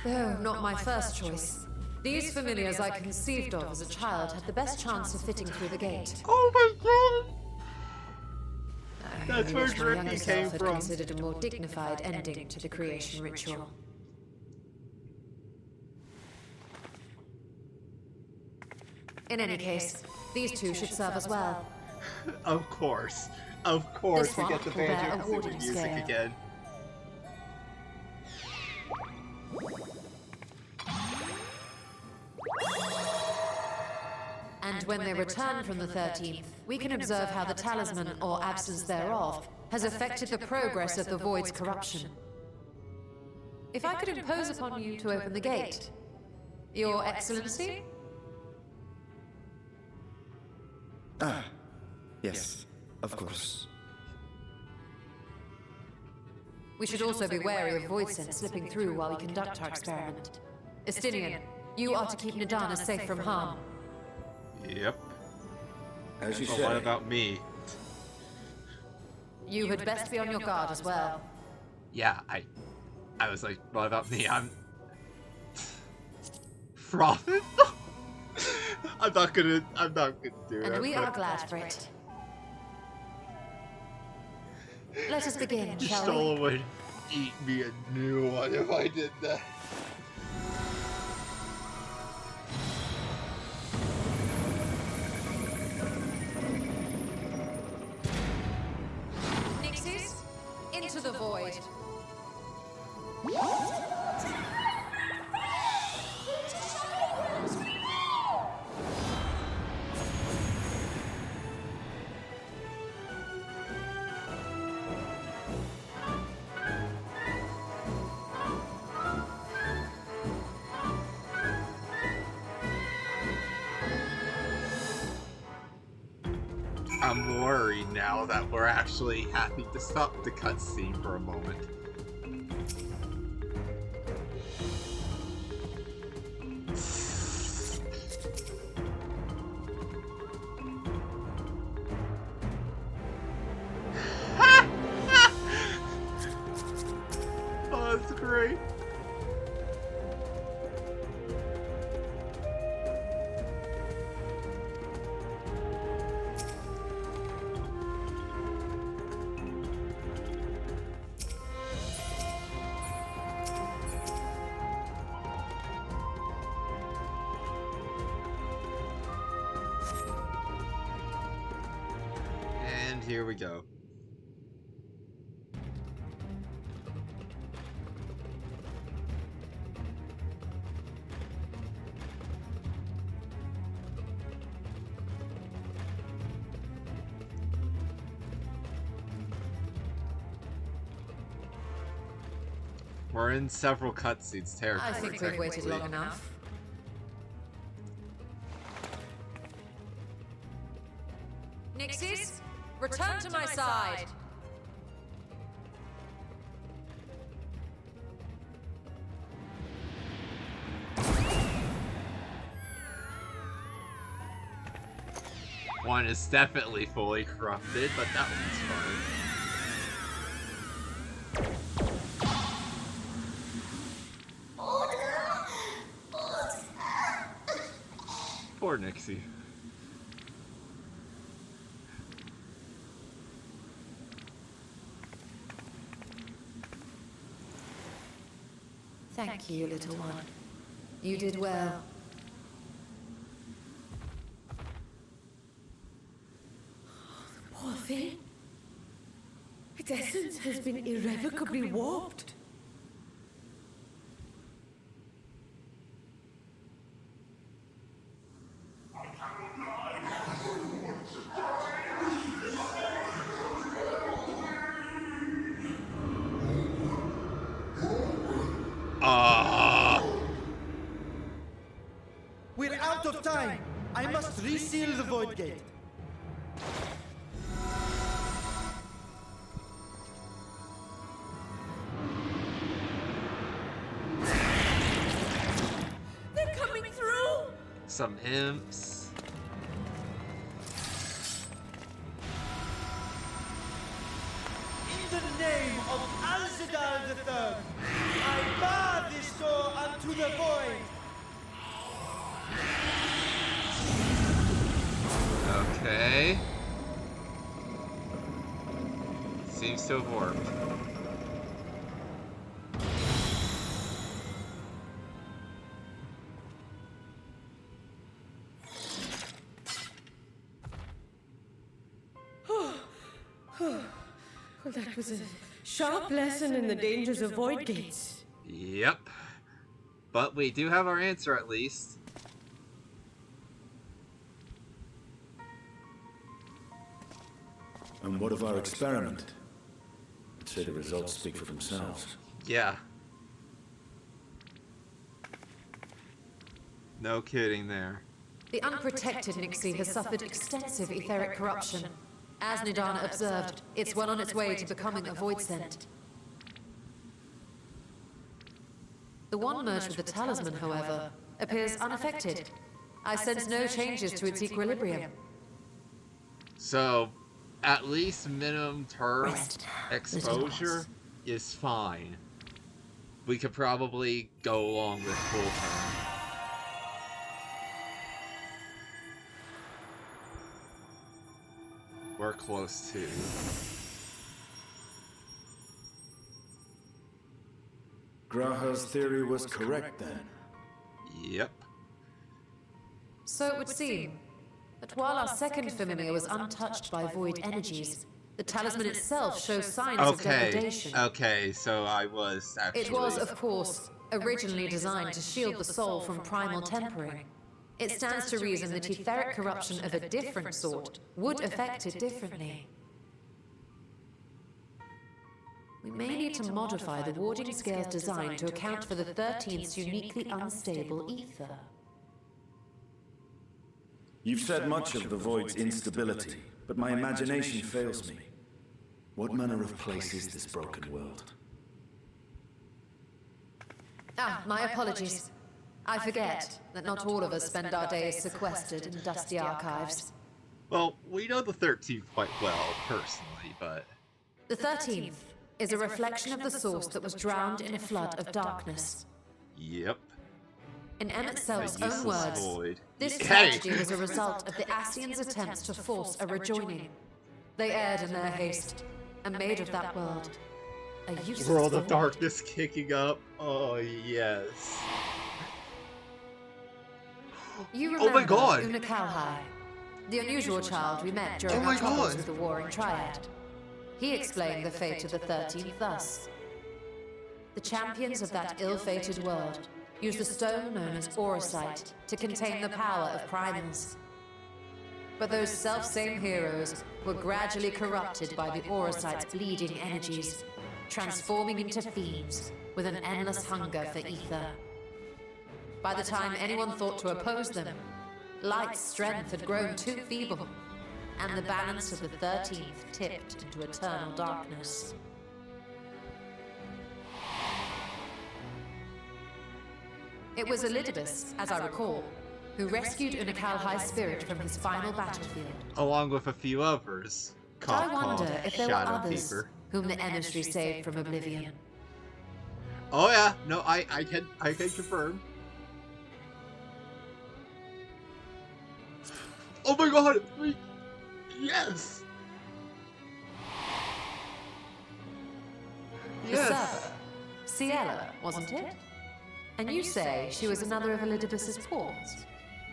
Though not my first choice. These familiars I conceived of as a child had the best chance of fitting through the gate. Oh my god! I That's where wish my younger Drippy self came had from. considered a more dignified ending to the creation ritual. In any case, these two should serve as well. Of course. Of course, This we one get the will bear Banjo a Kazooie warding music scale. again. And when they return from the 13th, we can observe how the talisman, or absence thereof, has affected the progress of the void's corruption. If I could impose upon you to open the gate, Your Excellency? Ah, yes, of course. We should also be wary of void sense slipping through while we conduct our experiment. Estinian, you are to keep Nadana safe from harm. Yep. As you But say. what about me? You had best be on your guard as well. Yeah, I was like, what about me? I'm Frothing? I'm not gonna do it. And we are glad for it. Let us begin, shall we? Stola would eat me a new one if I did that. I'm worried now that we're actually having to stop the cutscene for a moment. Oh, that's great. And here we go. We're in several cutscenes territory. I think we've waited long enough. Nixies, return to my side. One is definitely fully corrupted, but that one's fine. Poor Nixie. Thank you, little one. You did well. Poor thing. Its essence has been irrevocably warped. We're out of time. I must reseal the void gate. They're coming through. Some imps. In the name of Alzadal III, I bar this door unto the void. Okay. Seems to have worked. Well, that was a sharp lesson in the dangers of void gates. Yep. But we do have our answer at least. And what of our experiment? I'd say the results speak for themselves. Yeah. No kidding there. The unprotected Nixie has suffered extensive etheric corruption. As Nidana observed, it's well on its way to becoming a void scent. The one merged with the talisman, however, appears unaffected. I sense no changes to its equilibrium. So, at least minimum term exposure is fine. We could probably go along with full term. We're close to. Graha's theory was correct then. Yep. So it would seem that while our second familiar was untouched by void energies, the talisman itself shows signs of degradation. Okay, so I was actually... It was, of course, originally designed to shield the soul from primal tempering. It stands to reason that etheric corruption of a different sort would affect it differently. We may need to modify the warding scale's design to account for the 13th's uniquely unstable ether. You've said much of the Void's instability, but my imagination fails me. What manner of place is this broken world? Ah, my apologies. I forget that not all of us spend our days sequestered in dusty archives. Well, we know the 13th quite well, personally, but... The 13th is a reflection of the source that was drowned in a flood of darkness. Yep. In Emmett Self's own words, this Okay. tragedy was a result of the Ascians' attempts to force a rejoining. They erred in their haste, and made of that world a useless World of void. Darkness kicking up. Oh, yes. You Oh remember my god! Una Kalhai, the unusual child we met during Oh our my troubles god! with the Warring Triad. He explained the fate of the 13th thus. The champions of that ill-fated world used the stone known as Auracite to contain the power of primals. But those self-same heroes were gradually corrupted by the Auracite's bleeding energies, transforming into fiends with an endless hunger for ether. By the time anyone thought to oppose them, Light's strength had grown too feeble, and the balance of the 13th tipped into eternal darkness. It was Elidibus, as I recall, who rescued Una Kalhai's spirit from his final battlefield. Along with a few others. I wonder if there were Shadow others Keeper. whom the emissary saved from oblivion. Oh yeah, no, I can confirm. Oh my god! Yes! The server, Ciela, wasn't it? And you say she was another of Elidibus's pawns?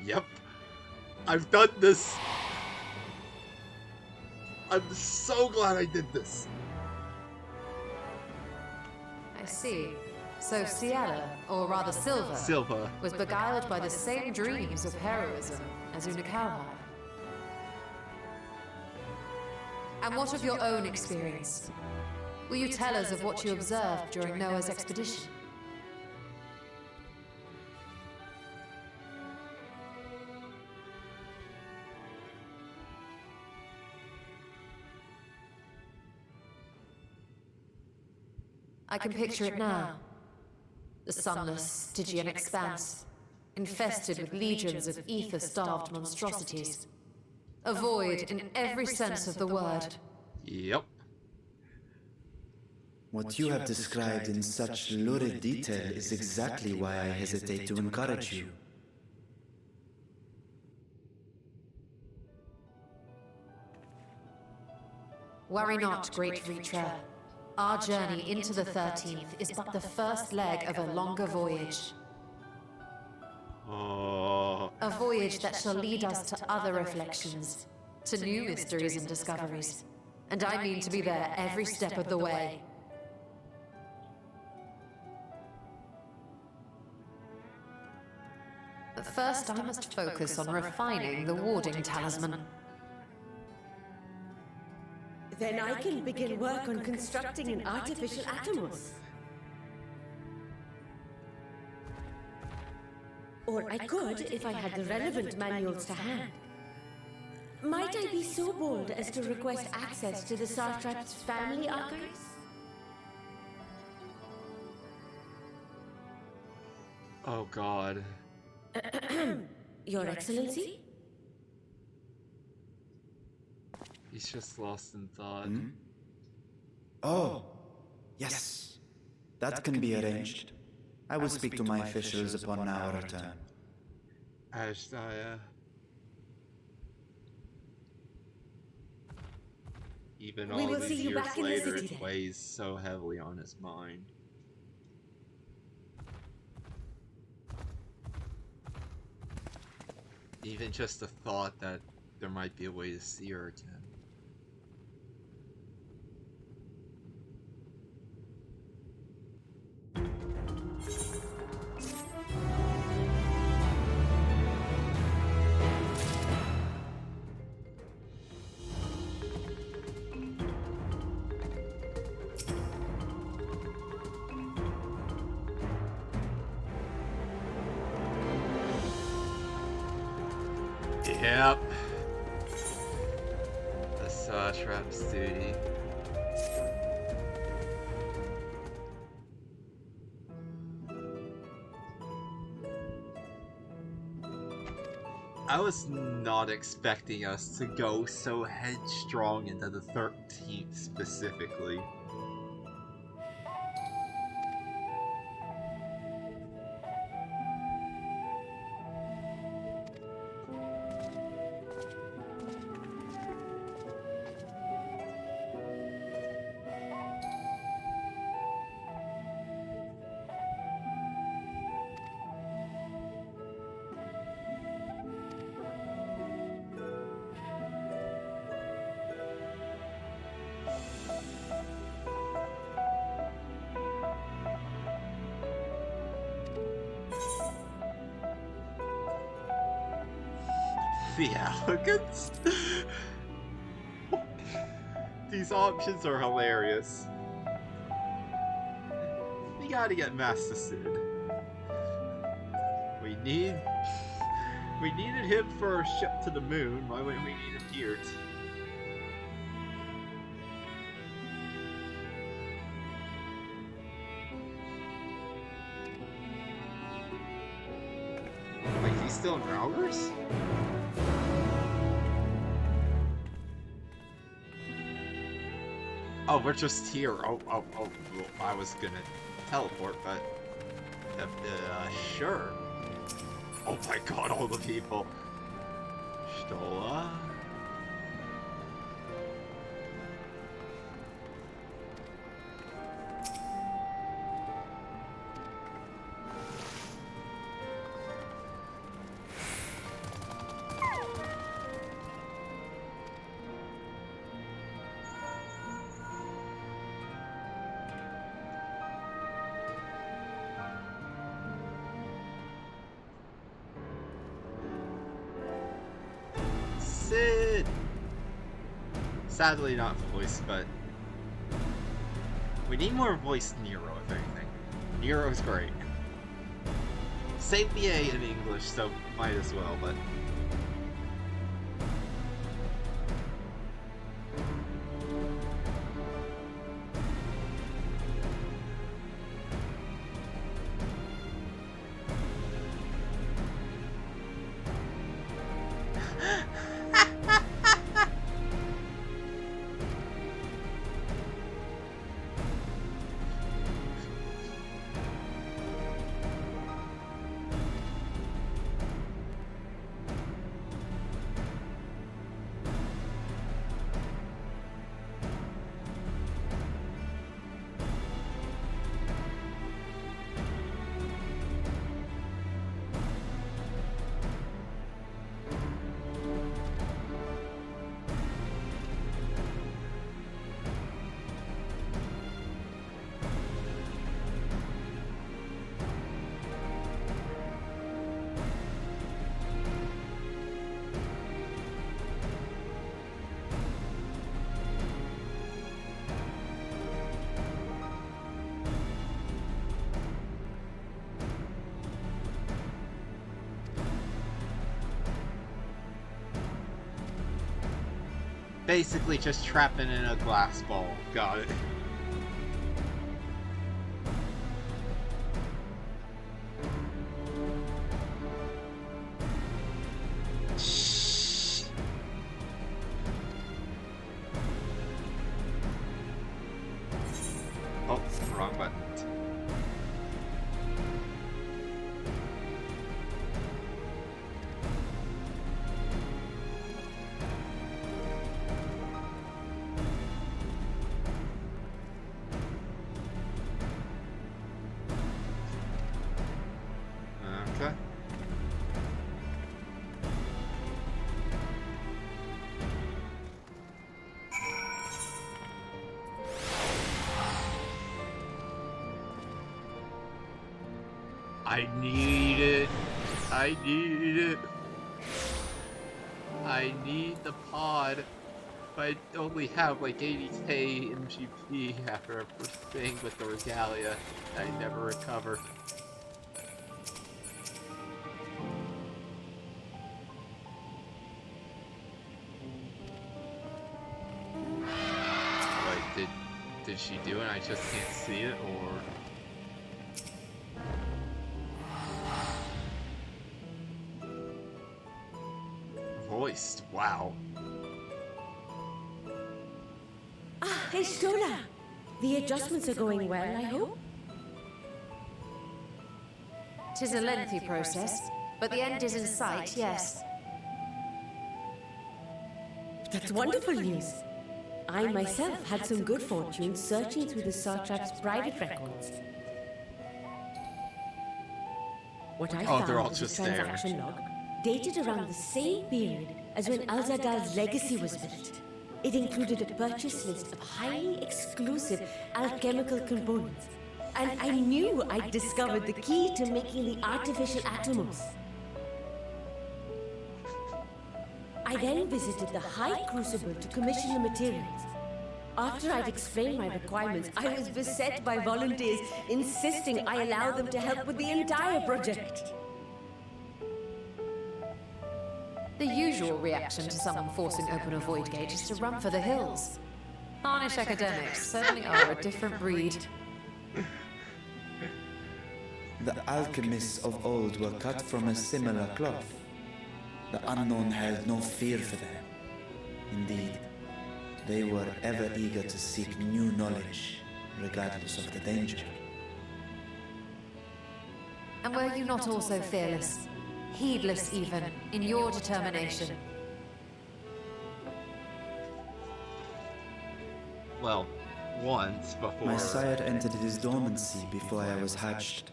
Yep. I've done this. I'm so glad I did this. I see. So Ciela, or rather Silva, was beguiled by the same dreams of heroism as Una Kalhai. And what of your own experience? Will you tell us of what you observed during Noah's expedition? I can picture it now. The sunless, Stygian expanse, infested with legions of ether-starved monstrosities. A void in every sense of the word. Yep. What you have described in such lurid detail is exactly why I hesitate to encourage you. Worry not, great Ritra. Our journey into the 13th is but the first leg of a longer voyage. A voyage that shall lead us to other reflections, to new mysteries and discoveries. And I mean to be there every step of the way. But first I must focus on refining the warding talisman. Then I can begin work on constructing an artificial Atomos. Or I could if I had the relevant manuals to hand. Might I be so bold as to request access to the Sartrap's family archives? Oh god. Your Excellency? He's just lost in thought. Oh, yes. That can be arranged. I will speak to my officials upon our return. Ashtaya. Even We all will these see you years back in the later, city it then. weighs so heavily on his mind. Even just the thought that there might be a way to see her again. Yep. Traps duty. I was not expecting us to go so headstrong into the 13th specifically. The applicants? These options are hilarious. We gotta get Master Sid. We needed him for a ship to the moon. Why wouldn't we need him here? Like, he's still in Routers? Oh, we're just here. Oh, I was gonna teleport, but... sure. Oh my god, all the people. Stola? Sid! Sadly not voice, but we need more voiced Nero, if anything. Nero's great. Same BA in English, so might as well, but... Basically just trapping in a glass ball. Got it. Oh, wrong button. Okay. I need it. I need it. I need the pod. But I only have like 80k MGP after a first thing with the regalia. I never recover. did she do and I just can't see it, or... Voiced, wow. Ah, hey Stola! The adjustments are going well, I hope? 'Tis a lengthy process, but the end is in sight, yes. That's wonderful news. I myself had some good fortune searching through the Satrap's private records. What I found was a transaction log dated around the same period as when Al-Zadal's legacy was built. It included a purchase list of highly exclusive alchemical components, and I knew I'd discovered the key to making the artificial atomos. I then visited the High Crucible to commission the materials. After I'd explained my requirements, I was beset by volunteers insisting I allow them to help with the entire project. The usual reaction to someone forcing open a void gate is to run for the hills. Harnish academics certainly are a different breed. The alchemists of old were cut from a similar cloth. The unknown held no fear for them. Indeed, they were ever eager to seek new knowledge, regardless of the danger. And were you not also fearless? Heedless even, in your determination? Well, once before... My sire entered his dormancy before I was hatched.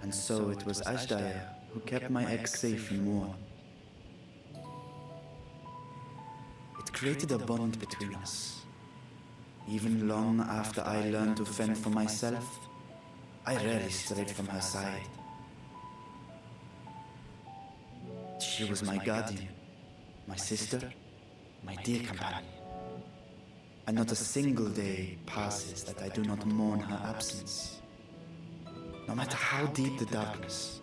And so it was Ashdaya who kept my eggs safe in war. It created a bond between us. Even long after I learned to fend for myself, I rarely strayed from her side. She was my guardian, my sister, my dear companion. And not a single day passes that I do not mourn her absence. No matter how deep the darkness,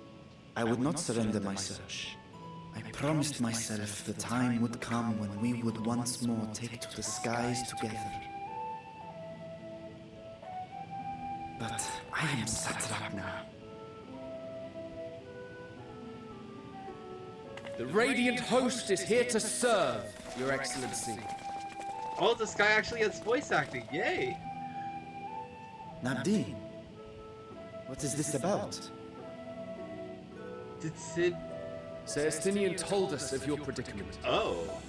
I would not surrender my search. I promised myself the time would come when we would once more take to the skies together. But I am satrap now. The Radiant Host is here to serve, Your Excellency. Oh, this guy actually has voice acting, yay! Nabdeen, what is this about? Did Sid... Celestinian told us of your predicament. Oh.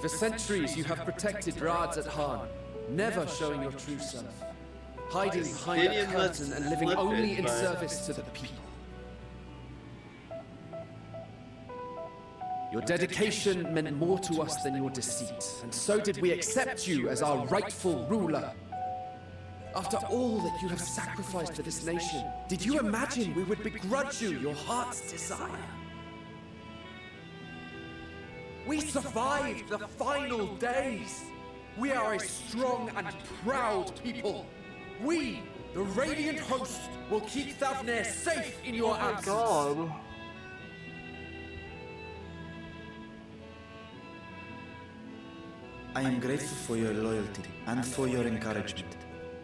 For centuries you have protected ReZaHydra, never showing your true self. Hiding behind a curtain and living only in service to the people. Your dedication meant more to us than your deceit, and so did we accept you as our rightful ruler. After all that you have sacrificed for this nation, did you imagine we would begrudge you your heart's desire? We survived the final days. We are a strong and proud people. We, the Radiant Host, will keep Thavnair safe in your absence. God. I am grateful for your loyalty and for your encouragement.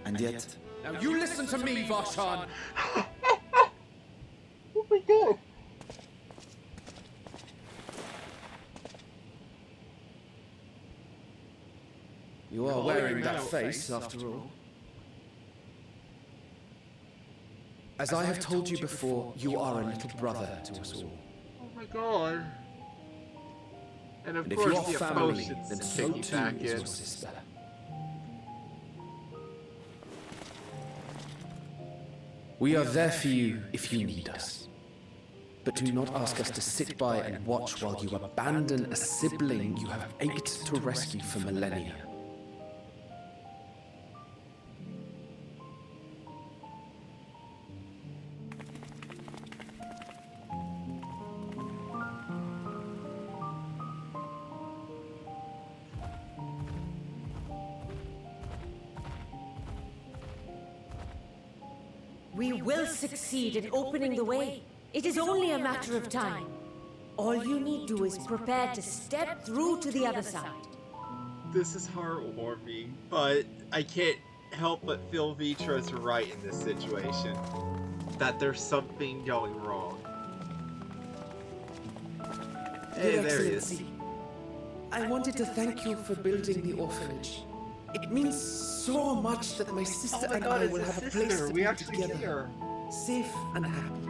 And yet... Now you listen to me, Varshan! Oh my god! You are wearing that face, after all. As I have told you before, you are a little brother to us all. Oh my god. And of And if course you are the family, emotions then so kick too back is in. your sister. We are there for you if you need us. But do not ask us to sit by and watch while you abandon a sibling you have ached to rescue for millennia. We will succeed in opening the way. It is only a matter of time. All you need do is prepare to step through to the other side. This is heartwarming, but I can't help but feel Vitra's right in this situation. That there's something going wrong. Hey, Your there he is. Excellency, I wanted to thank you for building the orphanage. It means so much that my sister and I will have a place to be together, safe and happy.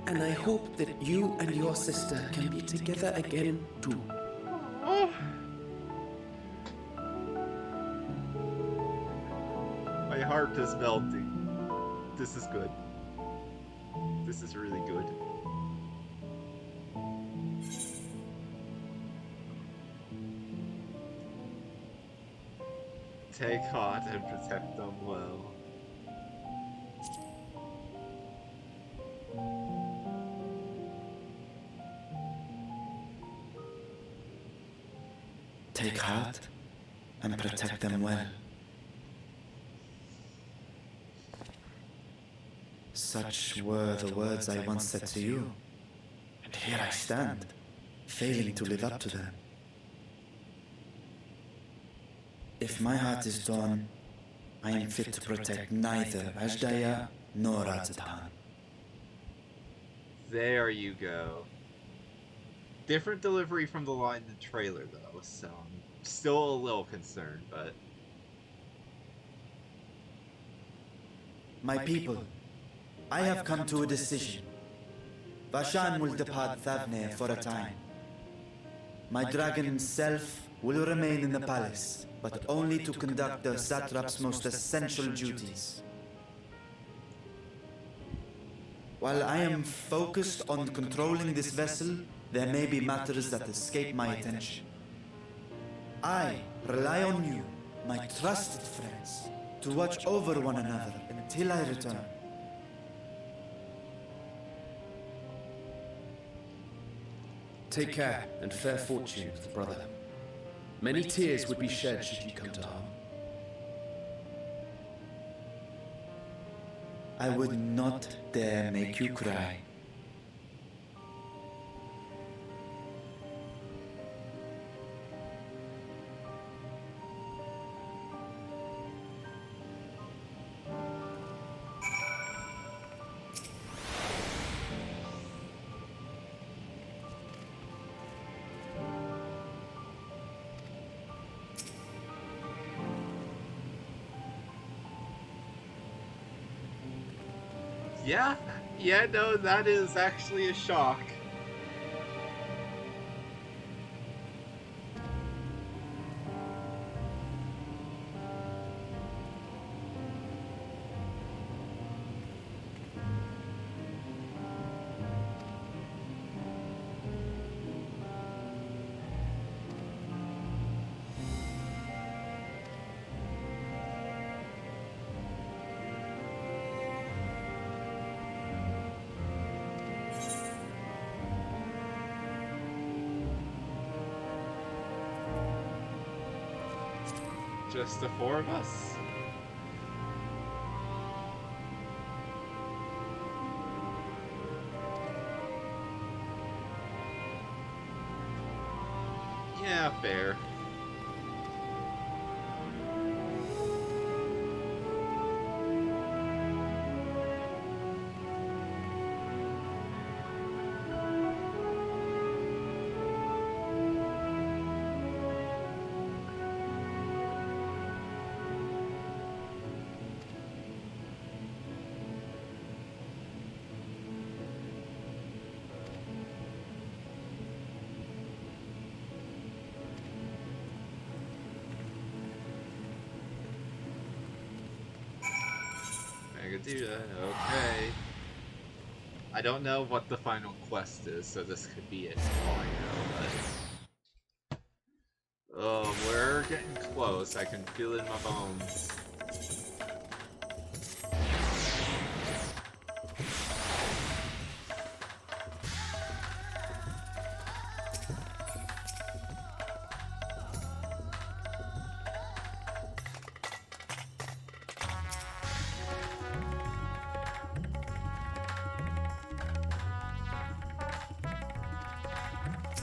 And I hope that you and your sister can be together again too. Oh. My heart is melting. This is good. This is really good. Take heart and protect them well. Take heart and protect them well. Such were the words I once said to you, and here I stand, failing to live up to them. If my heart is torn, I am fit to protect neither Ajdaya nor ReZaHydra. There you go. Different delivery from the line in the trailer, though, so I'm still a little concerned, but... My people, I have come to a decision. Vashan will depart Thavne for a time. My dragon self will remain in the palace, but only to conduct the satrap's most essential duties. While I am focused on controlling this vessel, there may be matters that escape my attention. I rely on you, my trusted friends, to watch over one another until I return. Take care and fair fortune, brother. Many tears would be shed should you come to harm. I would not dare make you cry. Yeah, no, that is actually a shock. Just the four of us? Yeah, fair. Okay. I don't know what the final quest is, so this could be it. All I know, but... Oh, we're getting close. I can feel it in my bones.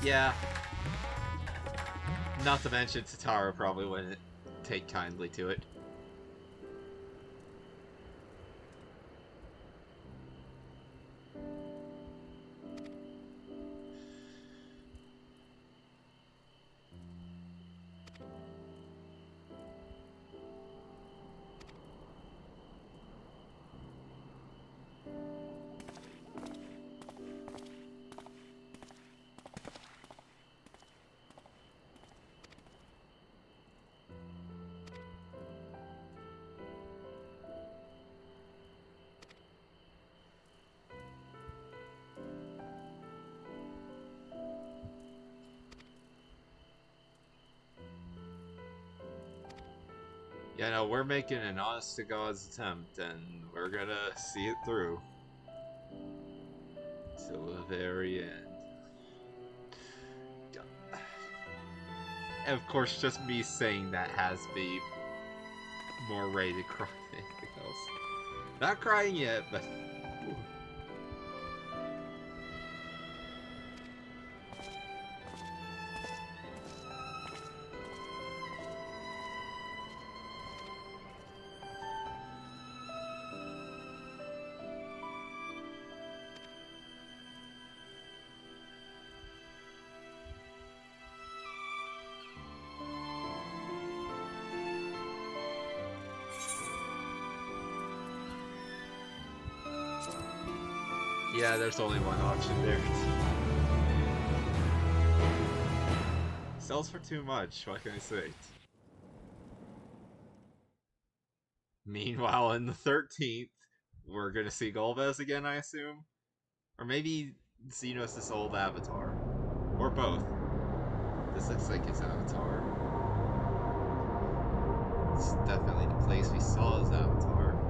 Yeah. Not to mention, Tatara probably wouldn't take kindly to it. Yeah, no, we're making an honest-to-God's attempt, and we're gonna see it through. Till the very end. And of course, just me saying that has me more ready to cry than anything else. Not crying yet, but... Yeah, there's only one option there. Sells for too much, what can I say? Meanwhile, in the 13th, we're gonna see Golbez again, I assume? Or maybe Xenos' old avatar. Or both. This looks like his avatar. It's definitely the place we saw his avatar.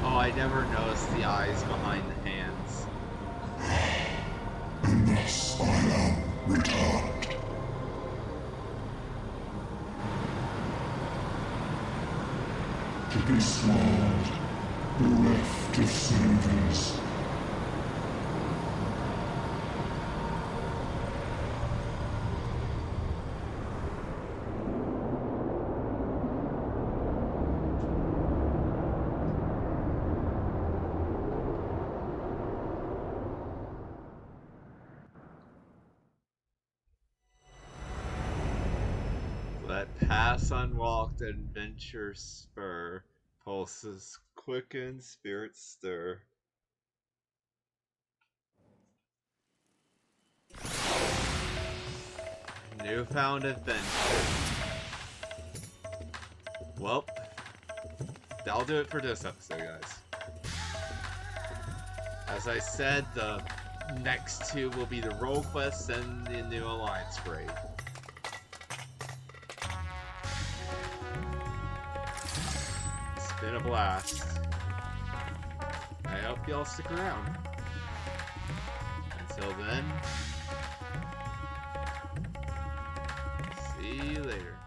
I never noticed the eyes behind the hands. And thus I am returned. To be swallowed, bereft of savings. Pass unwalked adventure spur, pulses quicken, spirits stir. Newfound adventure. Well, that'll do it for this episode, guys. As I said, the next two will be the role quests and the new alliance raid. Been a blast. I hope y'all stick around. Until then, see you later.